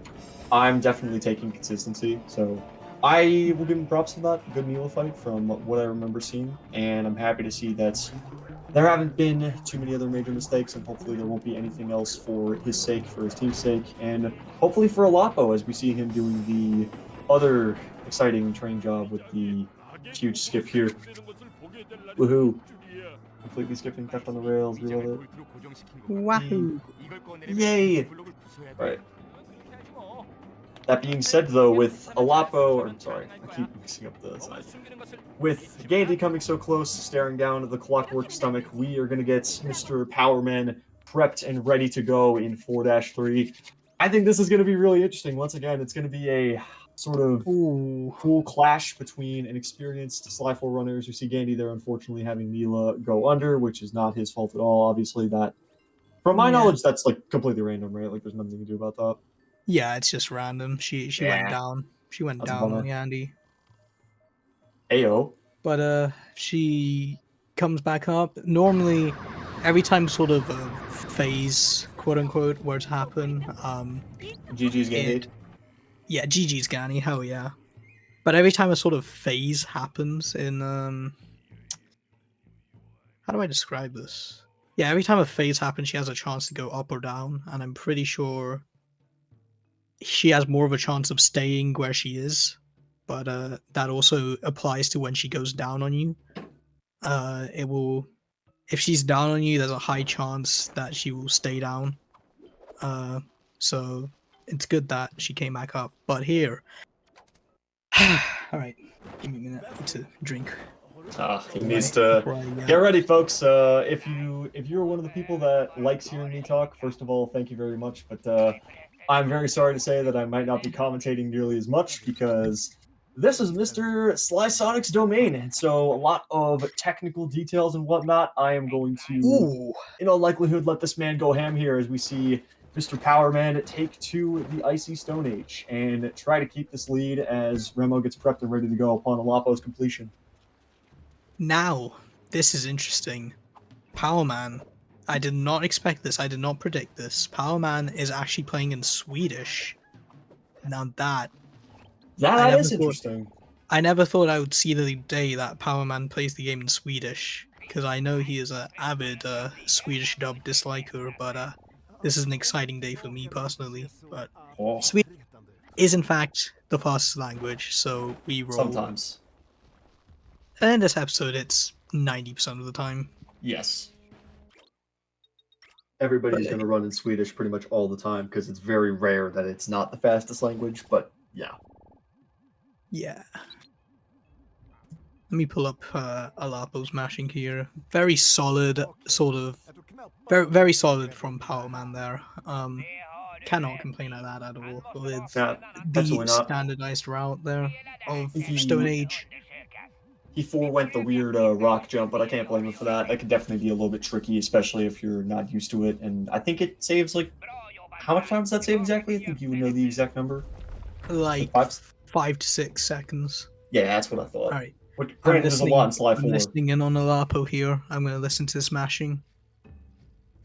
I'm definitely taking consistency. So I will give him props for that. Good Mila fight from what I remember seeing, and I'm happy to see that there haven't been too many other major mistakes, and hopefully there won't be anything else for his sake, for his team's sake, and hopefully for Alapo as we see him doing the other exciting train job with the huge skip here. Woohoo! Completely skipping Theft on the Rails, we love it. Wahoo! Yay! Right. That being said, though, with Alapo, or I'm sorry, I keep mixing up the side. With Gandy coming so close, staring down at the clockwork stomach, we are going to get Mr. Powerman prepped and ready to go in 4-3. I think this is going to be really interesting. Once again, it's going to be a sort of Ooh. cool clash between an experienced Sly 4 runners. You see Gandy there, unfortunately, having Mila go under, which is not his fault at all. Obviously, that, from my Yeah. knowledge, that's like completely random, right? Like, there's nothing you can do about that. Yeah, it's just random. She went Yeah. down. She went That's a down bummer. on Yandy. Ayo. But she comes back up. Normally every time sort of a phase, quote unquote, were to happen, GG's Gandy. yeah, GG's Gani, hell yeah. But every time a sort of phase happens in how do I describe this? Yeah, every time a phase happens, she has a chance to go up or down, and I'm pretty sure she has more of a chance of staying where she is. But that also applies to when she goes down on you. It will, if she's down on you, there's a high chance that she will stay down. So it's good that she came back up. But here, all right, give me a minute. I need to drink. He needs to get ready, folks. If you're one of the people that likes hearing me talk, first of all, thank you very much. But I'm very sorry to say that I might not be commentating nearly as much because this is Mr. Sly Sonic's domain, and so a lot of technical details and whatnot. I am going to, in all likelihood, let this man go ham here as we see Mr. Powerman take to the Icy Stone Age and try to keep this lead as Remo gets prepped and ready to go upon Alapo's completion. Now, this is interesting. Powerman, I did not expect this. I did not predict this. Powerman is actually playing in Swedish. Now that is interesting. I never thought I would see the day that Powerman plays the game in Swedish, because I know he is an avid Swedish dub disliker, but this is an exciting day for me personally. But Swedish is in fact the fastest language, so we roll. Sometimes. And in this episode, it's 90% of the time. Yes. Everybody's going to run in Swedish pretty much all the time because it's very rare that it's not the fastest language, but yeah. Yeah. Let me pull up Alapo's mashing here. Very solid, sort of. Very, very solid from Powerman there. Cannot complain at that at all. With the standardized route there of Stone Age. He forewent the weird rock jump, but I can't blame him for that. That could definitely be a little bit tricky, especially if you're not used to it. And I think it saves, like, how much time does that save exactly? I think you would know the exact number. Like 5 to 6 seconds. Yeah, that's what I thought. All right. Granted, there's a lot in Sly 4. I'm listening in on Alapo here. I'm going to listen to this mashing.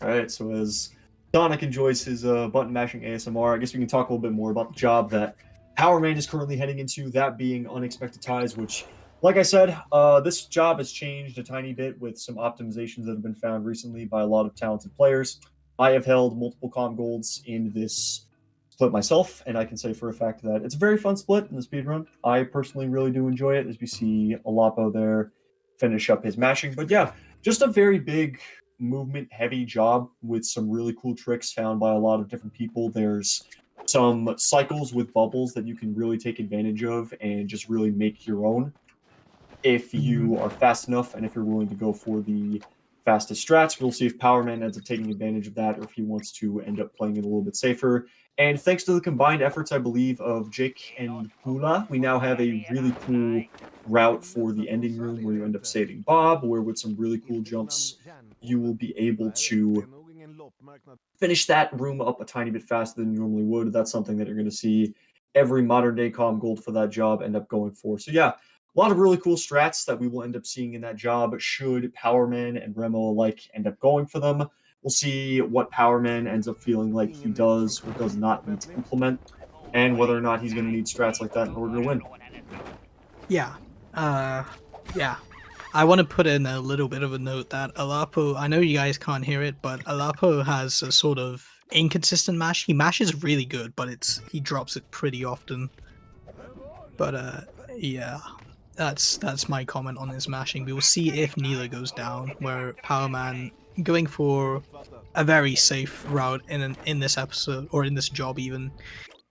All right, so as Sonic enjoys his button mashing ASMR, I guess we can talk a little bit more about the job that Powerman is currently heading into, that being Unexpected Ties, which, like I said, this job has changed a tiny bit with some optimizations that have been found recently by a lot of talented players. I have held multiple comm golds in this split myself, and I can say for a fact that it's a very fun split in the speedrun. I personally really do enjoy it, as we see Alapo there finish up his mashing. But yeah, just a very big movement-heavy job with some really cool tricks found by a lot of different people. There's some cycles with bubbles that you can really take advantage of and just really make your own if you are fast enough and if you're willing to go for the fastest strats. We'll see if Powerman ends up taking advantage of that or if he wants to end up playing it a little bit safer. And thanks to the combined efforts, I believe, of Jake and Hula, we now have a really cool route for the ending room where you end up saving Bob, where with some really cool jumps, you will be able to finish that room up a tiny bit faster than you normally would. That's something that you're going to see every modern day comm gold for that job end up going for. So yeah, a lot of really cool strats that we will end up seeing in that job should Powerman and Remo alike end up going for them. We'll see what Powerman ends up feeling like he does or does not need to implement, and whether or not he's going to need strats like that in order to win. Yeah. Yeah. I want to put in a little bit of a note that Alapo, I know you guys can't hear it, but Alapo has a sort of inconsistent mash. He mashes really good, but he drops it pretty often. But yeah. That's my comment on his mashing. We will see if Neela goes down, where Powerman going for a very safe route in this episode, or in this job even.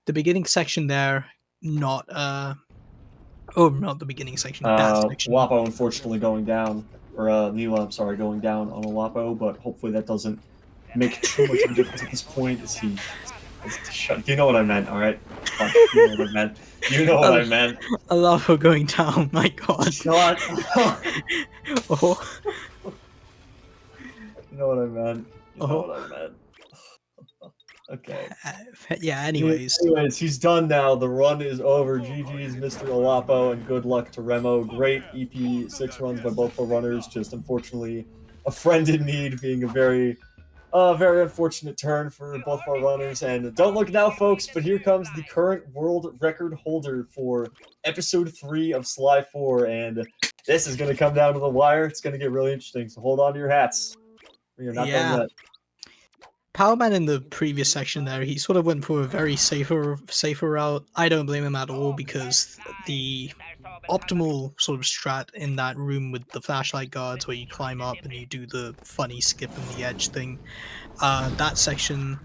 The beginning section there, not the beginning section, that section. Lapo unfortunately going down, or Neela, I'm sorry, going down on Alapo, but hopefully that doesn't make too much of a difference at this point. You know what I meant, alright? You know what I meant. You know what I meant. Alapo going down, my god. God. Oh. You know what I meant. You know what I meant. Okay. Yeah, anyways, he's done now. The run is over. GG's Mr. Alapo, and good luck to Remo. Great EP6 runs by both the runners. Just unfortunately, a friend in need being a very unfortunate turn for both of our runners. And don't look now, folks, but here comes the current world record holder for episode 3 of Sly 4. And this is going to come down to the wire. It's going to get really interesting. So hold on to your hats. You're not done yet. Powerman in the previous section there, he sort of went for a very safer route. I don't blame him at all, because the optimal sort of strat in that room with the flashlight guards where you climb up and you do the funny skip and the edge thing, that section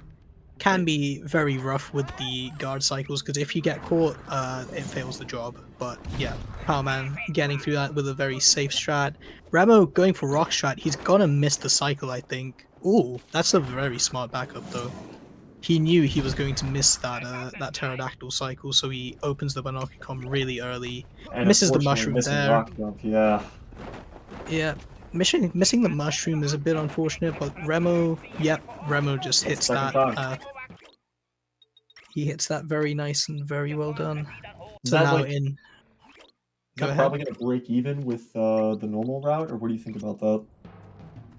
can be very rough with the guard cycles, because if you get caught, it fails the job. But yeah, Powerman getting through that with a very safe strat. Remo going for rock strat, he's gonna miss the cycle, I think. Ooh, that's a very smart backup though. He knew he was going to miss that pterodactyl cycle, so he opens the Banokicom really early, And misses the unfortunately, mushroom missing there. rock jump. Yeah. Yeah, missing the mushroom is a bit unfortunate, but Remo, yep, Remo just That's hits the second that. time. He hits that very nice and very well done. Is So that now like? in, Is go that ahead. probably going to break even with the normal route, or what do you think about that?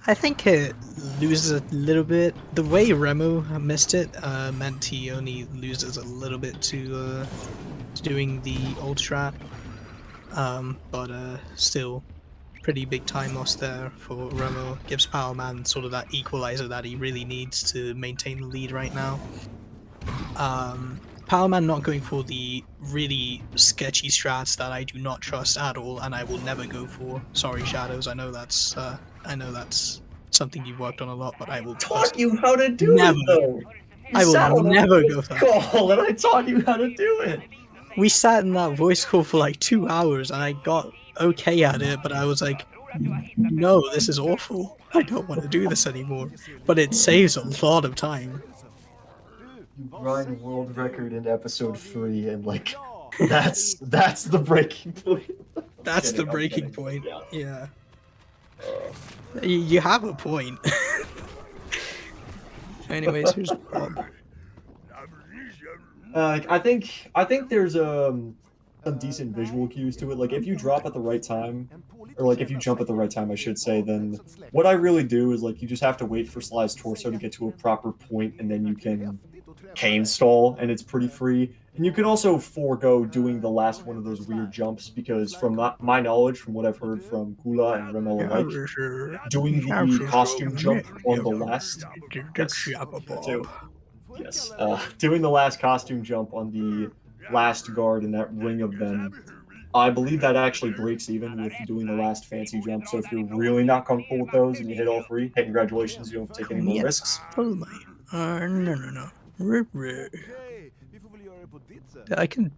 I think it loses a little bit. The way Remo missed it meant he only loses a little bit to doing the old strat. But still, pretty big time loss there for Remo. Gives Powerman sort of that equalizer that he really needs to maintain the lead right now. Powerman not going for the really sketchy strats that I do not trust at all, and I will never go for. Sorry, Shadows. I know that's something you've worked on a lot, but I will Taught you how to do never. it though. You I will sat on a never go voice for that. call, and I taught you how to do it. We sat in that voice call for like 2 hours, and I got okay at it, but I was like, no, this is awful. I don't want to do this anymore. But it saves a lot of time. You grind world record in episode 3, and like, that's the breaking point. That's the I'm breaking kidding. point. Yeah. Yeah. Uh, You have a point. Anyways, here's Bob. I think there's some decent visual cues to it. Like if you drop at the right time, or like if you jump at the right time, I should say, then what I really do is like you just have to wait for Sly's torso to get to a proper point, and then you can cane stall, and it's pretty free. And you can also forego doing the last one of those weird jumps because, from my knowledge, from what I've heard from Gula and Remel alike, doing the costume jump on the last, yes, that too. Yes, doing the last costume jump on the last guard in that ring of them, I believe that actually breaks even with doing the last fancy jump. So if you're really not comfortable with those and you hit all three, hey, congratulations, you don't have to take any more risks. No. I can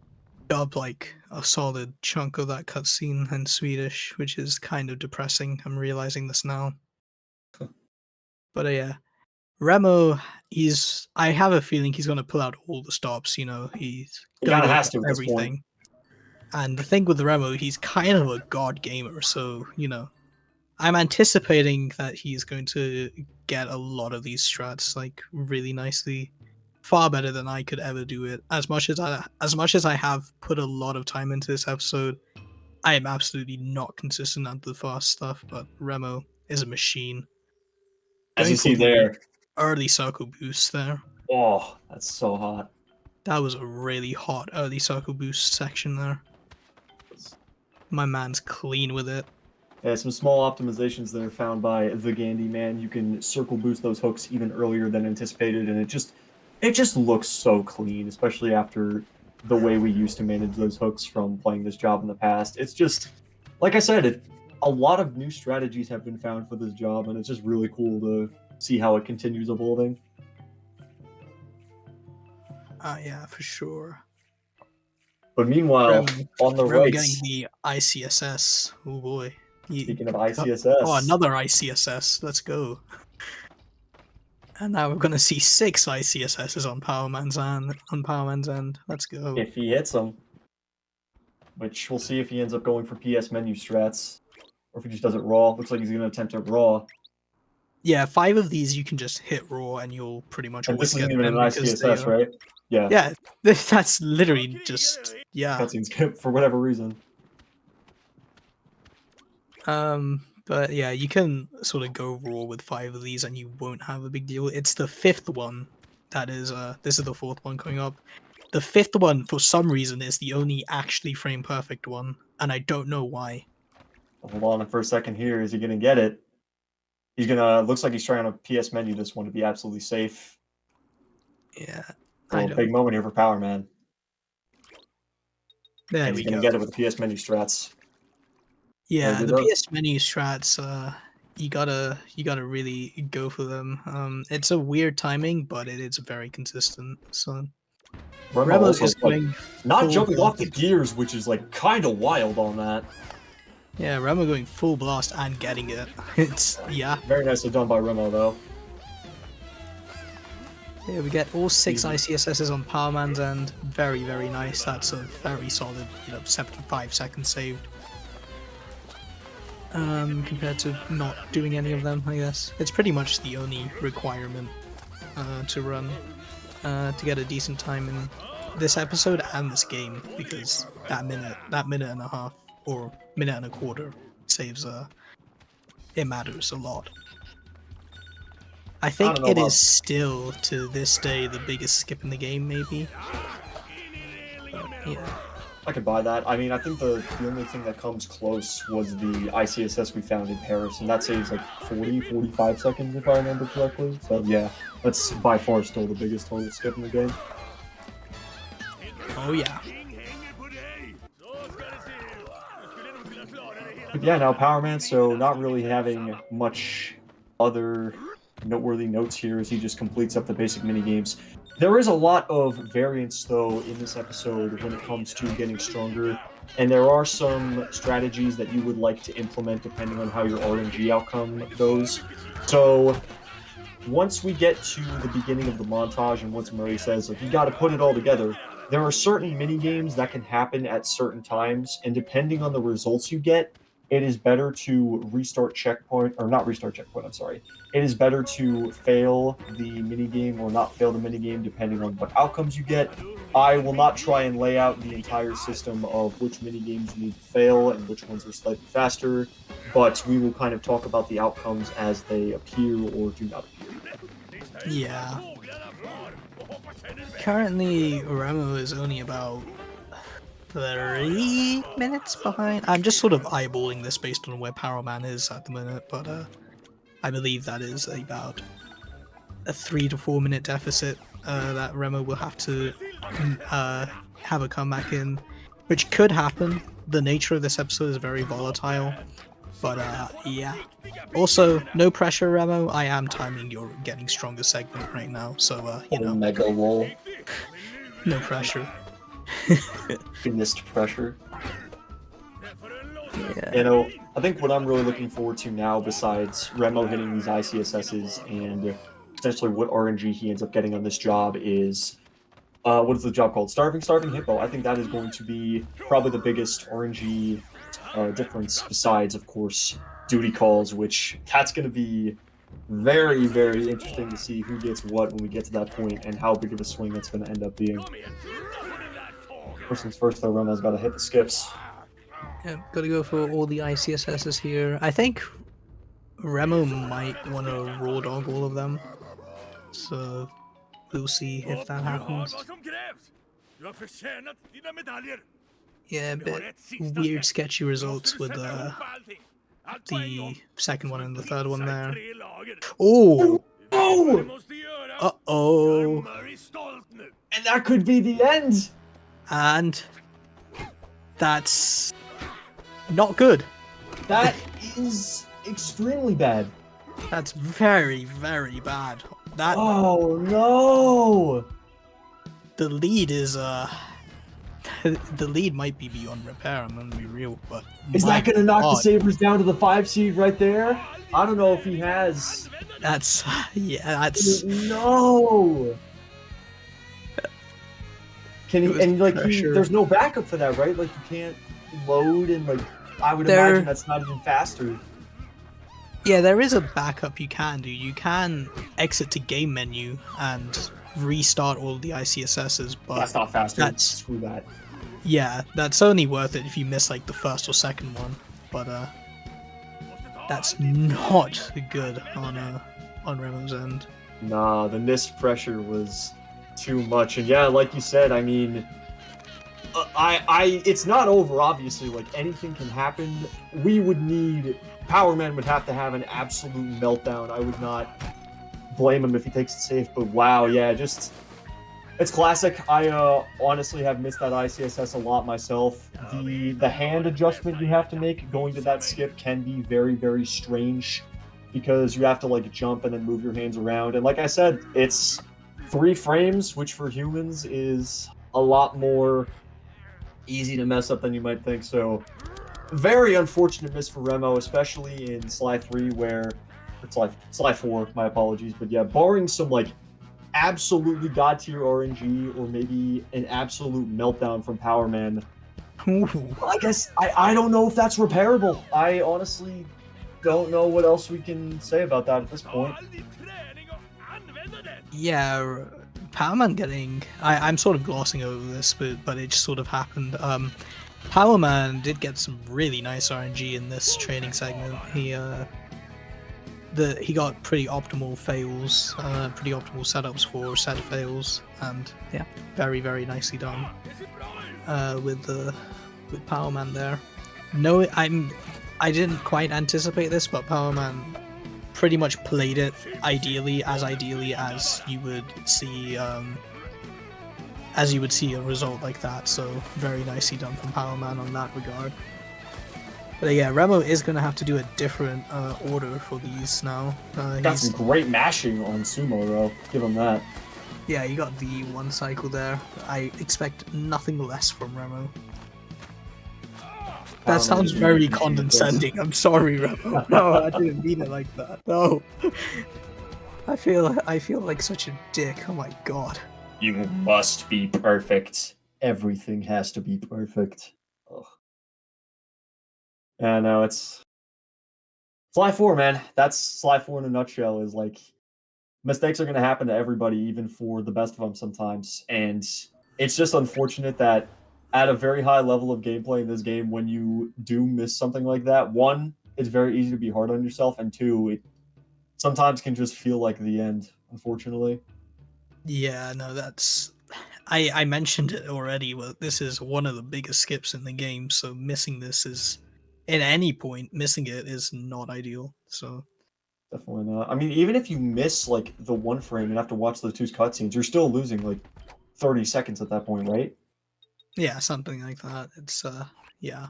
dub like a solid chunk of that cutscene in Swedish, which is kind of depressing. I'm realizing this now. But yeah, Remo, I have a feeling he's gonna pull out all the stops. You know, he's He gonna kind of go has for to at this point. everything. And the thing with Remo, he's kind of a god gamer, so you know, I'm anticipating that he's going to get a lot of these strats like really nicely, far better than I could ever do it. As much as I have put a lot of time into this episode, I am absolutely not consistent at the fast stuff. But Remo is a machine. As Going you for see the there, early circle boost there. oh, that's so hot. That was a really hot early circle boost section there. My man's clean with it. Yeah, some small optimizations that are found by the Gandhi man. You can circle boost those hooks even earlier than anticipated, and it just looks so clean, especially after the way we used to manage those hooks from playing this job in the past. It's just, like I said, a lot of new strategies have been found for this job, and it's just really cool to see how it continues evolving. Yeah, for sure. But meanwhile, on the Remo right, getting the ICSS. Oh boy. speaking of ICSS, Oh, another ICSS. Let's go. And now we're gonna see 6 ICSSs on Powerman's end. Let's go. if he hits them, which we'll see if he ends up going for PS menu strats, or if he just does it raw. Looks like he's going to attempt it raw. Yeah, 5 of these you can just hit raw and you'll pretty much And always this isn't get even them an because they ICSS, are... right? Yeah. Yeah, that's literally just... yeah. Cutscenes for whatever reason. But yeah, you can sort of go raw with 5 of these and you won't have a big deal. It's the 5th one that is, this is the 4th one coming up. The 5th one, for some reason, is the only actually frame perfect one, and I don't know why. Hold on for a second here. Is he going to get it? He's going to, looks like he's trying to PS menu this one to be absolutely safe. Yeah. Oh, big moment here for Power Man. There and we he's going go. to get it with the PS menu strats. Yeah, the up. PS menu strats, you gotta really go for them. It's a weird timing, but it is very consistent. So Remo Remo's also just going not full jumping off the blast. gears, which is like kind of wild on that. Yeah, Remo going full blast and getting it. It's yeah. Very nicely done by Remo though. Yeah, we get all 6 ICSSs on Powerman's end. Very, very nice. That's a very solid, 75 seconds saved. Compared to not doing any of them, I guess. It's pretty much the only requirement to run to get a decent time in this episode and this game, because that minute and a half or minute and a quarter saves it matters a lot. I think don't know it about- is still to this day the biggest skip in the game, maybe. But, yeah. I could buy that. I mean, I think the only thing that comes close was the ICSS we found in Paris, and that saves like 45 seconds if I remember correctly. So yeah, that's by far still the biggest total skip in the game. Oh yeah. But yeah, now Powerman, so not really having much other noteworthy notes here as he just completes up the basic mini games. There is a lot of variance though in this episode when it comes to getting stronger, and there are some strategies that you would like to implement depending on how your RNG outcome goes. So once we get to the beginning of the montage and once Murray says like you got to put it all together, there are certain mini games that can happen at certain times, and depending on the results you get, it is better to restart checkpoint, or not restart checkpoint, I'm sorry. It is better to fail the minigame or not fail the minigame depending on what outcomes you get. I will not try and lay out the entire system of which minigames you need to fail and which ones are slightly faster, but we will kind of talk about the outcomes as they appear or do not appear. Yeah. Currently, Remo is only about 3 minutes behind. I'm just sort of eyeballing this based on where Powerman is at the minute, but I believe that is about a 3 to 4 minute deficit that Remo will have to have a comeback in, which could happen. The nature of this episode is very volatile, but yeah. Also, no pressure, Remo. I am timing your getting stronger segment right now, so you know. Mega roll. No pressure. Missed pressure. Yeah. You know, I think what I'm really looking forward to now, besides Remo hitting these ICSSs and potentially what RNG he ends up getting on this job, is what is the job called? Starving Hippo. I think that is going to be probably the biggest RNG difference, besides, of course, duty calls, which that's going to be very, very interesting to see who gets what when we get to that point and how big of a swing that's going to end up being. First things first, though, Remo's got to hit the skips. Yeah, gotta go for all the ICSSs here. I think Remo might want to raw dog all of them, so we'll see if that happens. Yeah, a bit weird, sketchy results with the second one and the third one there. Oh! Oh! Uh-oh! And that could be the end! And that's not good. That is extremely bad. That's very, very bad. That Oh no! the lead is the lead might be beyond repair, I'm gonna be real, but Is that gonna knock the God, Sabres down to the 5 seed right there? I don't know if he has. that's that's No! Can It he, was and like pressure. there's no backup for that, right? Like you can't load, and like I would There- imagine that's not even faster. yeah, there is a backup you can do. You can exit to game menu and restart all the ICSSs, but That's not faster. That's- Screw that. yeah, that's only worth it if you miss like the first or second one. But that's not good on Remo's end. Nah, the missed pressure was too much, and yeah, like you said, I mean, it's not over. Obviously, like anything can happen. We would need Powerman would have to have an absolute meltdown. I would not blame him if he takes it safe, but wow, yeah, just it's classic. I honestly have missed that ICSS a lot myself. The hand adjustment you have to make going to that skip can be very, very strange. because you have to like jump and then move your hands around. And like I said, it's 3 frames, which for humans is a lot more easy to mess up than you might think. So very unfortunate miss for Remo, especially in Sly 3 where it's like Sly 4, my apologies. But yeah, barring some like absolutely god tier RNG or maybe an absolute meltdown from Power Man, I guess I don't know if that's repairable. I honestly don't know what else we can say about that at this point. Yeah, Power Man getting... I'm sort of glossing over this, but it just sort of happened. Power Man did get some really nice RNG in this training segment. He got pretty optimal fails, pretty optimal setups for set fails, and yeah, very, very nicely done with Power Man there. No, I didn't quite anticipate this, but Power Man pretty much played it ideally as you would see a result like that. So very nicely done from Power Man on that regard. But yeah, Remo is going to have to do a different order for these now. Got some great mashing on Sumo, though. Give him that. Yeah, you got the 1 cycle there. I expect nothing less from Remo. That sounds very condescending. I'm sorry, Remo. No, I didn't mean it like that. No. I feel like such a dick. Oh my god. You must be perfect. Everything has to be perfect. Ugh. Yeah, no, it's Sly 4, man. That's Sly 4 in a nutshell. Is like mistakes are going to happen to everybody, even for the best of them sometimes. And it's just unfortunate that at a very high level of gameplay in this game, when you do miss something like that, 1, it's very easy to be hard on yourself, and 2, it sometimes can just feel like the end, unfortunately. Yeah, no, that's... I mentioned it already, but this is one of the biggest skips in the game, so missing this is... At any point, missing it is not ideal, so... Definitely not. I mean, even if you miss, like, the 1 frame and have to watch the 2 cutscenes, you're still losing, like, 30 seconds at that point, right? Yeah, something like that. It's, yeah.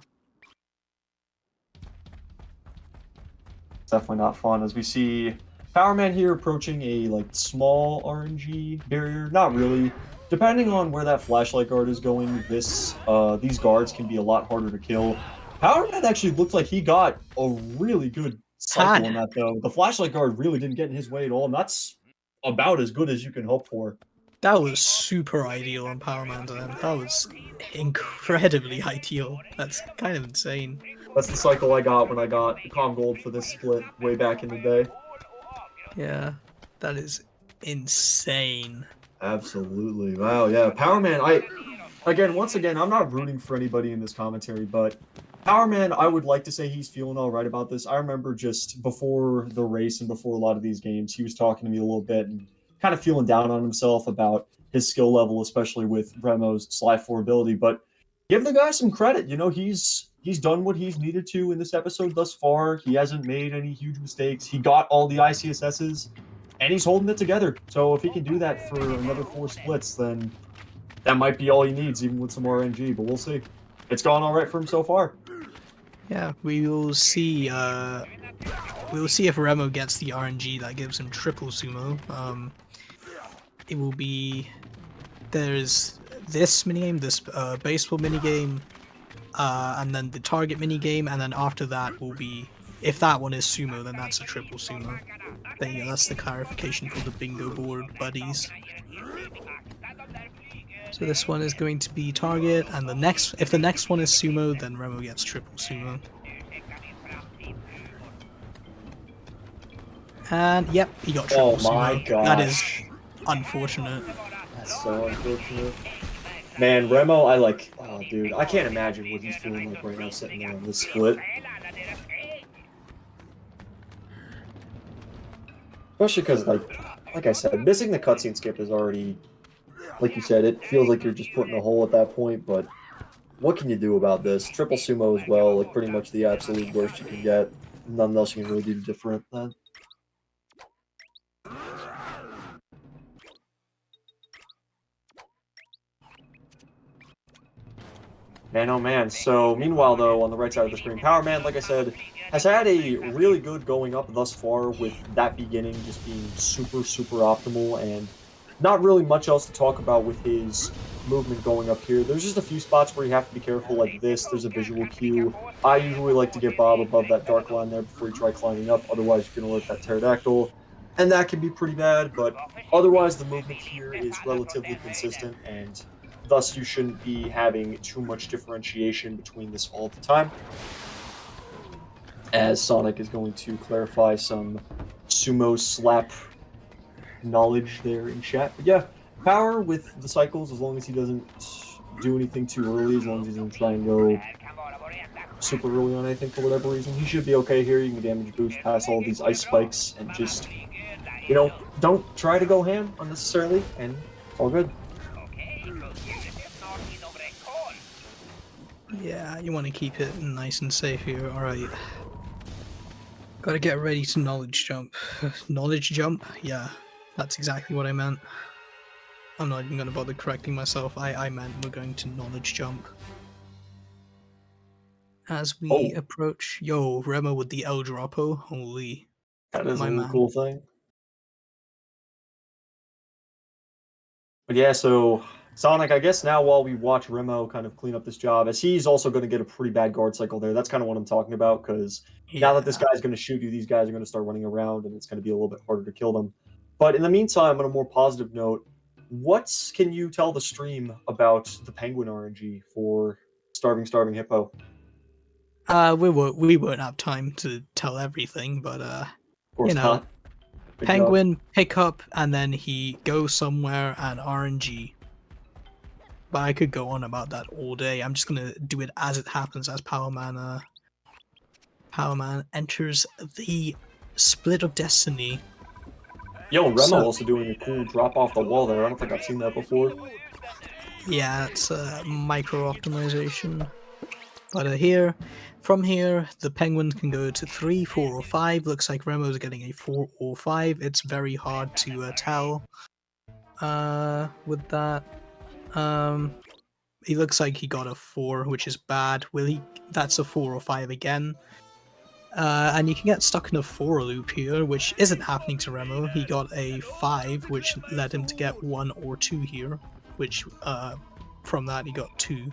It's definitely not fun, as we see Power Man here approaching a, like, small RNG barrier. Not really. Depending on where that flashlight guard is going, these guards can be a lot harder to kill. Power Man actually looked like he got a really good cycle on that, though. The flashlight guard really didn't get in his way at all, and that's about as good as you can hope for. That was super ideal on Power Man's end. That was incredibly ideal. That's kind of insane. That's the cycle I got when I got Calm Gold for this split way back in the day. Yeah, that is insane. Absolutely. Wow, yeah. Power Man, once again, I'm not rooting for anybody in this commentary, but Power Man, I would like to say he's feeling all right about this. I remember just before the race and before a lot of these games, he was talking to me a little bit and kind of feeling down on himself about his skill level, especially with Remo's Sly 4 ability. But give the guy some credit. You know, he's done what he's needed to in this episode thus far. He hasn't made any huge mistakes. He got all the ICSSs, and he's holding it together. So if he can do that for another 4 splits, then that might be all he needs, even with some RNG. But we'll see. It's gone all right for him so far. Yeah, we will see. We will see if Remo gets the RNG that gives him triple sumo. It will be... There's this minigame, this baseball minigame, and then the target minigame, and then after that will be... If that one is sumo, then that's a triple sumo. Then yeah, that's the clarification for the bingo board buddies. So this one is going to be target, and if the next one is sumo, then Remo gets triple sumo. And yep, he got triple sumo. Oh my gosh. That is unfortunate. That's so unfortunate. Man, Remo, oh dude, I can't imagine what he's feeling like right now sitting there on this split. Especially because, like I said, missing the cutscene skip is already, like you said, it feels like you're just putting a hole at that point, but what can you do about this? Triple sumo as well, like pretty much the absolute worst you can get. Nothing else you can really do different then. Man, oh man. So, meanwhile, though, on the right side of the screen, Power Man, like I said, has had a really good going up thus far, with that beginning just being super, super optimal, and not really much else to talk about with his movement going up here. There's just a few spots where you have to be careful, like this. There's a visual cue. I usually like to get Bob above that dark line there before you try climbing up, otherwise you're going to alert that pterodactyl, and that can be pretty bad, but otherwise the movement here is relatively consistent, and thus you shouldn't be having too much differentiation between this all the time, as Sonic is going to clarify some sumo slap knowledge there in chat. But yeah, power with the cycles, as long as he doesn't do anything too early, as long as he doesn't try and go super early on anything for whatever reason, he should be okay here. You can damage boost past all these ice spikes and just, don't try to go ham unnecessarily, and it's all good. Yeah, you want to keep it nice and safe here. Alright. Gotta get ready to knowledge jump. Knowledge jump? Yeah, that's exactly what I meant. I'm not even gonna bother correcting myself. I meant we're going to knowledge jump. As we approach... Yo, Remo with the El Dropo. Holy. That is a my really man. cool thing. But yeah, so Sonic, I guess now while we watch Remo kind of clean up this job, as he's also going to get a pretty bad guard cycle there. That's kind of what I'm talking about, because now that this guy's going to shoot you, these guys are going to start running around, and it's going to be a little bit harder to kill them. But in the meantime, on a more positive note, what can you tell the stream about the Penguin RNG for Starving Hippo? We won't have time to tell everything, but Of course you know, not. Good Penguin job. pick up and then he goes somewhere and RNG. But I could go on about that all day. I'm just gonna do it as it happens, as Powerman enters the Split of Destiny. Yo, Remo also doing a cool drop off the wall there. I don't think I've seen that before. Yeah, it's a micro optimization. But from here, the Penguin can go to 3, 4, or 5. Looks like Remo's getting a 4 or 5. It's very hard to tell with that. He looks like he got a 4, which is bad. That's a 4 or 5 again. And you can get stuck in a 4 loop here, which isn't happening to Remo. He got a 5, which led him to get 1 or 2 here, which from that he got 2.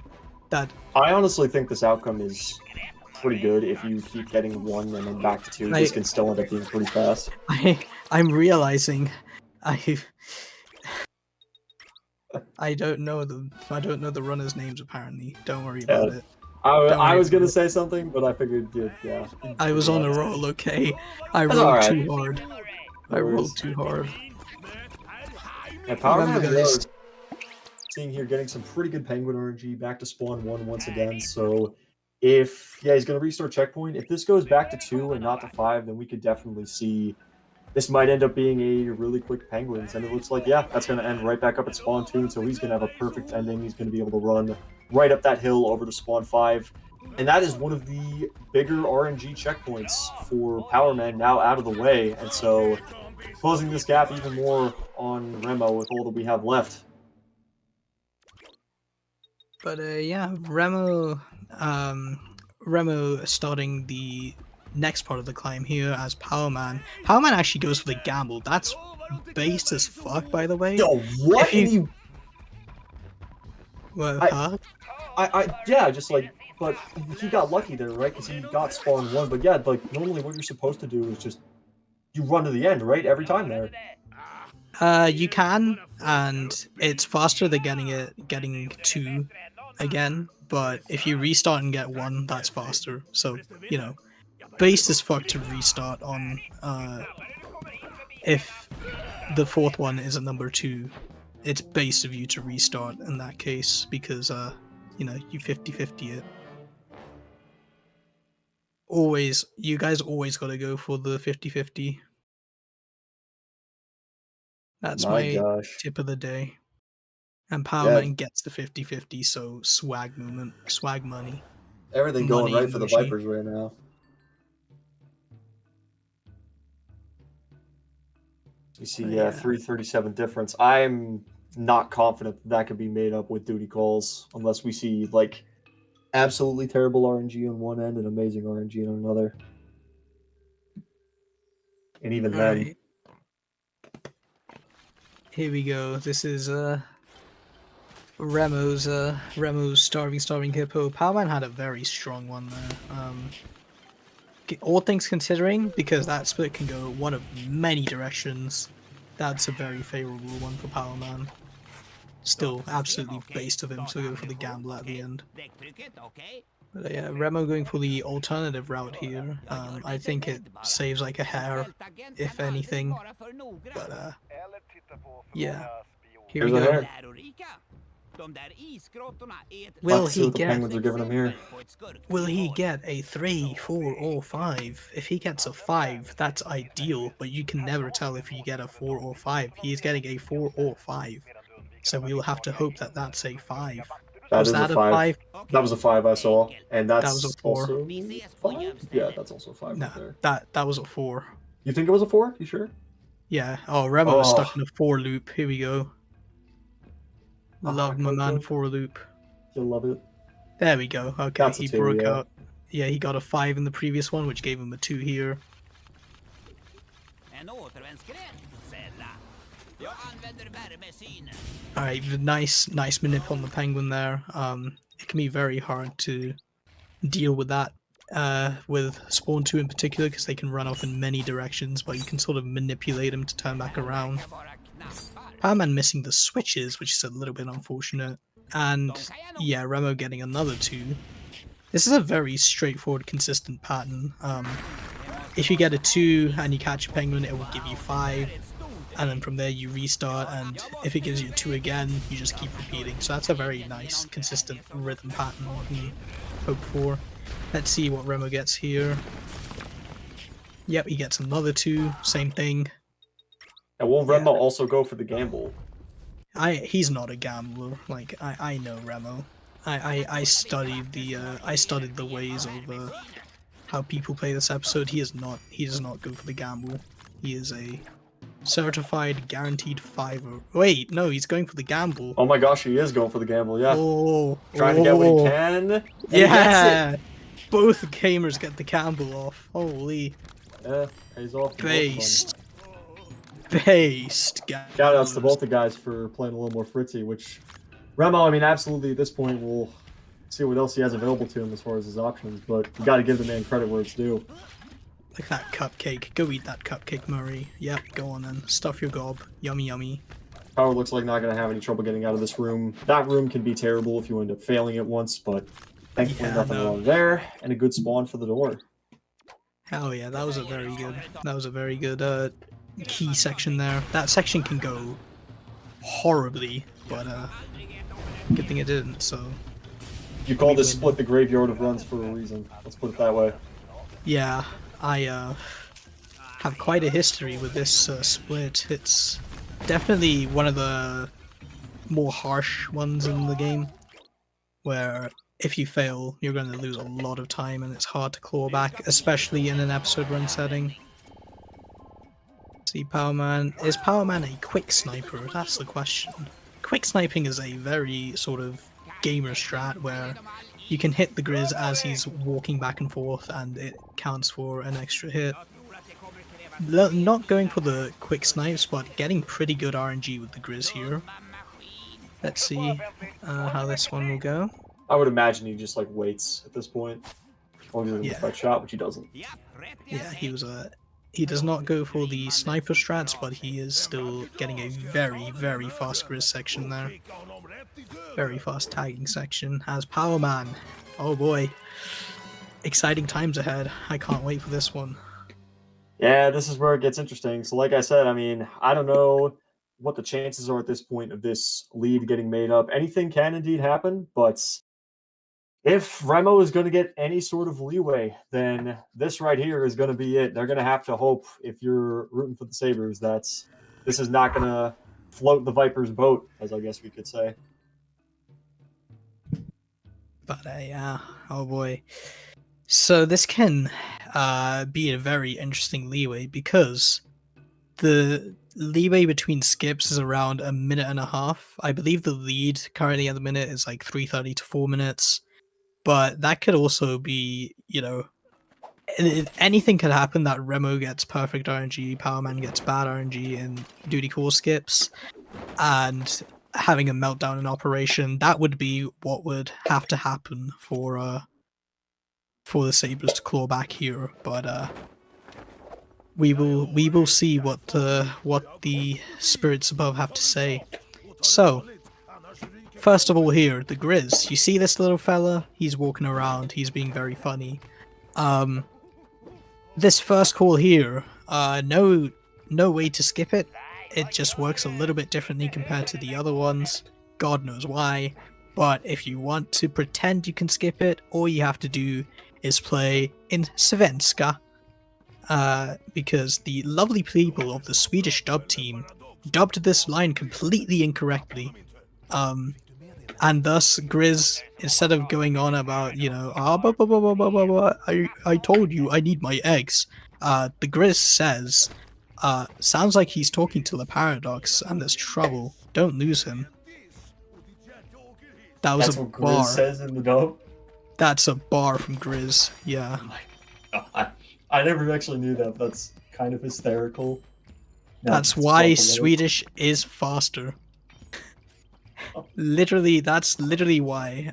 I honestly think this outcome is pretty good. If you keep getting 1 and then back to 2, this can still end up being pretty fast. I'm realizing I don't know the runners' names apparently. Don't worry about it. I was gonna say something, but I figured, yeah. I was on a roll, okay? I rolled too hard. I rolled too hard. Yeah, Powerman seeing here getting some pretty good Penguin RNG, back to spawn 1 once again. So he's gonna restart checkpoint. If this goes back to 2 and not to 5, then we could definitely see this might end up being a really quick Penguins, and it looks like, that's going to end right back up at spawn 2, so he's going to have a perfect ending. He's going to be able to run right up that hill over to spawn 5, and that is one of the bigger RNG checkpoints for Powerman now out of the way, and so closing this gap even more on Remo with all that we have left. But Remo starting the next part of the climb here as Powerman. Powerman actually goes for the gamble. That's based as fuck, by the way. Yo, what? But he got lucky there, right? Because he got spawn 1. But yeah, like normally what you're supposed to do is just you run to the end, right? Every time there. You can, and it's faster than getting 2 again. But if you restart and get 1, that's faster. So based as fuck to restart on if the 4th one is a number 2, it's based of you to restart in that case, because you 50-50 it. You guys always gotta go for the 50-50. That's my tip of the day. And Powerman gets the 50-50, so swag movement, swag money. Everything going right for the Vipers right now. You see, 337 difference. I'm not confident that could be made up with duty calls, unless we see, like, absolutely terrible RNG on one end and amazing RNG on another. And even All then, right. Here we go. This is Remo's starving hippo. Powerman had a very strong one there. All things considering, because that split can go one of many directions, that's a very favorable one for Powerman. Still absolutely based of him to go for the gamble at the end. But yeah, Remo going for the alternative route here. I think it saves like a hair, if anything. But yeah, here we here's a go. hair. Will Let's see he what the get? Penguins are giving him here. Will he get a 3, 4, or 5? If he gets a 5, that's ideal, but you can never tell if you get a 4 or 5. He is getting a 4 or 5. So we will have to hope that that's a 5. That Was is a that a 5. 5? That was a 5 I saw, and That was a that's 4. also 5. Yeah, that's also 5 No, right there. that was a 4. You think it was a 4? You sure? Yeah. Oh, Remo was stuck in a 4 loop. Here we go. Love my man 4 loop. You'll love it. There we go. Okay, That's a he 2, broke yeah. out. Yeah, he got a 5 in the previous one, which gave him a 2 here. Alright, nice manip on the penguin there. It can be very hard to deal with that, with Spawn 2 in particular, because they can run off in many directions, but you can sort of manipulate them to turn back around. Powerman missing the switches, which is a little bit unfortunate. And yeah, Remo getting another 2. This is a very straightforward, consistent pattern. If you get a 2 and you catch a penguin, it will give you 5. And then from there you restart, and if it gives you a 2 again, you just keep repeating. So that's a very nice, consistent rhythm pattern we can hope for. Let's see what Remo gets here. Yep, he gets another 2, same thing. And will Remo also go for the gamble? He's not a gambler. Like I know Remo. I studied the ways of how people play this episode. He does not go for the gamble. He is a certified guaranteed 5-er. Wait, no, he's going for the gamble. Oh my gosh, he is going for the gamble, yeah. Trying to get what he can. And yeah, both gamers get the gamble off. Holy. Yeah, pays off. Based. Shout outs to both the guys for playing a little more fritzy, which Remo, I mean, absolutely at this point we'll see what else he has available to him as far as his options, but you got to give the man credit where it's due. Like that cupcake. Go eat that cupcake, Murray. Yep, go on then. Stuff your gob. Yummy, yummy. Power looks like not going to have any trouble getting out of this room. That room can be terrible if you end up failing it once, but thankfully nothing wrong there, and a good spawn for the door. Hell yeah, that was a very good key section there. That section can go horribly, but good thing it didn't. So you call this split the graveyard of runs for a reason. Let's put it that way. Yeah, I have quite a history with this split. It's definitely one of the more harsh ones in the game, where if you fail, you're going to lose a lot of time and it's hard to claw back, especially in an episode run setting. See, Powerman. Is Powerman a quick sniper? That's the question. Quick sniping is a very sort of gamer strat where you can hit the Grizz as he's walking back and forth and it counts for an extra hit. Not going for the quick snipes, but getting pretty good RNG with the Grizz here. Let's see how this one will go. I would imagine he just like waits at this point. Only doesn't get that shot, which he doesn't. Yeah, he does not go for the sniper strats, but he is still getting a very, very fast Grizz section there. Very fast tagging section as Powerman. Oh boy. Exciting times ahead. I can't wait for this one. Yeah, this is where it gets interesting. So like I said, I mean, I don't know what the chances are at this point of this lead getting made up. Anything can indeed happen, but if Remo is going to get any sort of leeway, then this right here is going to be it. They're going to have to hope, if you're rooting for the Sabres, that this is not going to float the Vipers' boat, as I guess we could say. But yeah, oh boy. So this can be a very interesting leeway because the leeway between skips is around a minute and a half. I believe the lead currently at the minute is like 3:30 to 4 minutes. But that could also be, you know, anything could happen. That Remo gets perfect RNG, Powerman gets bad RNG, and duty call skips, and having a meltdown in operation. That would be what would have to happen for the Sabres to claw back here. But we will see what the spirits above have to say. So, first of all, here the Grizz. You see this little fella? He's walking around. He's being very funny. This first call here, no way to skip it. It just works a little bit differently compared to the other ones. God knows why. But if you want to pretend you can skip it, all you have to do is play in Svenska. Because the lovely people of the Swedish dub team dubbed this line completely incorrectly. And thus Grizz, instead of going on about, you know, I told you I need my eggs, the Grizz says, sounds like he's talking to the Paradox and there's trouble. Don't lose him. That was That's a what bar. Grizz says in the dub? That's a bar from Grizz, yeah. Oh my God. I never actually knew that. That's kind of hysterical. No, That's it's why so hilarious. Swedish is faster. Literally, that's literally why.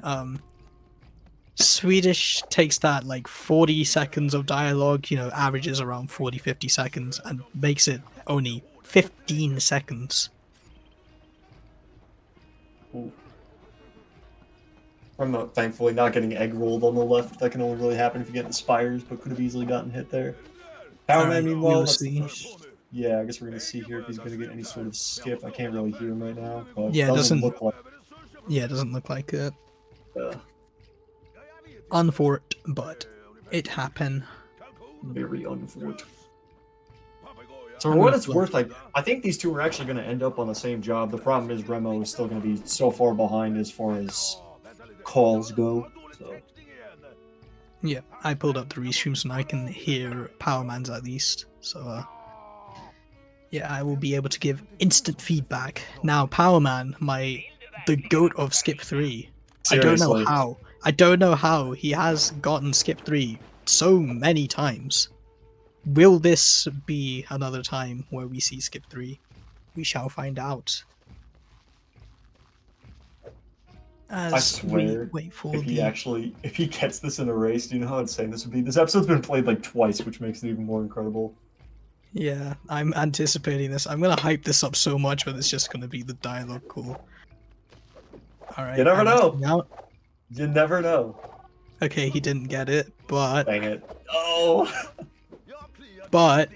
Swedish takes that like 40 seconds of dialogue, you know, averages around 40-50 seconds, and makes it only 15 seconds. Ooh. I'm thankfully not getting egg rolled on the left. That can only really happen if you get in spires, but could have easily gotten hit there. Powerman, Alright, meanwhile, we'll that's the see. first. Yeah, I guess we're gonna see here if he's gonna get any sort of skip. I can't really hear him right now, but Yeah, it doesn't look like. Yeah, it doesn't look like it. Uh, Unfort, but it happened. very unfortunate. So for what it's worth, like I think these two are actually going to end up on the same job. The problem is Remo is still going to be so far behind as far as calls go. So. Yeah, I pulled up the restream so I can hear Powerman's at least. So yeah, I will be able to give instant feedback. Now, Powerman, the goat of Skip 3. Seriously. I don't know how he has gotten Skip 3 so many times. Will this be another time where we see Skip 3? We shall find out. As I swear, we wait for if he gets this in a race, do you know how insane this would be? This episode's been played like twice, which makes it even more incredible. Yeah, I'm anticipating this. I'm gonna hype this up so much, but it's just gonna be the dialogue cool. Alright. You never know. Out. You never know. Okay, he didn't get it, but Dang it. Oh! but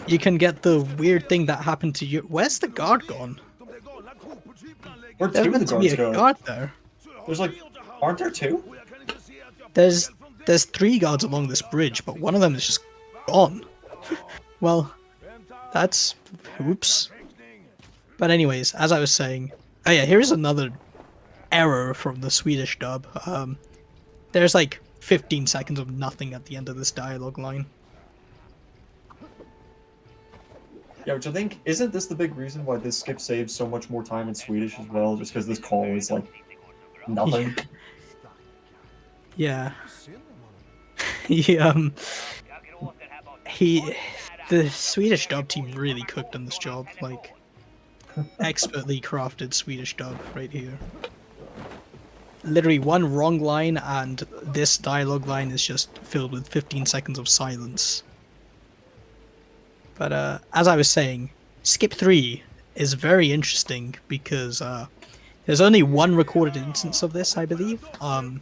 you can get the weird thing that happened to you. Where's the guard gone? Where'd There's two of the meant to be guards a go? guard there. There's like, aren't there two? There's 3 guards along this bridge, but one of them is just gone. Well, that's oops. But anyways, as I was saying, oh yeah, here's another error from the Swedish dub. There's like 15 seconds of nothing at the end of this dialogue line. Yeah, which I think, isn't this the big reason why this skip saves so much more time in Swedish as well? Just because this call is like nothing. Yeah. The Swedish dub team really cooked on this job, like expertly crafted Swedish dub right here. Literally one wrong line and this dialogue line is just filled with 15 seconds of silence. But as I was saying, Skip 3 is very interesting because there's only one recorded instance of this, I believe, by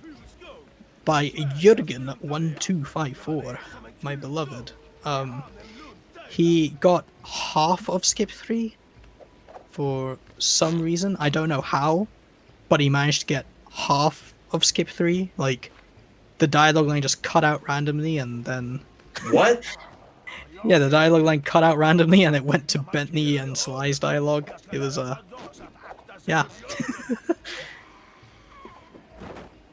Jürgen1254, my beloved. He got half of Skip 3 for some reason. I don't know how, but he managed to get half of Skip 3. Like, the dialogue line just cut out randomly and then... What? Yeah, the dialogue line cut out randomly and it went to Bentley and Sly's dialogue. It was, yeah.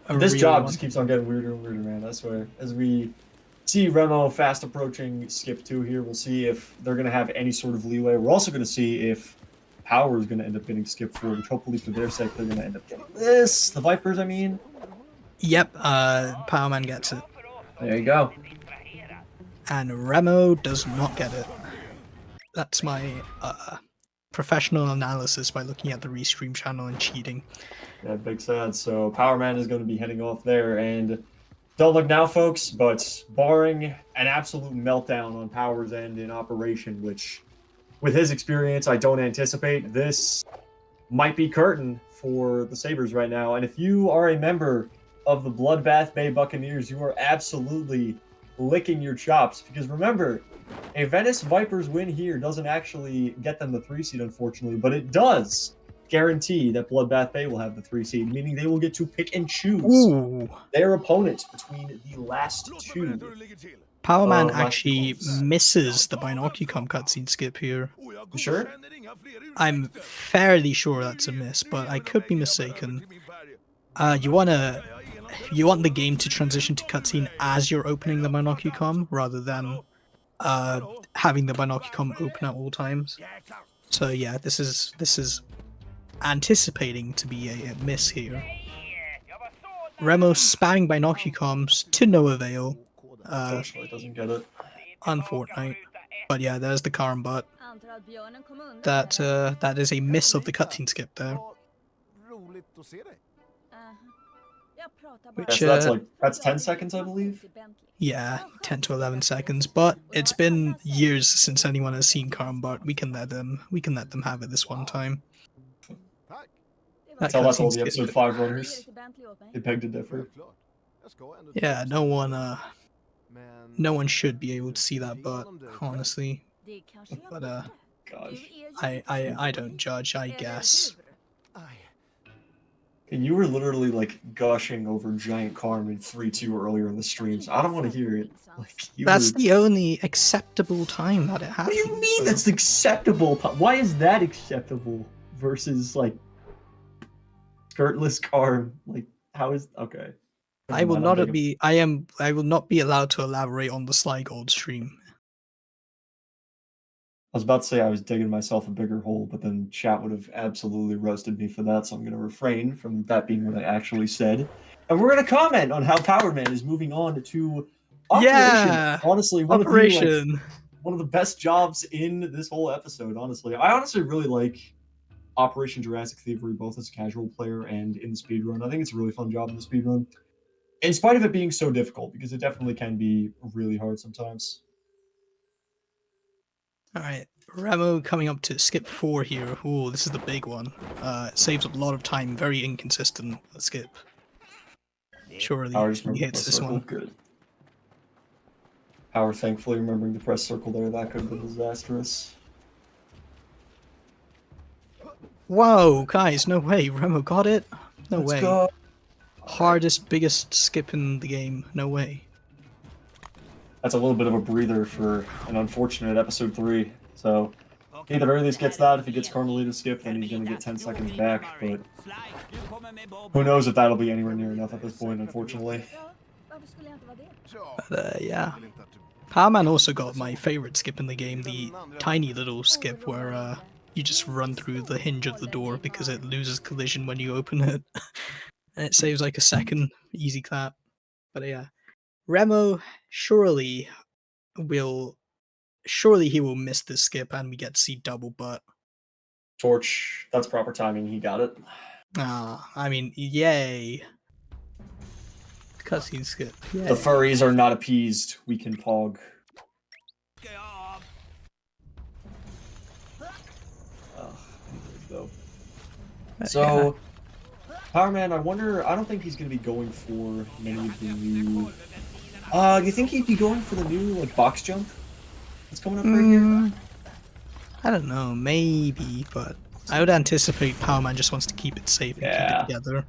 This job just keeps on getting weirder and weirder, man, I swear. As we see Remo fast approaching Skip 2 here, we'll see if they're going to have any sort of leeway. We're also going to see if Power is going to end up getting Skip 4, which hopefully for their sake they're going to end up getting this. The Vipers, I mean. Yep, Powerman gets it. There you go. and Remo does not get it. That's my professional analysis by looking at the restream channel and cheating. Yeah, big sad. So Power Man is going to be heading off there, and don't look now, folks, but barring an absolute meltdown on Power's end in operation, which with his experience, I don't anticipate, this might be curtain for the Sabres right now. And if you are a member of the Bloodbath Bay Buccaneers, you are absolutely licking your chops, because remember, a Venice Vipers win here doesn't actually get them the 3 seed, unfortunately, but it does guarantee that Bloodbath Bay will have the 3 seed, meaning they will get to pick and choose their opponents between the last two. Powerman actually misses the Binocucom cutscene skip here. You sure? I'm fairly sure that's a miss, but I could be mistaken. You want the game to transition to cutscene as you're opening the Binocucom, rather than having the Binocucom open at all times. So yeah, this is anticipating to be a miss here. Remo spamming Binocucoms to no avail. Unfortunately, doesn't get it. Unfortunate. But yeah, there's the Karin butt. That is a miss of the cutscene skip there. Which, so that's 10 seconds, I believe. Yeah, 10 to 11 seconds. But it's been years since anyone has seen Karin butt. We can let them have it this one time. Tell us all the episode 5 runners. They beg to differ. Yeah, no one should be able to see that butt, honestly. But gosh, I don't judge, I guess. And you were literally like gushing over Giant Carmen 3-2 earlier in the streams. I don't want to hear it. That's the only acceptable time that it happens. What do you mean that's acceptable? Why is that acceptable versus like skirtless Carm? Like, how is okay? I will not be allowed to elaborate on the Sly Gold stream. I was about to say I was digging myself a bigger hole, but then chat would have absolutely roasted me for that, so I'm going to refrain from that being what I actually said. And we're going to comment on how Power Man is moving on to Operation. Yeah, honestly, one of the best jobs in this whole episode, honestly. I honestly really like Operation Jurassic Thievery, both as a casual player and in the speedrun. I think it's a really fun job in the speedrun, in spite of it being so difficult, because it definitely can be really hard sometimes. Alright, Remo coming up to skip 4 here. Ooh, this is the big one. It saves a lot of time, very inconsistent skip. Surely he hits this one. Good. Power thankfully remembering to press circle there, that could have been disastrous. Whoa, guys, no way, Remo got it? No Let's way. Go. Hardest, biggest skip in the game, no way. That's a little bit of a breather for an unfortunate episode 3. So either Earliest gets that. If he gets Carmelita skip, then he's going to get 10 seconds back. But who knows if that'll be anywhere near enough at this point, unfortunately. But yeah. Powerman also got my favorite skip in the game, the tiny little skip where you just run through the hinge of the door because it loses collision when you open it. And it saves like a second, easy clap. But yeah. Remo surely he will miss this skip and we get to see double butt. Torch, that's proper timing, he got it. I mean, yay. Cutscene skip. Yay. The furries are not appeased, we can pog. So, Power Man, I wonder, I don't think he's going to be going for many of the new... you think he'd be going for the new, like, box jump that's coming up right here? I don't know, maybe, but I would anticipate Power Man just wants to keep it safe and keep it together.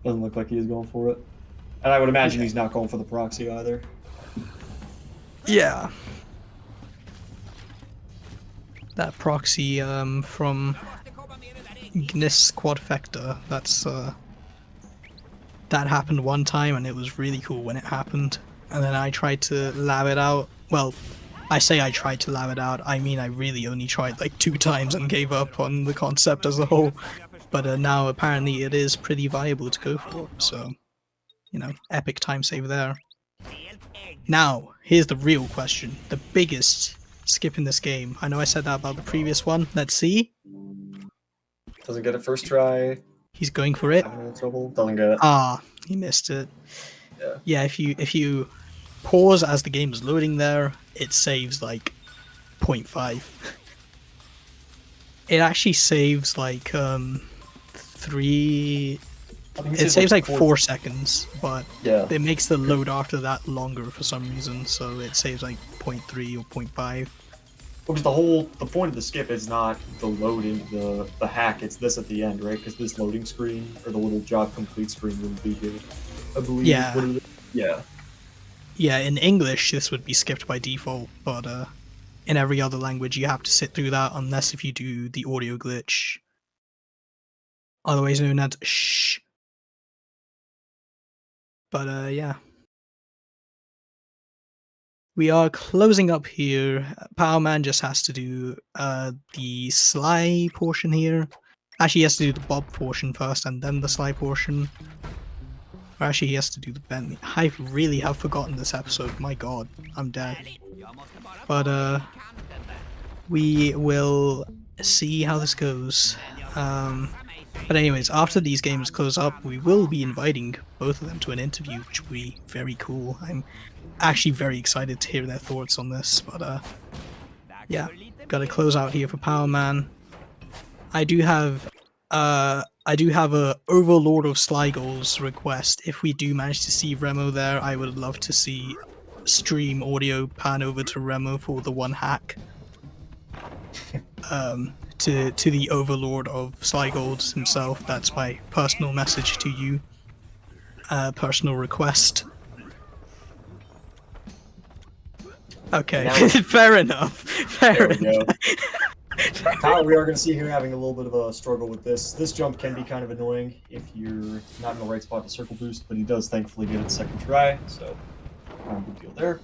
Doesn't look like he is going for it. And I would imagine he's not going for the proxy either. Yeah. That proxy from Gnis Quadfecta, that's that happened one time and it was really cool when it happened. And then I tried to lab it out. Well, I say I tried to lab it out, I mean I really only tried like 2 times and gave up on the concept as a whole. But now apparently it is pretty viable to go for, so, you know, epic time save there. Now, here's the real question. The biggest skip in this game. I know I said that about the previous one. Let's see. Doesn't get it first try. He's going for it. Having a little trouble. Doesn't get it. Ah, he missed it. Yeah, if you pause as the game is loading there, it saves like 0.5. It actually saves like 3. It saves like 4 seconds, but it makes the load after that longer for some reason, so it saves like 0.3 or 0.5. Because the point of the skip is not the load into the hack, it's this at the end, right? Because this loading screen, or the little job complete screen wouldn't be here, I believe. Yeah. Yeah, in English this would be skipped by default, but in every other language you have to sit through that unless if you do the audio glitch. Otherwise known as shh. But yeah. We are closing up here. Power Man just has to do the Sly portion here. Actually, he has to do the Bob portion first and then the Sly portion. Or actually, he has to do the Bentley. I really have forgotten this episode. My god, I'm dead. But we will see how this goes. But anyways, after these games close up, we will be inviting both of them to an interview, which will be very cool. I'm actually very excited to hear their thoughts on this, but yeah, gotta close out here for Power Man. I do have a Overlord of Sly Goals request. If we do manage to see Remo there, I would love to see stream audio pan over to Remo for the one hack. To the Overlord of Sly Goals himself. That's my personal message to you. Personal request. Okay, fair enough. Fair enough. Kyle, we are going to see him having a little bit of a struggle with this. This jump can be kind of annoying if you're not in the right spot to circle boost, but he does thankfully get it second try, so not a good deal there.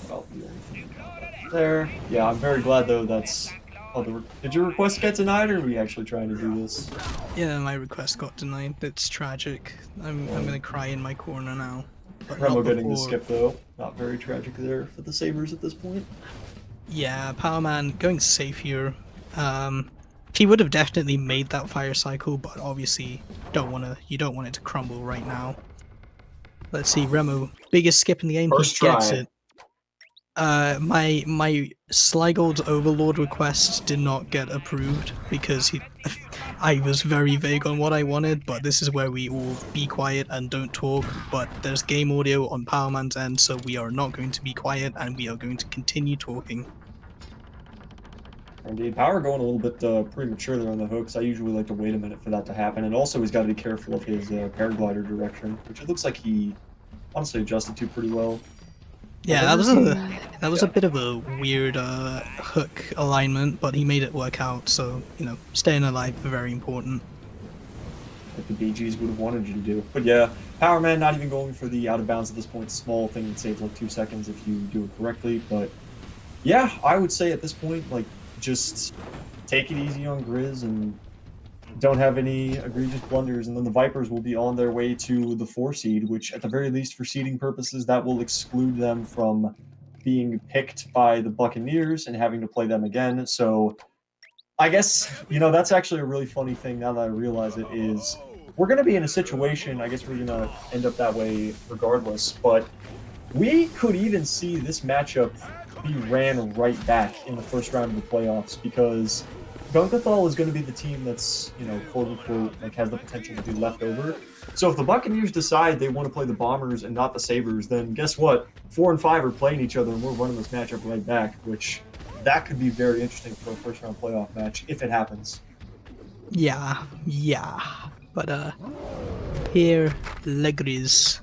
Well, there. Yeah, I'm very glad though that's... Oh, did your request get denied, or are we actually trying to do this? Yeah, my request got denied. It's tragic. I'm gonna cry in my corner now. Remo getting the skip though. Not very tragic there for the Sabres at this point. Yeah, Power Man going safe here. He would have definitely made that fire cycle, but obviously you don't want it to crumble right now. Let's see, Remo, biggest skip in the game. First he gets try. it. My Sligold's Overlord request did not get approved because I was very vague on what I wanted, but this is where we all be quiet and don't talk, but there's game audio on Power Man's end, so we are not going to be quiet and we are going to continue talking. Indeed, Power going a little bit premature there on the hooks. I usually like to wait a minute for that to happen, and also he's got to be careful of his paraglider direction, which it looks like he honestly adjusted to pretty well. Yeah, that was a bit of a weird hook alignment, but he made it work out. So staying alive is very important. Like the BGs would have wanted you to do. But yeah, Power Man not even going for the out of bounds at this point. Small thing that saves like 2 seconds if you do it correctly. But yeah, I would say at this point, like, just take it easy on Grizz and don't have any egregious blunders, and then the Vipers will be on their way to the 4 seed, which at the very least for seeding purposes, that will exclude them from being picked by the Buccaneers and having to play them again. So I guess, that's actually a really funny thing now that I realize it is we're going to be in a situation, I guess we're going to end up that way regardless, but we could even see this matchup be ran right back in the first round of the playoffs, because Gungathal is going to be the team that's, quote unquote, like has the potential to be left over. So if the Buccaneers decide they want to play the Bombers and not the Sabres, then guess what? 4 and 5 are playing each other, and we're running this matchup right back, which that could be very interesting for a first round playoff match if it happens. Yeah. But here, Le Grizz.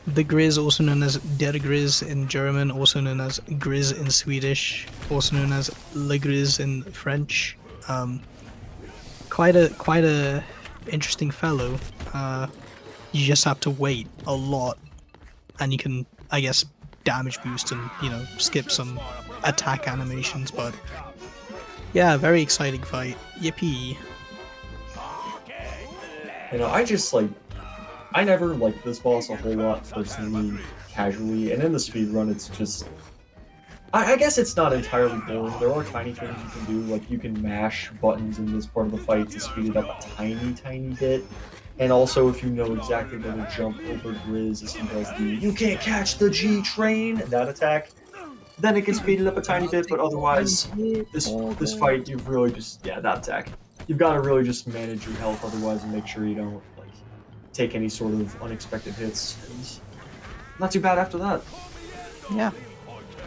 The Grizz, also known as Der Grizz in German, also known as Grizz in Swedish, also known as Le Grizz in French. Quite a interesting fellow. You just have to wait a lot, and you can, I guess, damage boost and skip some attack animations. But yeah, very exciting fight. Yippee! I just like I never liked this boss a whole lot personally, casually, and in the speed run, it's just. I guess it's not entirely boring. There are tiny things you can do, like you can mash buttons in this part of the fight to speed it up a tiny bit. And also, if you know exactly where to jump over Grizz as he does the "you can't catch the G train" that attack, then it can speed it up a tiny bit. But otherwise, this fight, you've really just that attack. You've got to really just manage your health otherwise, and make sure you don't like take any sort of unexpected hits. And not too bad after that. Yeah.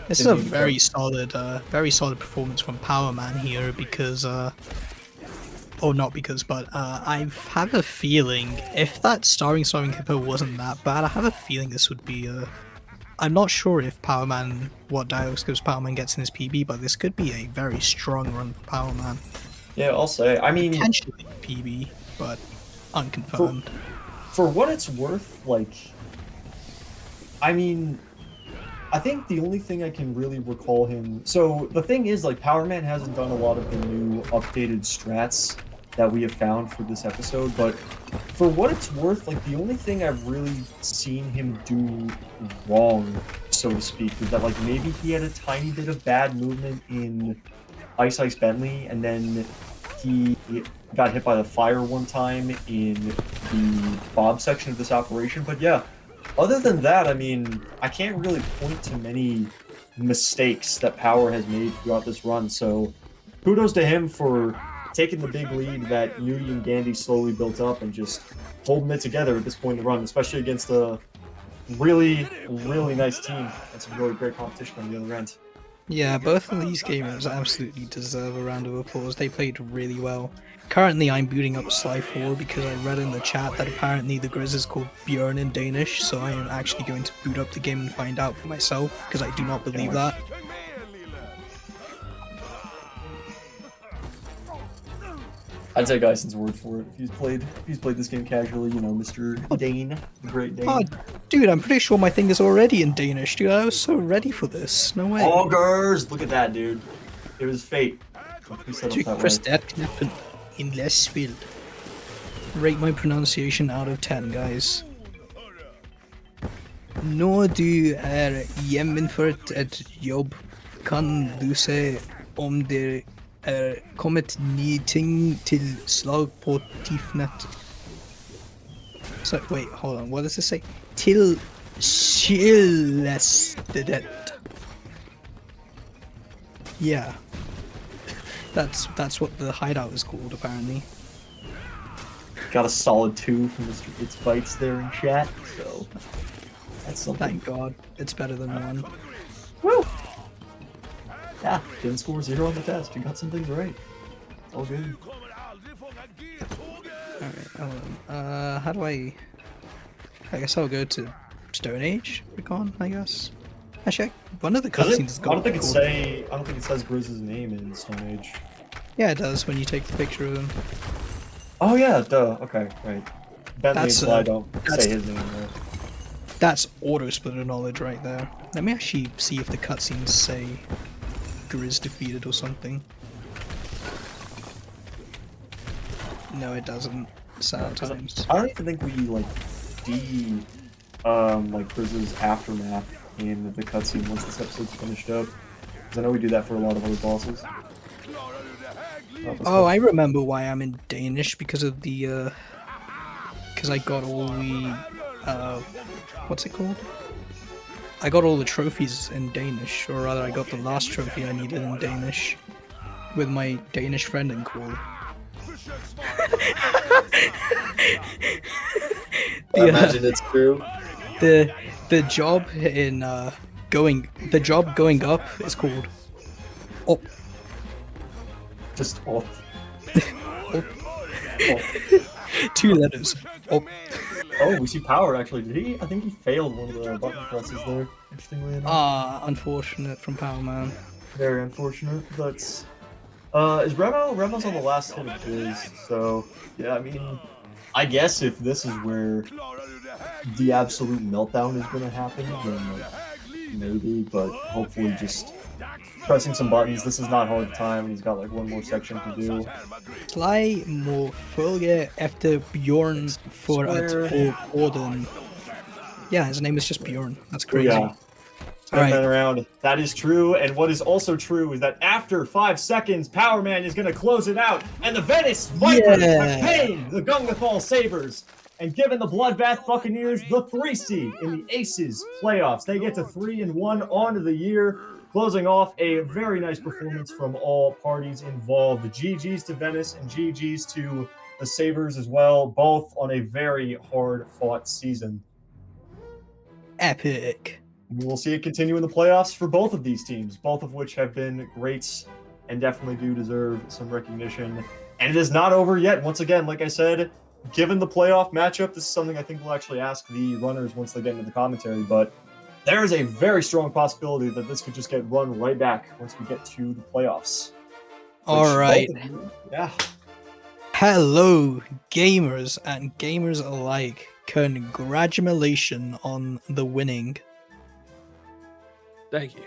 This is a very solid performance from Power Man here because, or not because, but I have a feeling if that starring Hippo wasn't that bad, I have a feeling this would be I'm not sure if Power Man, what dialogue skills Power Man gets in his PB, but this could be a very strong run for Power Man. Yeah, I'll say. I mean, potentially PB, but unconfirmed. For what it's worth, like, I mean, I think the only thing I can really recall him. So the thing is, like, Power Man hasn't done a lot of the new updated strats that we have found for this episode, but for what it's worth, like, the only thing I've really seen him do wrong, so to speak, is that, like, maybe he had a tiny bit of bad movement in Ice Bentley, and then he got hit by the fire one time in the Bob section of this operation. But yeah, other than that, I mean, I can't really point to many mistakes that Power has made throughout this run. So kudos to him for taking the big lead that Yui and Gandhi slowly built up and just holding it together at this point in the run, especially against a really nice team and some really great competition on the other end. Yeah, both of these gamers absolutely deserve a round of applause. They played really well. Currently, I'm booting up Sly 4 because I read in the chat that apparently the Grizz is called Björn in Danish, so I am actually going to boot up the game and find out for myself, because I do not believe that. I'd take Ison's word for it. He's played this game casually, you know, Mr. Dane, the great Dane. Oh, dude, I'm pretty sure my thing is already in Danish, dude. I was so ready for this. No way. Augers! Look at that, dude. It was fate. In Lesfield. Rate my pronunciation out of 10, guys. Når du hjemmenført et jobb, kan du se om det kommet nye ting til slag på Tifnet. So, wait, hold on, what does it say? Til skillestedet. Yeah. That's what the hideout is called, apparently. Got a solid 2 from Mr. It's Bites there in chat, so that's something. Thank God, it's better than 1. Woo! Yeah, didn't score 0 on the test. You got some things right. It's all good. Alright, hold on. How do I guess I'll go to Stone Age Recon, I guess. Actually, one of the cutscenes. I don't think it says Grizz's name in Stone Age. Yeah, it does when you take the picture of him. Oh yeah, duh. Okay, right. Bentley and Sly don't say his name there. That's auto splitter knowledge right there. Let me actually see if the cutscenes say Grizz defeated or something. No, it doesn't. Sometimes. I don't even think we like like Grizz's aftermath in the cutscene once this episode's finished up. Because I know we do that for a lot of other bosses. Oh, I remember why I'm in Danish, because of the because I got all the what's it called? I got all the trophies in Danish, or rather I got the last trophy I needed in Danish with my Danish friend in Qual. I imagine it's true. The job in going up is called up. Just up. Up. 2 letters. Up. Oh, we see Power actually. Did he? I think he failed one of the button presses there. Interestingly enough. Unfortunate from Power Man. Very unfortunate. But is Remo's on the last hit of his, so yeah, I mean, I guess if this is where the absolute meltdown is gonna happen, then maybe, but hopefully just pressing some buttons. This is not hard time, and he's got like one more section to do. Sly må følge efter Bjorn for at Square. få Gordon. Yeah, his name is just Bjorn. That's crazy. Yeah. Spin that around. That is true. And what is also true is that after 5 seconds, Power Man is going to close it out. And the Venice Vipers have paid the Gungathal Sabres and given the Bloodbath Buccaneers the 3 seed in the ACES playoffs. They get to 3-1 on the year, closing off a very nice performance from all parties involved. GG's to Venice and GG's to the Sabres as well, both on a very hard-fought season. Epic. We'll see it continue in the playoffs for both of these teams, both of which have been great and definitely do deserve some recognition. And it is not over yet. Once again, like I said, given the playoff matchup, this is something I think we'll actually ask the runners once they get into the commentary, but there is a very strong possibility that this could just get run right back once we get to the playoffs. All right. Yeah. Hello, gamers and gamers alike. Congratulations on the winning. Thank you.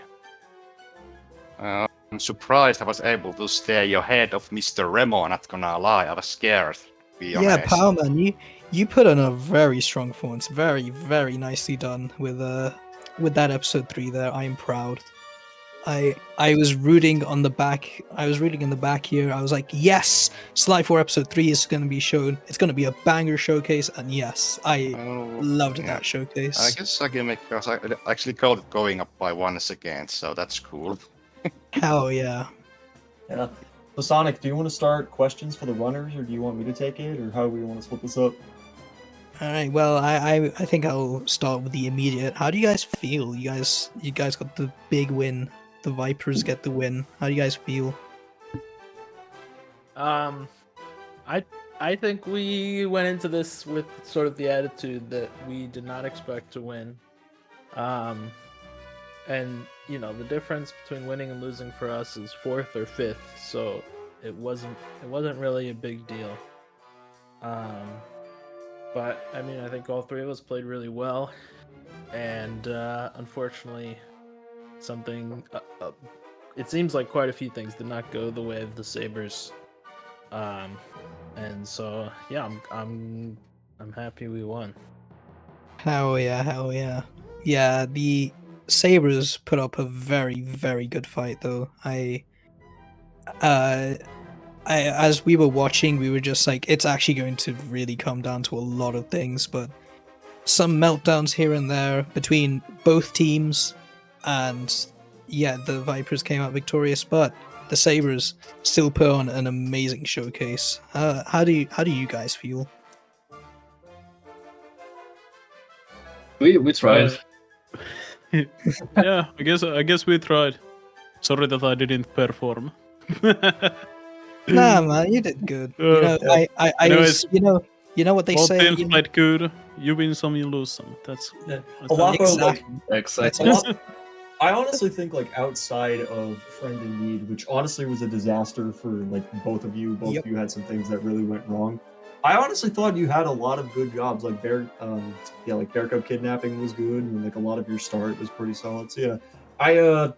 I'm surprised I was able to stay ahead of Mr. Remo, not gonna lie. I was scared, to be honest. Power Man, you put on a very strong performance. Very, very nicely done with that episode 3 there. I am proud. I was rooting on the back. I was rooting in the back here. I was like, yes, Sly 4 episode 3 is going to be shown. It's going to be a banger showcase, and yes, I loved that showcase. I guess I can make, because I actually called it going up by 1 second, so that's cool. Hell yeah. Yeah. So Sonic, do you want to start questions for the runners, or do you want me to take it, or how do we want to split this up? All right. Well, I think I'll start with the immediate. How do you guys feel? You guys got the big win. The Vipers get the win. How do you guys feel? I think we went into this with sort of the attitude that we did not expect to win. And you know, the difference between winning and losing for us is 4th or 5th, so it wasn't really a big deal. But I mean, I think all 3 of us played really well, and unfortunately, it seems like quite a few things did not go the way of the Sabres, and so yeah, I'm happy we won. Hell yeah. Yeah, the Sabres put up a very, very good fight though. I as we were watching, we were just like, it's actually going to really come down to a lot of things, but some meltdowns here and there between both teams, and yeah, the Vipers came out victorious, but the Sabres still put on an amazing showcase. How do you guys feel? We tried. Yeah, I guess we tried. Sorry that I didn't perform. Nah, man, you did good. You know what they All say. teams played good. You win some, you lose some. That's A lot of like, Exactly. I honestly think like outside of Friend in Need, which honestly was a disaster for like both of you. Both Yep. of you had some things that really went wrong. I honestly thought you had a lot of good jobs, like Bear Cub kidnapping was good, and like a lot of your start was pretty solid. So yeah,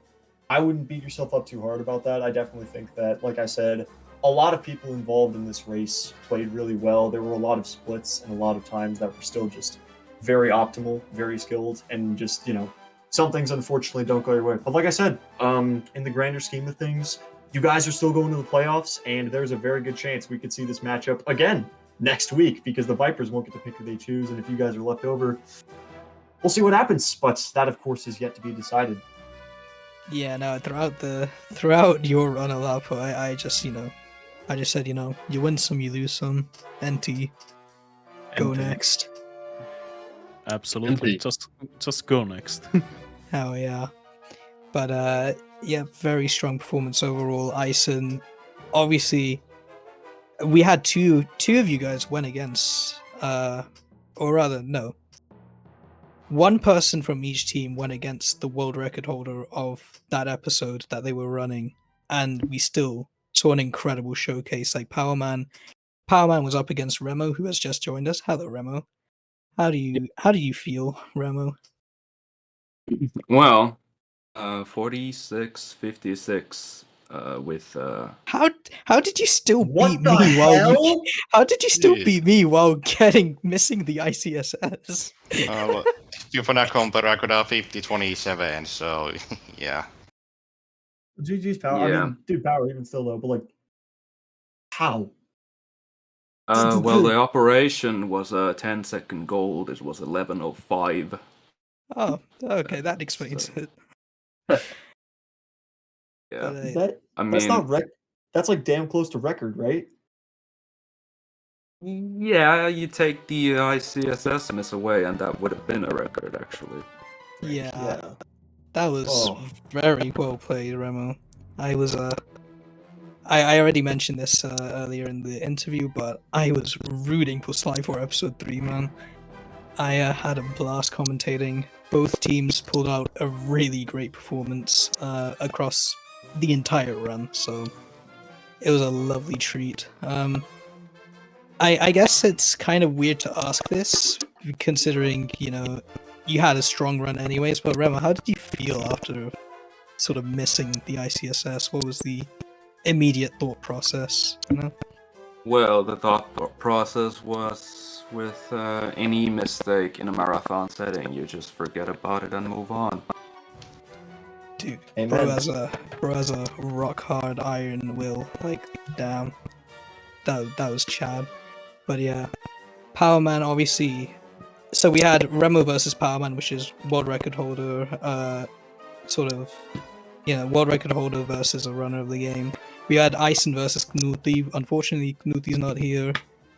I wouldn't beat yourself up too hard about that. I definitely think that, like I said, a lot of people involved in this race played really well. There were a lot of splits and a lot of times that were still just very optimal, very skilled, and just, you know, some things unfortunately don't go your way. But like I said, in the grander scheme of things, you guys are still going to the playoffs, and there's a very good chance we could see this matchup again next week, because the Vipers won't get to pick who they choose, and if you guys are left over, we'll see what happens. But that, of course, is yet to be decided. Yeah, no, throughout your run of up, I just said, you win some, you lose some. NT, go NT. next. Absolutely. NT. Just go next. Hell yeah. But yeah, very strong performance overall. Ison, obviously, we had two of you guys went against, or rather, no. One person from each team went against the world record holder of that episode that they were running, and we still saw an incredible showcase. Like Power Man was up against Remo, who has just joined us. Hello, Remo. How do you feel, Remo? Well, 46-56 with How did you still What beat the me while hell? how did you still Yeah. beat me while missing the ICSS? Well, you're gonna compare, I could have 50-27, so yeah. GG's Power. I Yeah. mean, dude, Power even still though, but like, how? well, the operation was a 10-second gold. It was 11:05. Oh, okay, that explains So- it. Yeah. But, That's mean- not that's like damn close to record, right? Yeah, you take the ICSS miss away, and that would have been a record, actually. yeah, that was Oh. very well played, Remo. I was I already mentioned this earlier in the interview, but I was rooting for Sly for episode 3, man. I had a blast commentating. Both teams pulled out a really great performance across the entire run, so it was a lovely treat. I guess it's kind of weird to ask this, considering, you know, you had a strong run anyways, but Rema, how did you feel after sort of missing the ICSS? What was the immediate thought process, you know? Well, the thought process was with any mistake in a marathon setting, you just forget about it and move on. Dude, Amen. bro has a rock hard iron will. Like, damn, that was Chad. But yeah, Power Man obviously. So we had Remo versus Power Man, which is world record holder, sort of, world record holder versus a runner of the game. We had Ison versus Knuthi. Unfortunately, Knuthi's not here.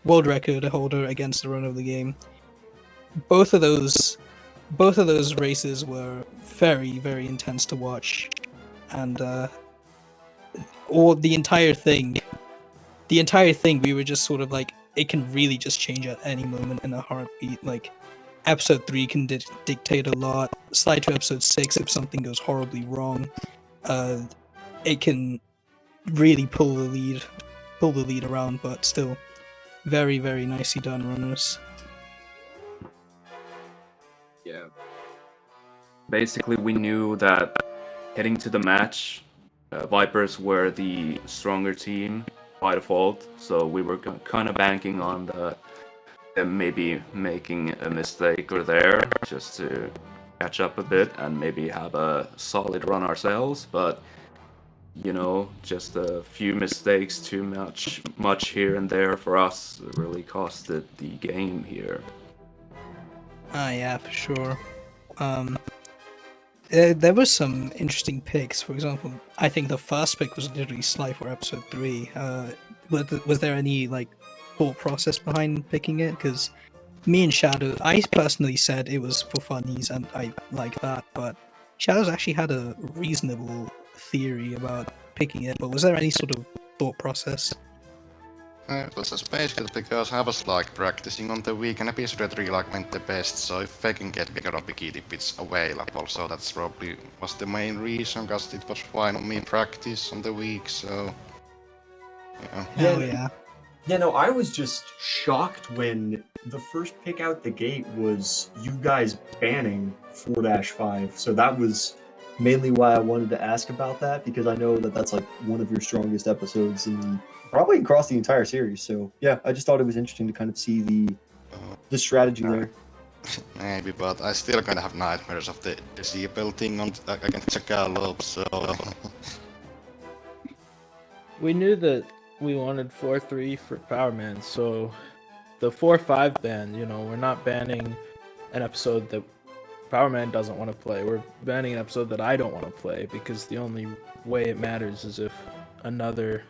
World record holder against the runner of the game. Both of those races were very, very intense to watch, and or the entire thing, we were just sort of like, it can really just change at any moment in a heartbeat. Like, episode 3 can dictate a lot. Slide to episode 6 if something goes horribly wrong. It can really pull the lead around, but still, very, very nicely done, runners. Yeah. Basically, we knew that heading to the match, Vipers were the stronger team by default, so we were kind of banking on them maybe making a mistake or there, just to catch up a bit and maybe have a solid run ourselves, but you know, just a few mistakes too much here and there for us really costed the game here. Yeah, for sure. There was some interesting picks. For example, I think the first pick was literally Sly for episode 3. Was there any like thought process behind picking it? Because me and Shadow, I personally said it was for funnies, and I like that. But Shadow's actually had a reasonable theory about picking it. But was there any sort of thought process? It was just basically because I was like practicing on the weekend. Episode 3 like went the best, so if I can get, we're gonna pick it if it's available. So that's probably was the main reason, because it was fine on me in practice on the week. So yeah. Hell yeah. Yeah, no, I was just shocked when the first pick out the gate was you guys banning 4-5. So that was mainly why I wanted to ask about that, because I know that that's like one of your strongest episodes in probably across the entire series. So yeah, I just thought it was interesting to kind of see the strategy there. Maybe, but I still kind of have nightmares of the decibel thing on against Jackalope, so We knew that we wanted 4-3 for Power Man, so the 4-5 ban, you know, we're not banning an episode that Power Man doesn't want to play. We're banning an episode that I don't want to play, because the only way it matters is if another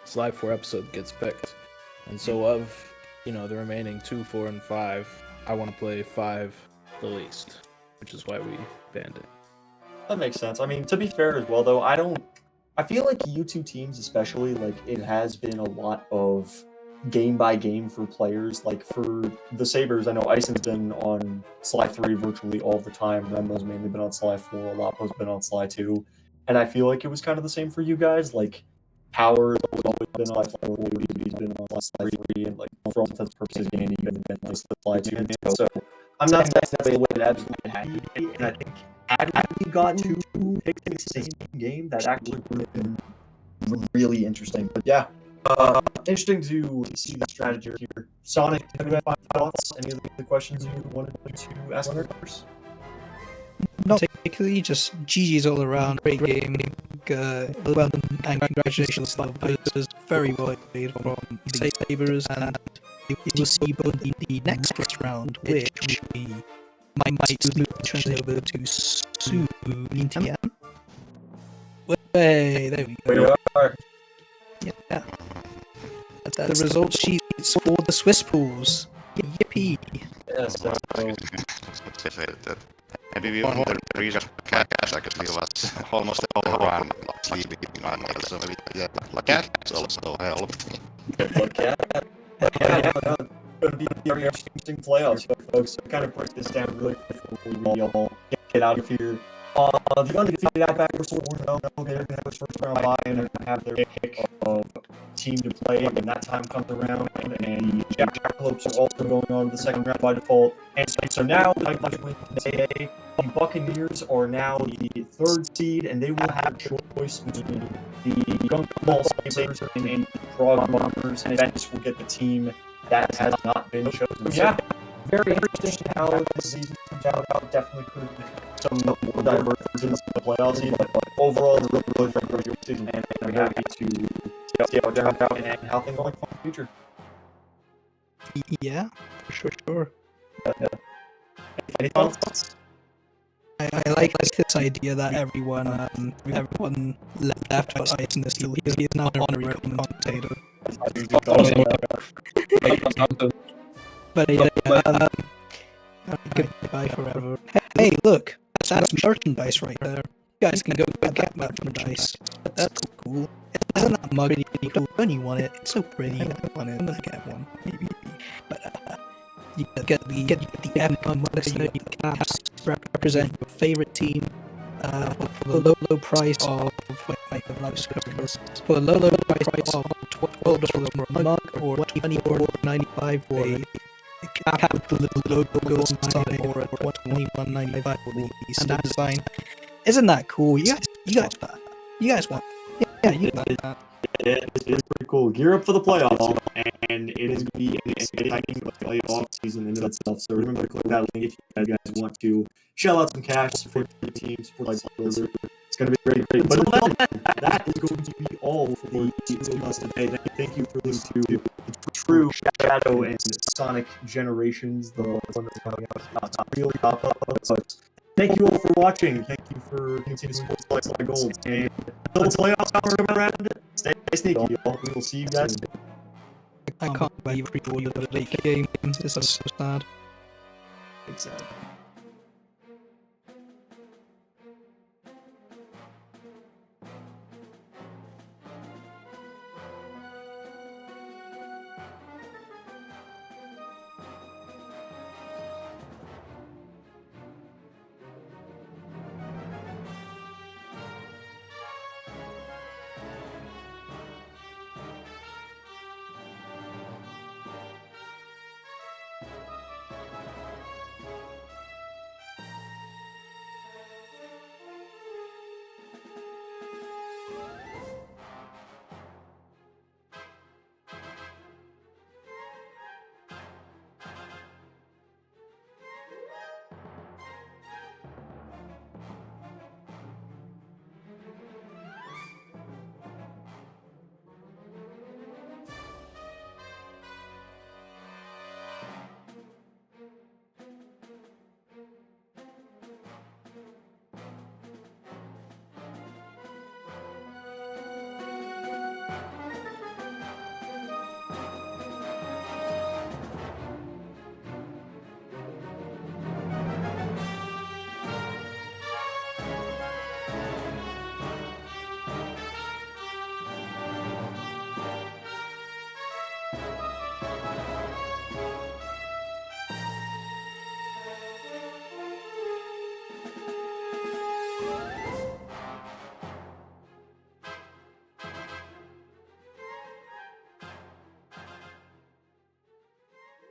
Sly 4 episode gets picked. And so of, you know, the remaining 2, 4, and 5, I want to play 5 the least, which is why we banned it. That makes sense. I mean, to be fair as well, though, I feel like you two teams especially, like, it has been a lot of game by game for players. Like, for the Sabres, I know Ison's been on Sly 3 virtually all the time. Remo's mainly been on Sly 4. Lapo's been on Sly 2. And I feel like it was kind of the same for you guys. Like, Power has always been on Sly 4, he's been on Sly 3, and, like, for all intents and purposes, Danny, you've been on Sly 2. So, I'm not saying that's the way it absolutely had to be, and I think had we got 2 picks in the same game, that actually would have been really interesting. But yeah, interesting to see the strategy here. Sonic, do you have final thoughts? Any of the questions you wanted to ask first? Not particularly, just GG's all around. Great game. Well done, and congratulations to the Vipers. Very well played from the Sabres, and we will see both the next round, which we might smooth translate over to soon. TM. Hey, there we go. We are. Yeah. The result sheets for the Swiss pools. Yippee! Yeah, so Maybe we want to reach cash because we was almost all run sleeping on it, so maybe like that also help. yeah, going to be very interesting playoffs, folks. So kind of break this down really quick before we all get out of here. The undefeated Outbackers 4-0, they're going to have a first round bye and have their pick of team to play when that time comes around. And the Jackalopes are also going on to the second round by default. And so now, like the Buccaneers are now the 3rd seed, and they will have choice between the Gungathal Sabres and the Prague Bombers, and Venice will get the team that has not been chosen. So, yeah, very interesting how this season comes out. Definitely could some more divergence in the playoffs, but overall, really great season, and I'm happy to see how it turned out and how things are going for the future. Yeah, for sure. Any thoughts? I like this idea that everyone left us in this deal. He is now an honorary commentator. But yeah, goodbye forever. Hey, look, that's merchandise right there. You guys can go get merchandise. That's cool. Isn't that mug really cool? Don't you want it? It's so pretty. I want it. I'm gonna get one, maybe. But you get the M modest caps represent your favorite team for the low price of for the low price of $12 for a mug or $24.95 for a cap with the little logo on the side, or a $21.95 for the standard design. Isn't that cool? You guys want? Yeah, you got that. It is pretty cool. Gear up for the playoffs, and it is going to be an exciting playoff season in itself. So remember to click that link if you guys want to shell out some cash, support your team, support like Blizzard. It's going to be great. But until then, that is going to be all for the two of us today. Thank you for listening to the True Shadow and Sonic Generations, the one that's coming out. Not really pop up, but thank you all for watching. Thank you for continuing to support Slice Gold. And until the playoffs come around, stay sneaky, y'all. We will see you guys soon. I can't believe we recorded the late game. This is so sad. Exactly.